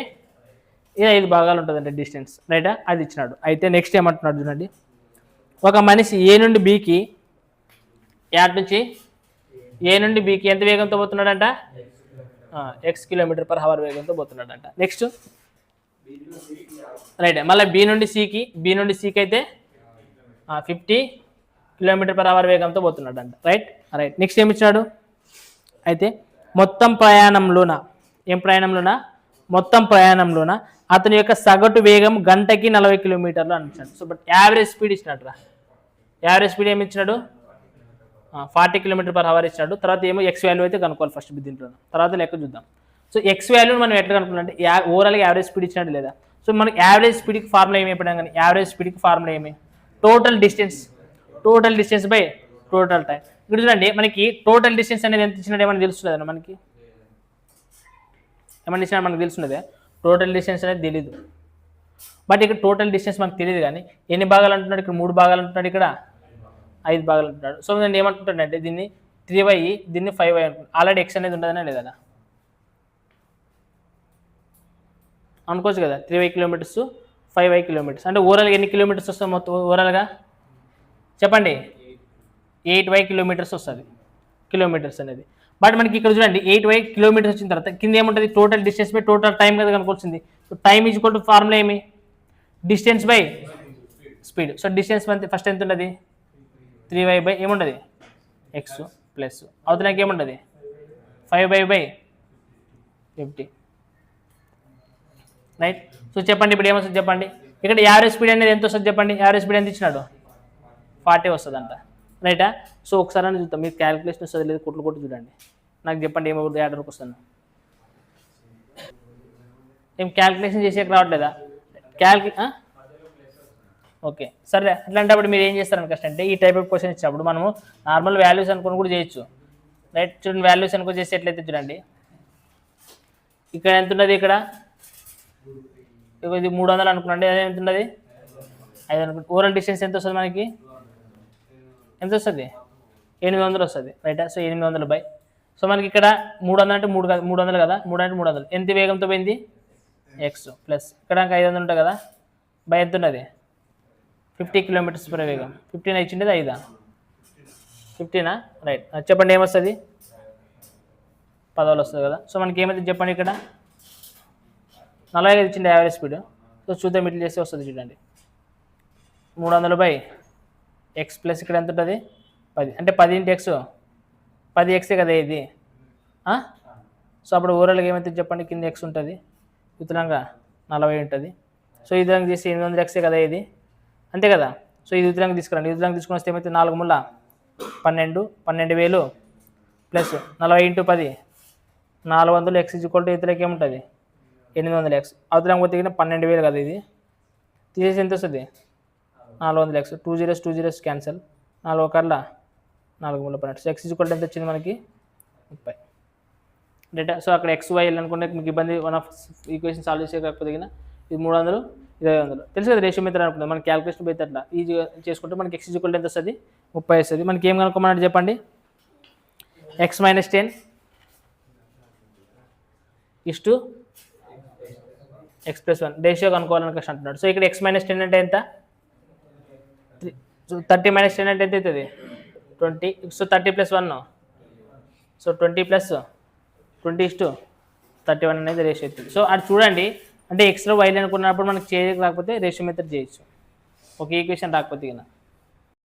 ఇది 5 భాగాలు ఉంటుందంటే డిస్టెన్స్. రైటా? అది ఇచ్చినాడు. అయితే నెక్స్ట్ ఏమంటున్నాడు చూడండి. ఒక మనిషి ఏ నుండి బికి యాడ్ నుంచి ఏ నుండి బీకి ఎంత వేగంతో పోతున్నాడంట, ఎక్స్ కిలోమీటర్ పర్ అవర్ వేగంతో పోతున్నాడంట. నెక్స్ట్ రైట్, మళ్ళీ బి నుండి సికి అయితే 50 కిలోమీటర్ పర్ అవర్ వేగంతో పోతున్నాడంట. రైట్. నెక్స్ట్ ఏమి ఇచ్చినాడు అయితే మొత్తం ప్రయాణంలోన అతని యొక్క సగటు వేగం గంటకి 40 కిలోమీటర్లు అని ఇచ్చాడు. సో బట్ యావరేజ్ స్పీడ్ ఇచ్చినట్టు రా. యావరేజ్ స్పీడ్ ఏమి ఇచ్చినాడు, 40 కిలోమీటర్ పర్ అవర్ ఇచ్చినాడు. తర్వాత ఏమో ఎక్స్ వాల్యూ అయితే కనుక్కోవాలి ఫస్ట్ దీంట్లో, తర్వాత లెక్క చూద్దాం. సో ఎక్స్ వాల్యూని మనం ఎట్లా కనుక్కోవాలంటే ఓవరాల్గా యావరేజ్ స్పీడ్ ఇచ్చినట్టు లేదా. సో మనకి యావరేజ్ స్పీడ్కి ఫార్ములా ఏమి చెప్పడం కానీ, యావరేజ్ స్పీడ్కి ఫార్ములా ఏమి, total distance by total time. ఇక్కడ చూడండి మనకి టోటల్ డిస్టెన్స్ అనేది ఎంత ఇచ్చినట్టు ఏమైనా తెలుస్తున్నదా, మనకి ఏమన్నా ఇచ్చినా మనకు తెలుస్తున్నదే. టోటల్ డిస్టెన్స్ అనేది తెలీదు, బట్ ఇక్కడ టోటల్ డిస్టెన్స్ మనకు తెలియదు. కానీ ఎన్ని భాగాలు అంటున్నాడు, ఇక్కడ 3 భాగాలు అంటున్నాడు, ఇక్కడ 5 భాగాలు అంటున్నాడు. సో నేను ఏమనుకుంటానంటే దీన్ని 3y దీన్ని 5y అనుకుంటాను. ఆల్రెడీ ఎక్స్ అనేది ఉండదనే లేదా అనుకోవచ్చు కదా. 3y కిలోమీటర్స్ 5y కిలోమీటర్స్ అంటే ఓవరాల్గా ఎన్ని కిలోమీటర్స్ వస్తుంది మొత్తం ఓవరాల్గా చెప్పండి, 8y కిలోమీటర్స్ వస్తుంది కిలోమీటర్స్ అనేది. బట్ మనకి ఇక్కడ చూడండి 8y కిలోమీటర్స్ వచ్చిన తర్వాత కింద ఏముంటుంది, total distance by total time కదా కనుకొచ్చింది. So time is equal to formula ఏమి, distance by speed. So distance first ఎంత ఉంటుంది, 3y బై ఏముంటుంది ఎక్స్ ప్లస్ అవుతున్నాకి ఏముంటుంది 5y బై 50. రైట్. సో చెప్పండి ఇప్పుడు ఏమొస్తుంది చెప్పండి, ఇక్కడ యావరేజ్ స్పీడ్ అనేది ఎంత వస్తుంది చెప్పండి, యావరేజ్ స్పీడ్ ఎంత ఇచ్చినాడు 40 వస్తుందంట. రైటా. సో ఒకసారి అని చూద్దాం, మీరు క్యాలిక్యులేషన్ వస్తుంది లేదు కొట్టు చూడండి, నాకు చెప్పండి ఏమవుతుంది ఆర్డర్కి వస్తాను. ఏం క్యాలిక్యులేషన్ చేసేకి రావట్లేదా ఓకే సరే. అట్లాంటప్పుడు మీరు ఏం చేస్తారని కష్టం అంటే ఈ టైప్ ఆఫ్ క్వశ్చన్ ఇచ్చినప్పుడు మనము నార్మల్ వాల్యూస్ అనుకుని కూడా చేయొచ్చు. రైట్. చూడండి వాల్యూస్ అనుకుని చేసి ఎట్లయితే చూడండి, ఇక్కడ ఎంత ఉన్నది, ఇక్కడ ఇది 300 అనుకున్నాండి, అదే ఎంత ఉన్నది 5 అనుకుంటే ఓవరాల్ డిస్టెన్స్ ఎంత వస్తుంది మనకి, ఎంత వస్తుంది 800 వస్తుంది. రైటా. సో 800 బై, సో మనకి ఇక్కడ 300 అంటే 300 కదా, 3 అంటే 300 ఎంత వేగంతో పోయింది ఎక్స్ ప్లస్ ఇక్కడ 500 ఉంటుంది కదా, బై ఎంత ఉన్నది 50 కిలోమీటర్స్ పర్ వేగం. 15 ఇచ్చిండేది 5 15 రైట్. చెప్పండి ఏమొస్తుంది 10 వస్తుంది కదా. సో మనకి ఏమైతే చెప్పండి ఇక్కడ 40 ఇచ్చిండే యావరేజ్ స్పీడ్. సో చూద్దాం ఇట్లా చేస్తే వస్తుంది చూడండి, 300 బై ఎక్స్ ప్లస్ ఇక్కడ ఎంత ఉంటుంది 10 అంటే 10 × x 10x కదా ఇది. సో అప్పుడు ఓవరాల్గా ఏమైతే చెప్పండి, కింద ఎక్స్ ఉంటుంది, ఉత్తరంగా 40 ఉంటుంది. సో ఈ విధంగా చేసి 800x కదా ఇది, అంతే కదా. సో ఇది ఉత్తరంగా తీసుకురండి, ఉత్తరంగా తీసుకుని వస్తే ఏమైతే 4 ముళ్ళ 12,000 ప్లస్ 40 × 10 400 x ఇతరకి ఏముంటుంది 800x. అవతలంగా పోతే 12,000 కదా ఇది, తీసేసి ఎంత వస్తుంది 400x. 2 zeros క్యాన్సల్, 4 కర్ల 4 ముళ్ళ 12. సో x ఎంత వచ్చింది మనకి 30. డేటా. సో అక్కడ x y అనుకుంటే మీకు ఇబ్బంది, వన్ ఆఫ్ ఈక్వేషన్ సాల్వ్ చేసే కాకపోతే ఇది 300 ఇది 500 తెలుసు కదా. రేషియో మెథడ్ అనుకుందాం, మనకి క్యాలిక్యులేషన్ పోతే అట్లా ఈజీగా చేసుకుంటే మనకి x ఎంత వస్తుంది 30 వస్తుంది. మనకి ఏం కనుక్కోమన్నాడు చెప్పండి, x - 10 = x + 1 రేషియో కనుక్కోవాలని కష్టం అంటున్నాడు. సో ఇక్కడ x - 10 అంటే ఎంత, 30 - 10 అంటే ఎంత అవుతుంది 20. సో 30 + 1 సో 20 + 20:31 అనేది రేషియో అవుతుంది. సో అది చూడండి, అంటే ఎక్స్లో వైల్ అనుకున్నప్పుడు మనకి చేయలేకపోతే రేషియో మెథడ్ చేయొచ్చు, ఒక ఈక్వేషన్ రాకపోతే